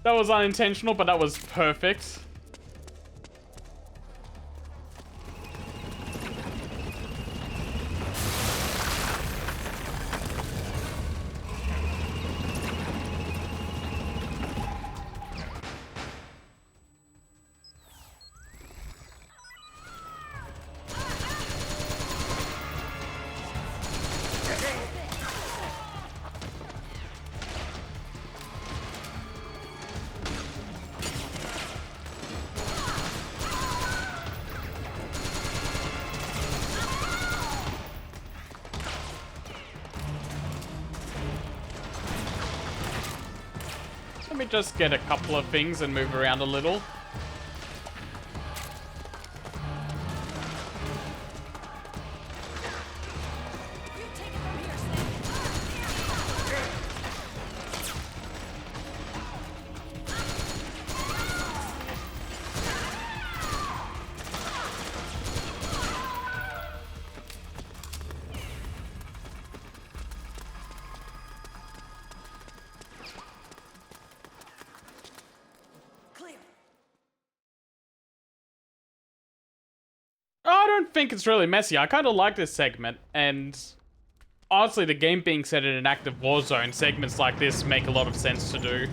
That was unintentional, but that was perfect. Let me just get a couple of things and move around a little. I don't think it's really messy. I kind of like this segment, and honestly, the game being set in an active war zone, segments like this make a lot of sense to do.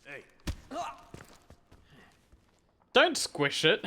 Hey. Don't squish it.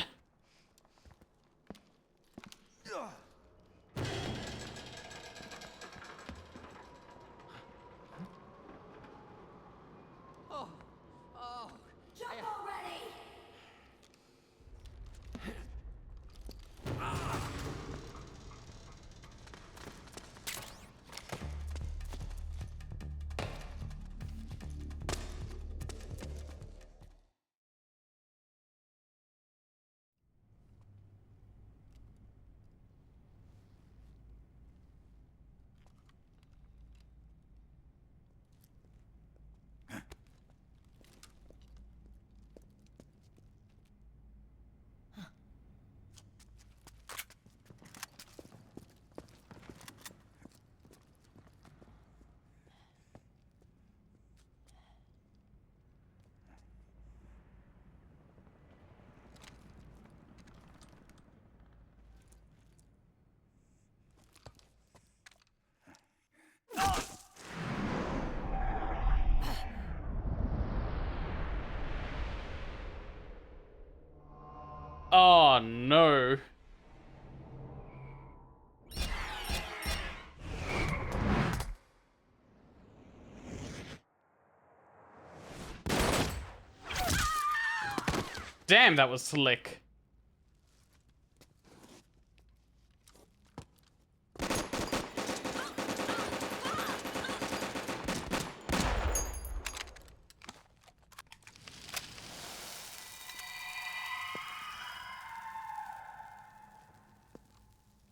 Oh no. Damn, that was slick.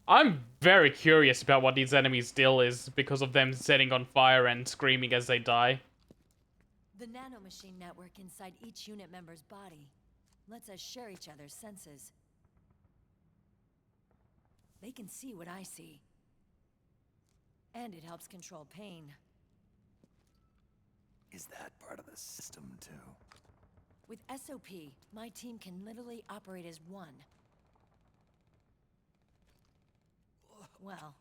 I'm very curious about what these enemies' deal is because of them setting on fire and screaming as they die. The nanomachine network inside each unit member's body lets us share each other's senses. They can see what I see. And it helps control pain. Is that part of the system, too? With SOP, my team can literally operate as one. Well,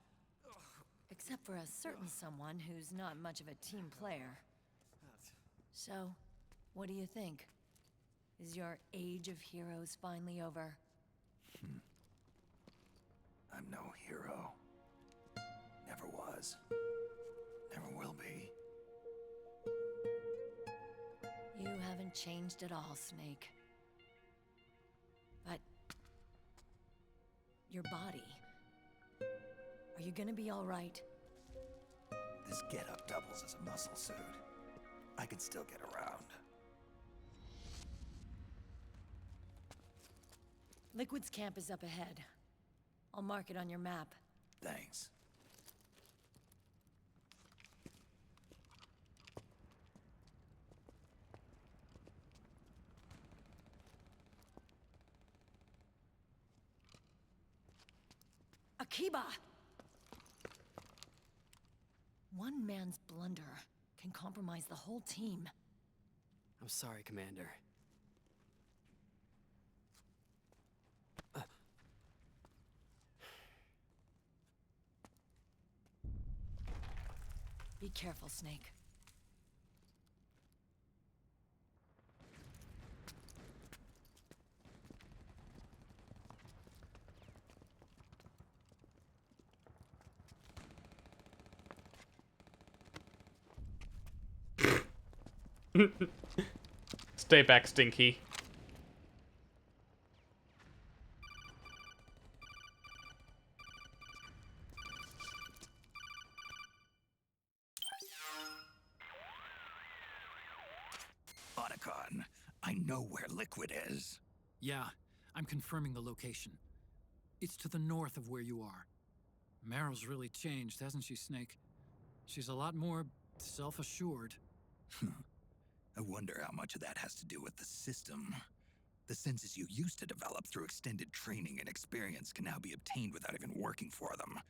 except for a certain someone who's not much of a team player. So, what do you think? Is your age of heroes finally over? I'm no hero. Never was. Never will be. You haven't changed at all, Snake. But... your body... are you gonna be alright? This getup doubles as a muscle suit. I can still get around. Liquid's camp is up ahead. I'll mark it on your map. Thanks. Akiba! One man's blunder can compromise the whole team. I'm sorry, Commander. Be careful, Snake. Stay back, Stinky. Otacon, I know where Liquid is. Yeah, I'm confirming the location. It's to the north of where you are. Meryl's really changed, hasn't she, Snake? She's a lot more self-assured. I wonder how much of that has to do with the system. The senses you used to develop through extended training and experience can now be obtained without even working for them.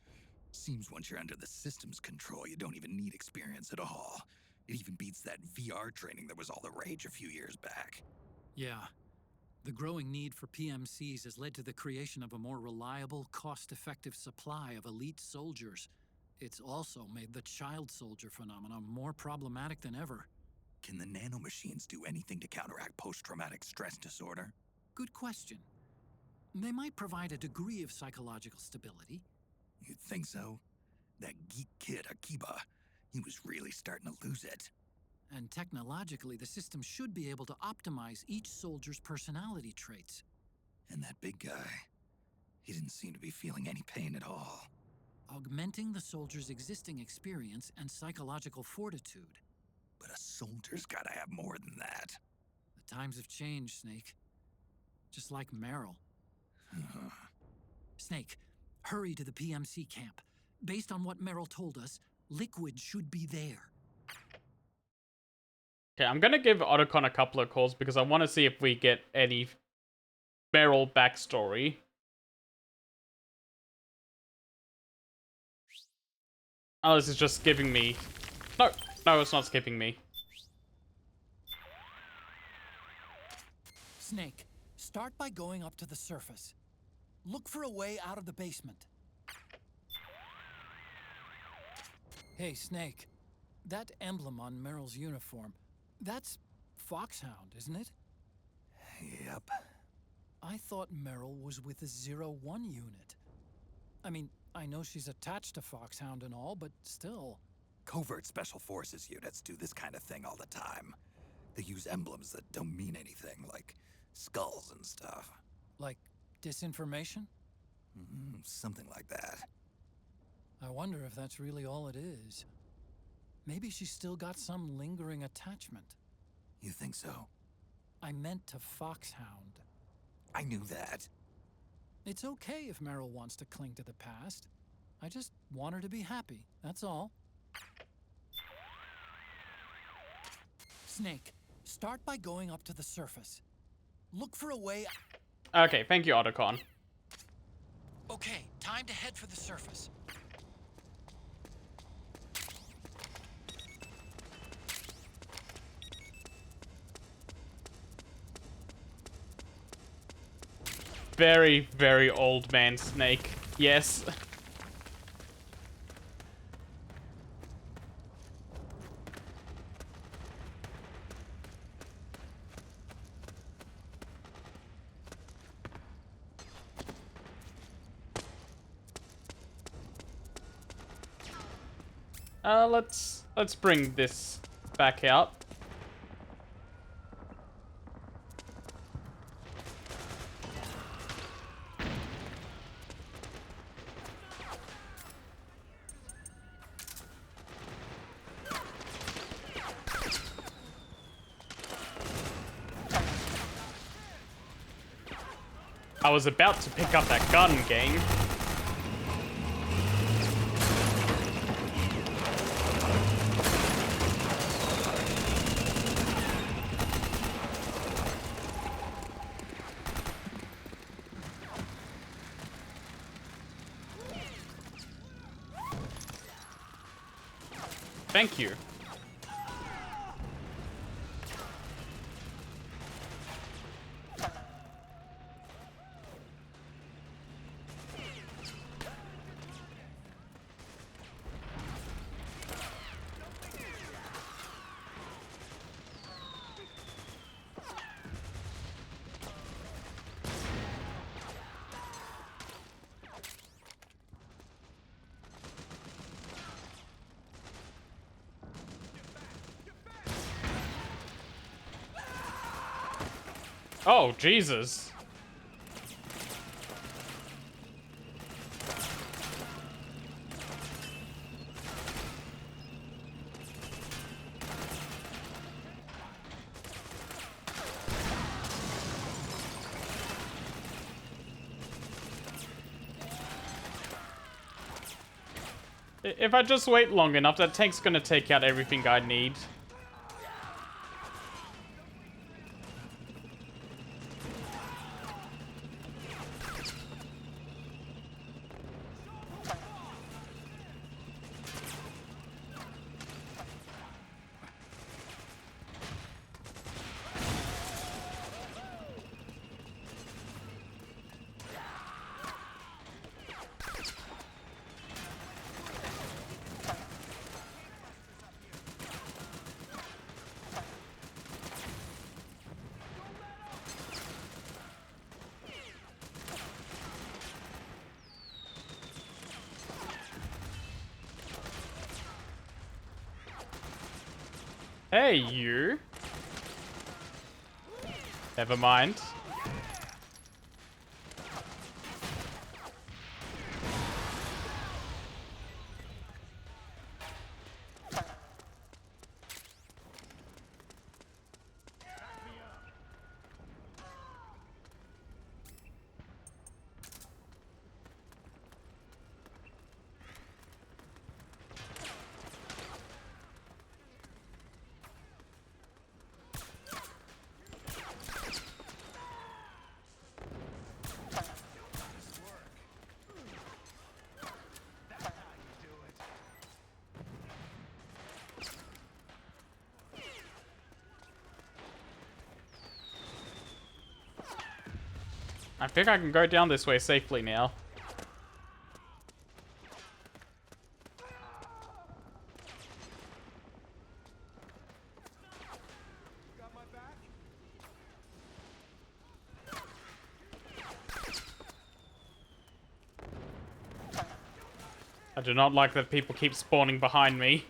Seems once you're under the system's control, you don't even need experience at all. It even beats that VR training that was all the rage a few years back. Yeah. The growing need for PMCs has led to the creation of a more reliable, cost-effective supply of elite soldiers. It's also made the child soldier phenomenon more problematic than ever. Can the nanomachines do anything to counteract post-traumatic stress disorder? Good question. They might provide a degree of psychological stability. You'd think so? That geek kid, Akiba, he was really starting to lose it. And technologically, the system should be able to optimize each soldier's personality traits. And that big guy, he didn't seem to be feeling any pain at all. Augmenting the soldier's existing experience and psychological fortitude. But a soldier's gotta have more than that. The times have changed, Snake. Just like Meryl. Snake, hurry to the PMC camp. Based on what Meryl told us, Liquid should be there. Okay, I'm gonna give Otacon a couple of calls because I want to see if we get any Meryl backstory. Oh, this is just skipping me. No, it's not skipping me. Snake, start by going up to the surface. Look for a way out of the basement. Hey, Snake. That emblem on Meryl's uniform, that's Foxhound, isn't it? Yep. I thought Meryl was with the 01 unit. I mean, I know she's attached to Foxhound and all, but still. Covert Special Forces units do this kind of thing all the time. They use emblems that don't mean anything, like skulls and stuff. Like disinformation? Something like that. I wonder if that's really all it is. Maybe she's still got some lingering attachment. You think so? I meant to Foxhound. I knew that. It's okay if Meryl wants to cling to the past. I just want her to be happy, that's all. Snake, start by going up to the surface. Look for a way... Okay, thank you, Otacon. Okay, time to head for the surface. Very, very old man Snake. Yes. Let's bring this back out. I was about to pick up that gun, gang. Thank you. Oh, Jesus. If I just wait long enough, that tank's gonna take out everything I need. Hey, you. Never mind. I think I can go down this way safely now. I do not like that people keep spawning behind me.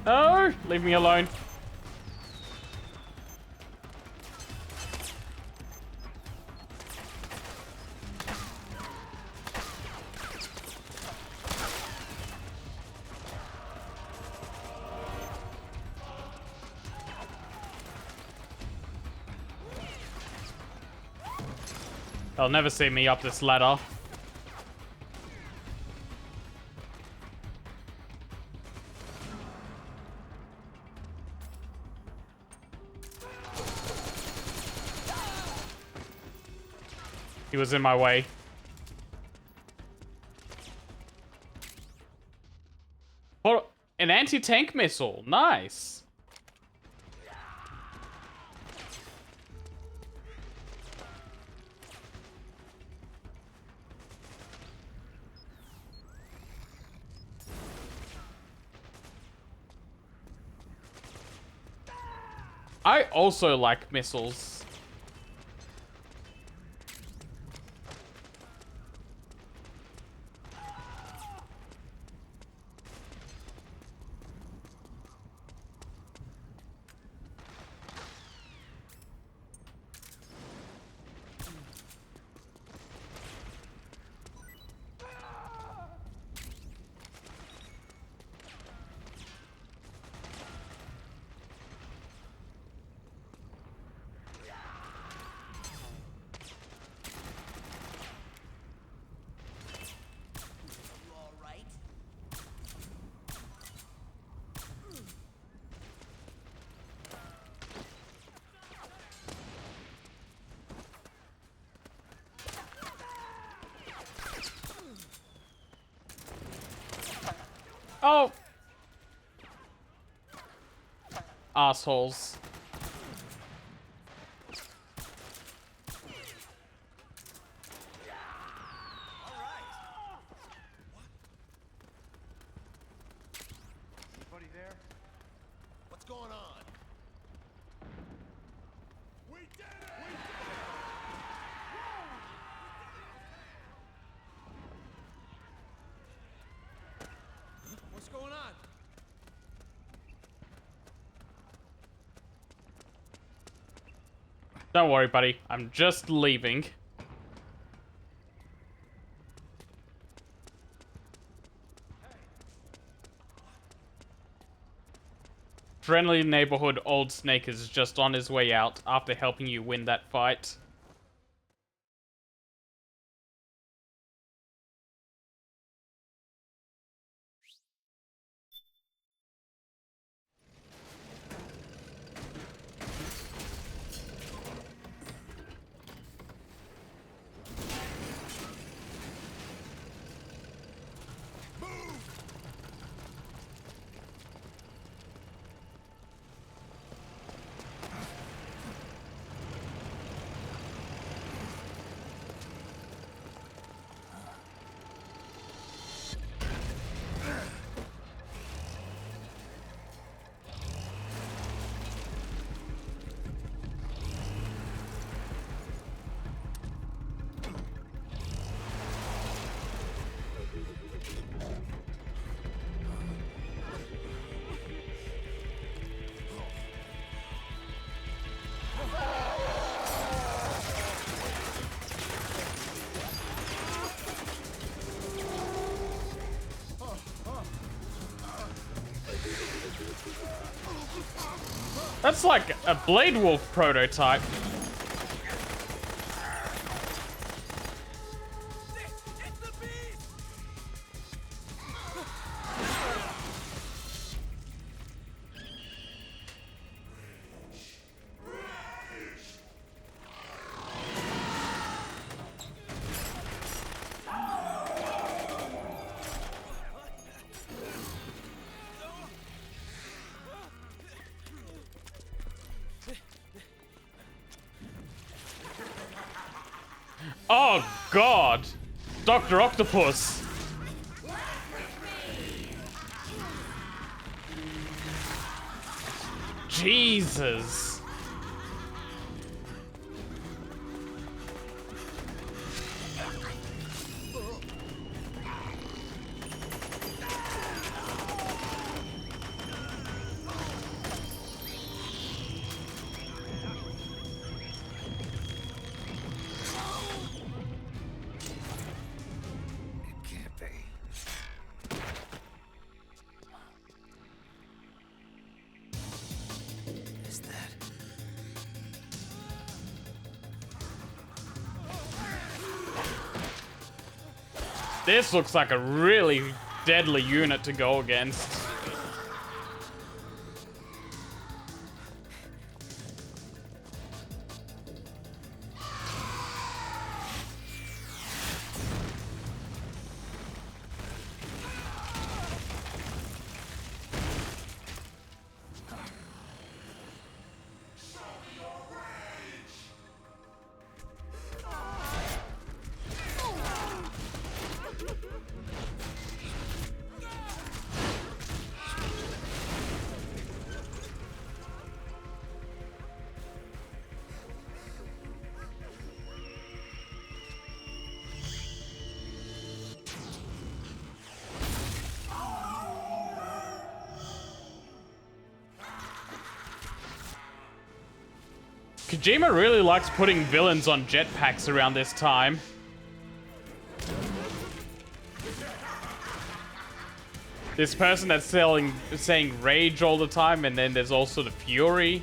No, leave me alone. They'll never see me up this ladder. He was in my way. Oh, an anti-tank missile. Nice. I also like missiles. Oh! Assholes. Anybody there? What's going on? We did it! What's going on? Don't worry, buddy. I'm just leaving. Friendly neighborhood old Snake is just on his way out after helping you win that fight. That's like a Blade Wolf prototype. Oh God, Dr. Octopus. Jesus. Is that... This looks like a really deadly unit to go against. Kojima really likes putting villains on jetpacks around this time. This person that's saying rage all the time, and then there's also the fury.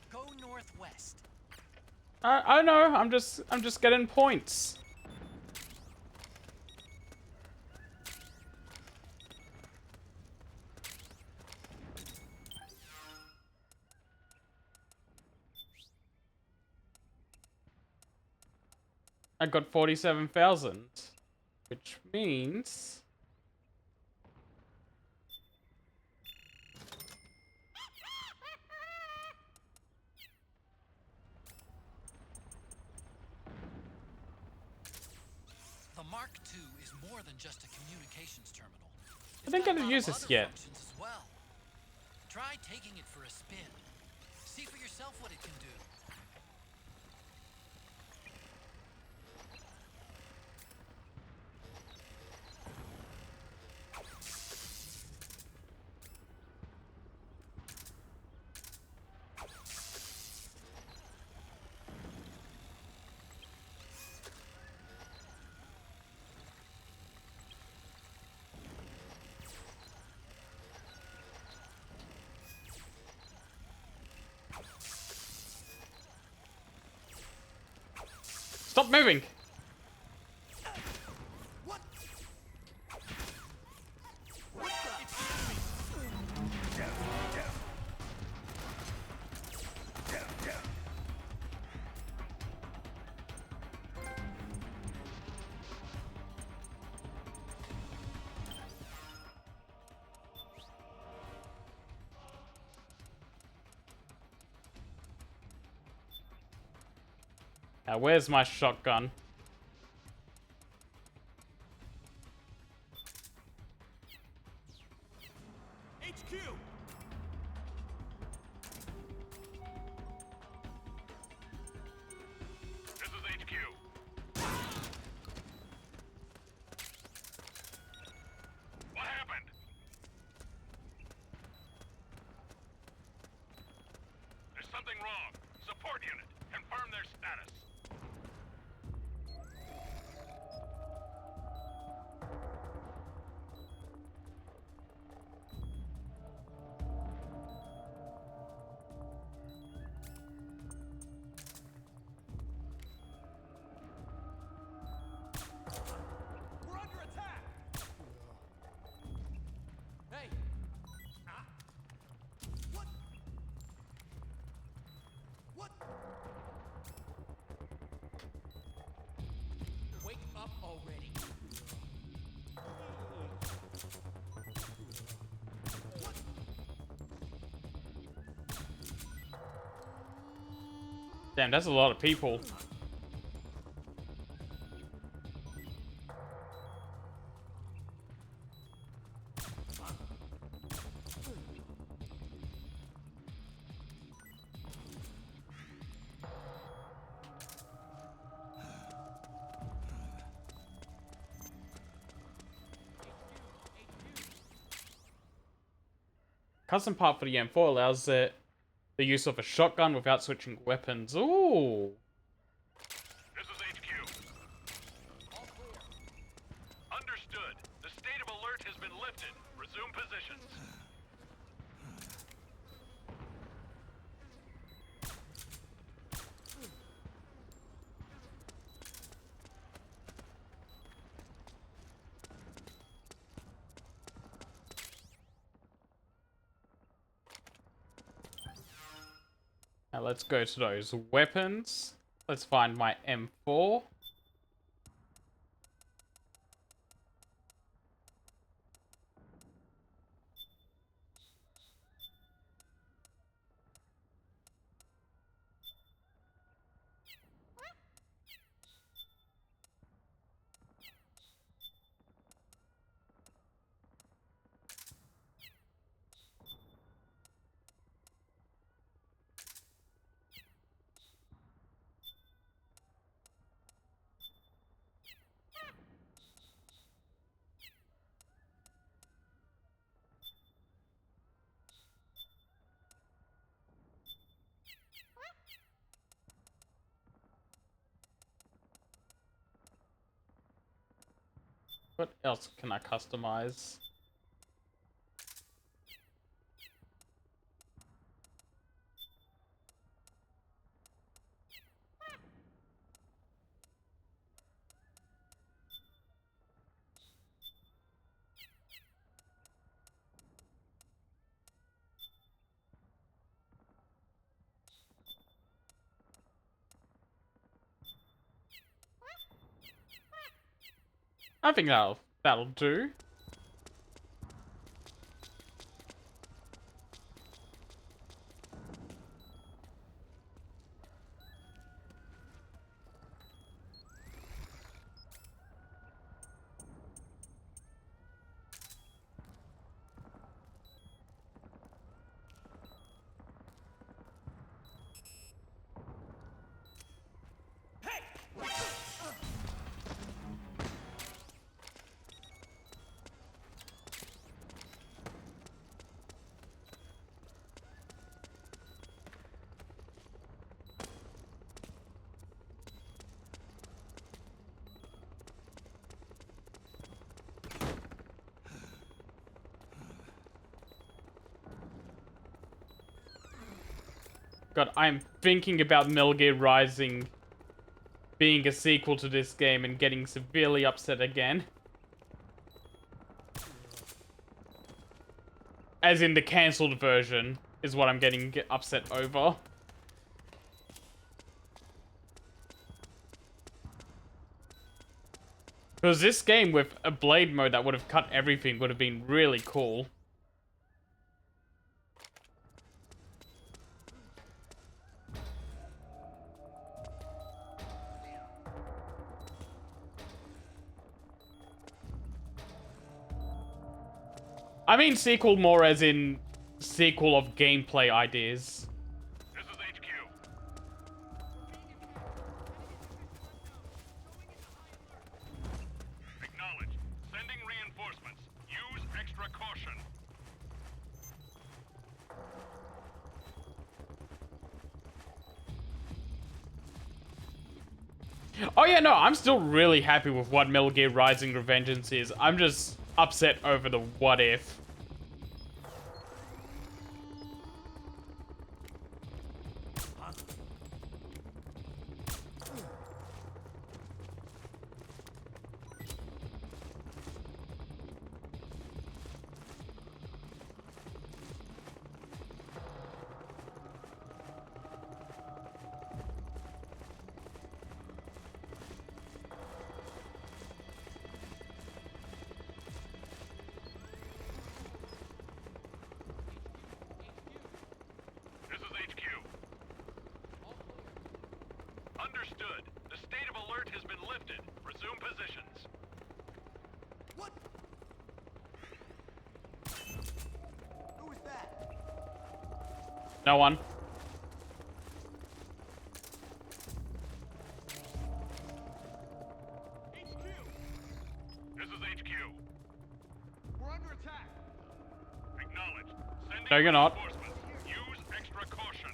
Go northwest. I know. I'm just getting points. I got 47,000, which means The Mark II is more than just a communications terminal. I think I didn't use this yet. Functions as well. Try taking it for a spin. See for yourself what it can do. stop moving. Now, where's my shotgun? HQ! something wrong. Support unit, confirm their status. We're under attack! Hey! What? What? Wake up already. Damn, that's a lot of people. Custom part for the M4 allows the use of a shotgun without switching weapons. Ooh. This is HQ. Understood. The state of alert has been lifted. Resume positions. Now let's go to those weapons. Let's find my M4. What else can I customize? I think that'll do. God, I'm thinking about Metal Gear Rising being a sequel to this game and getting severely upset again. As in the cancelled version is what I'm getting upset over. Because this game with a blade mode that would have cut everything would have been really cool. I mean sequel more as in sequel of gameplay ideas. This is HQ. Acknowledged. Sending reinforcements. Use extra caution. Oh yeah, no, I'm still really happy with what Metal Gear Rising: Revengeance is. I'm just upset over the what if. This is HQ. Understood. The state of alert has been lifted. Resume positions. What? Who was that? No one. This is HQ. We're under attack. Acknowledged. Sending No, you're not. reinforcements. Use extra caution.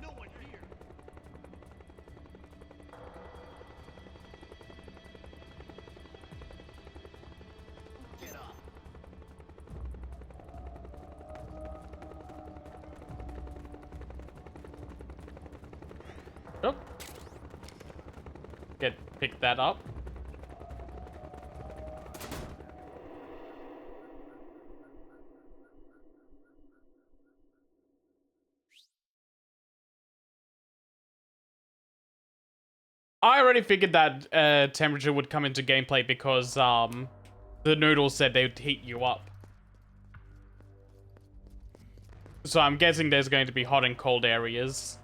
No one here. Get up. Oh. Pick that up. I already figured that temperature would come into gameplay because the noodles said they would heat you up. So I'm guessing there's going to be hot and cold areas.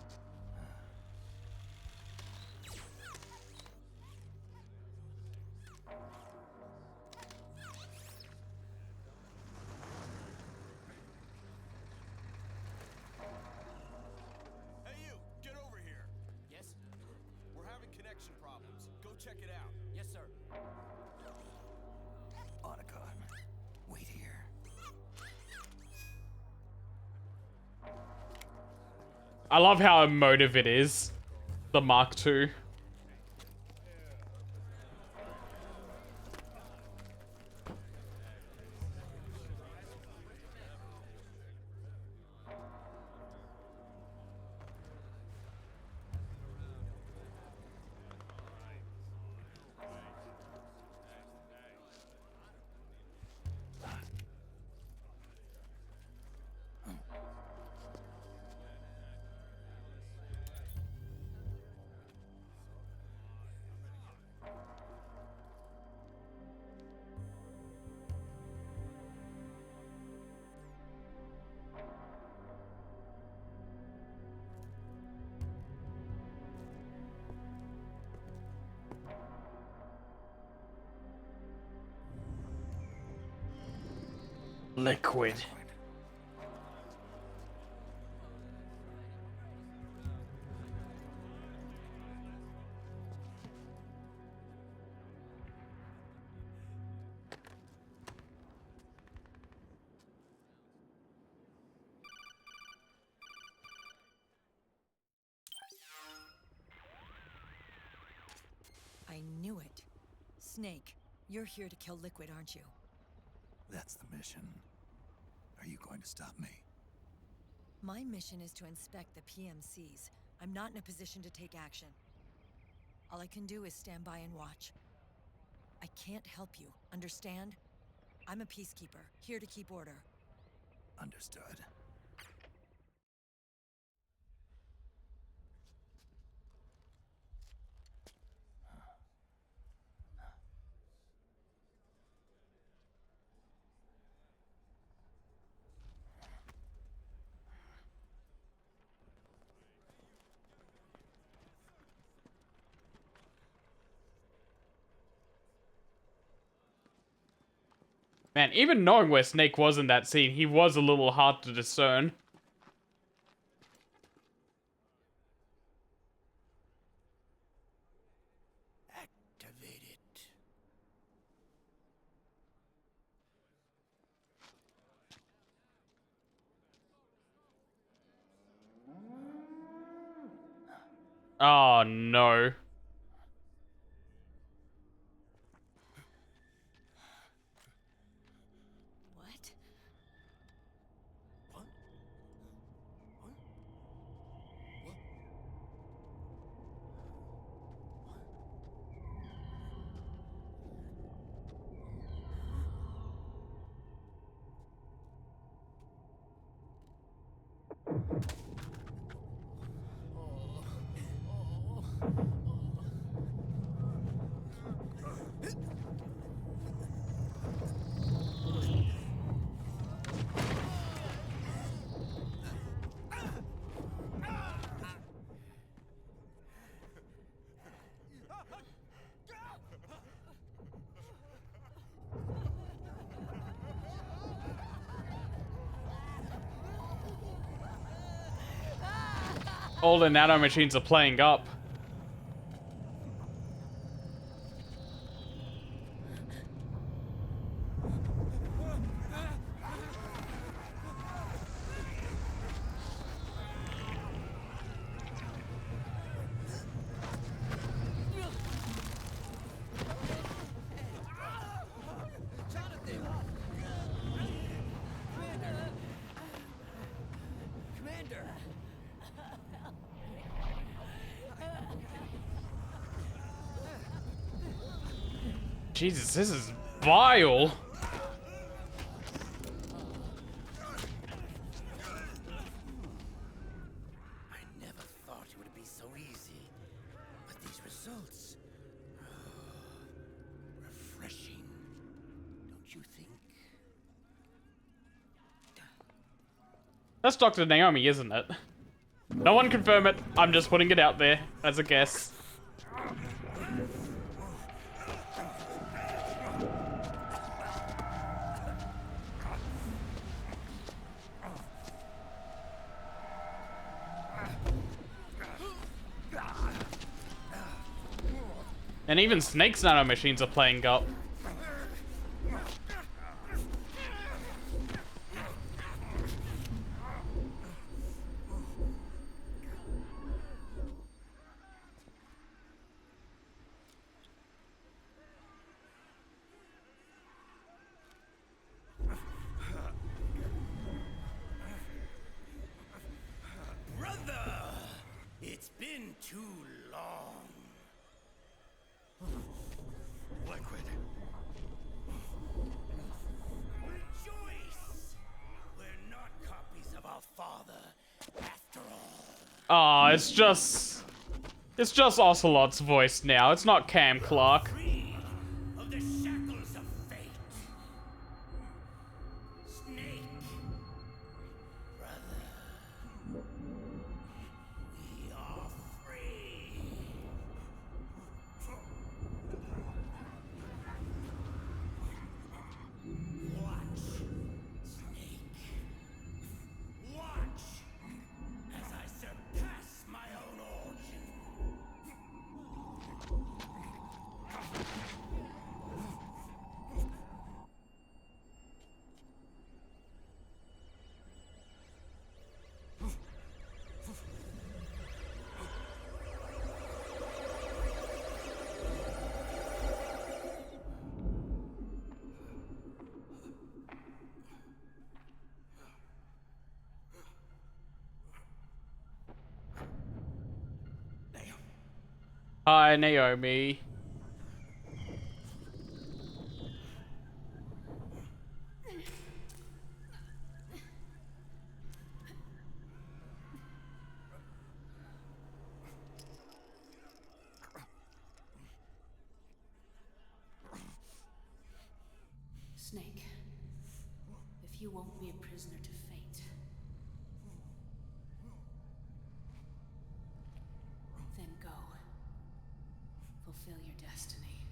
Hey you, get over here. Yes? We're having connection problems. Go check it out. Yes, sir. Otacon, wait here. I love how emotive it is. The Mark II. Liquid. I knew it. Snake, you're here to kill Liquid, aren't you? That's the mission. Are you going to stop me? My mission is to inspect the PMCs. I'm not in a position to take action. All I can do is stand by and watch. I can't help you, understand? I'm a peacekeeper, here to keep order. Understood. Man, even knowing where Snake was in that scene, he was a little hard to discern. Activate it. Oh no. What? All the nanomachines are playing up. Commander! Jesus, this is vile. I never thought it would be so easy. But these results... refreshing. Don't you think? That's Dr. Naomi, isn't it? No one confirm it. I'm just putting it out there as a guess. And even Snake's nanomachines are playing up. Brother! It's been too long. Liquid. Rejoice! We're not copies of our father, after all. Ah, it's just Ocelot's voice now. It's not Cam Clark. Free of the shackles of fate. Snake. Brother. We are free. Watch, Snake. Watch as I surpass my own origin. Hi, Naomi. Snake, if you won't be a prisoner to fate, then go. Fulfill your destiny.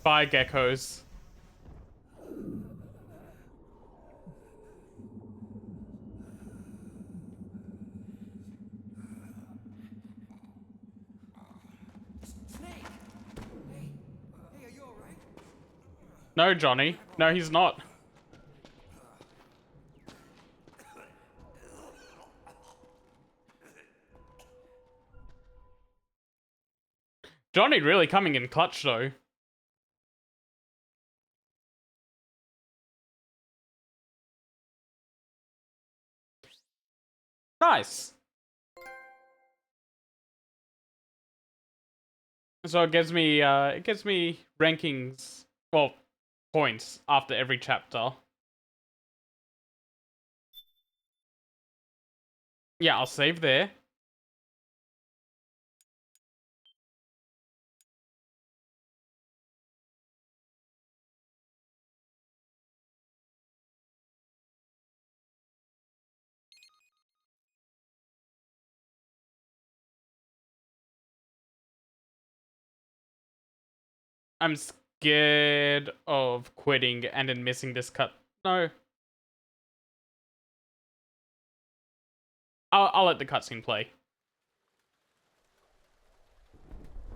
Bye, geckos. Snake! Hey, are you alright? No, Johnny. No, he's not. Johnny really coming in clutch, though. Nice. So it gives me rankings, well, points after every chapter. Yeah, I'll save there. I'm scared of quitting and then missing this cut. No. I'll let the cutscene play.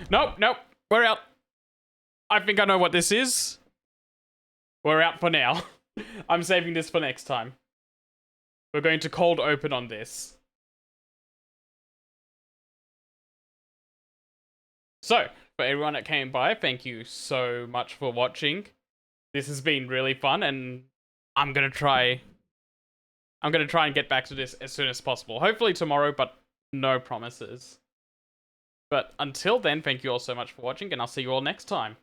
Nope, nope. We're out. I think I know what this is. We're out for now. I'm saving this for next time. We're going to cold open on this. So, for everyone that came by, thank you so much for watching. This has been really fun, and I'm gonna try and get back to this as soon as possible. Hopefully tomorrow, but no promises. But until then, thank you all so much for watching, and I'll see you all next time.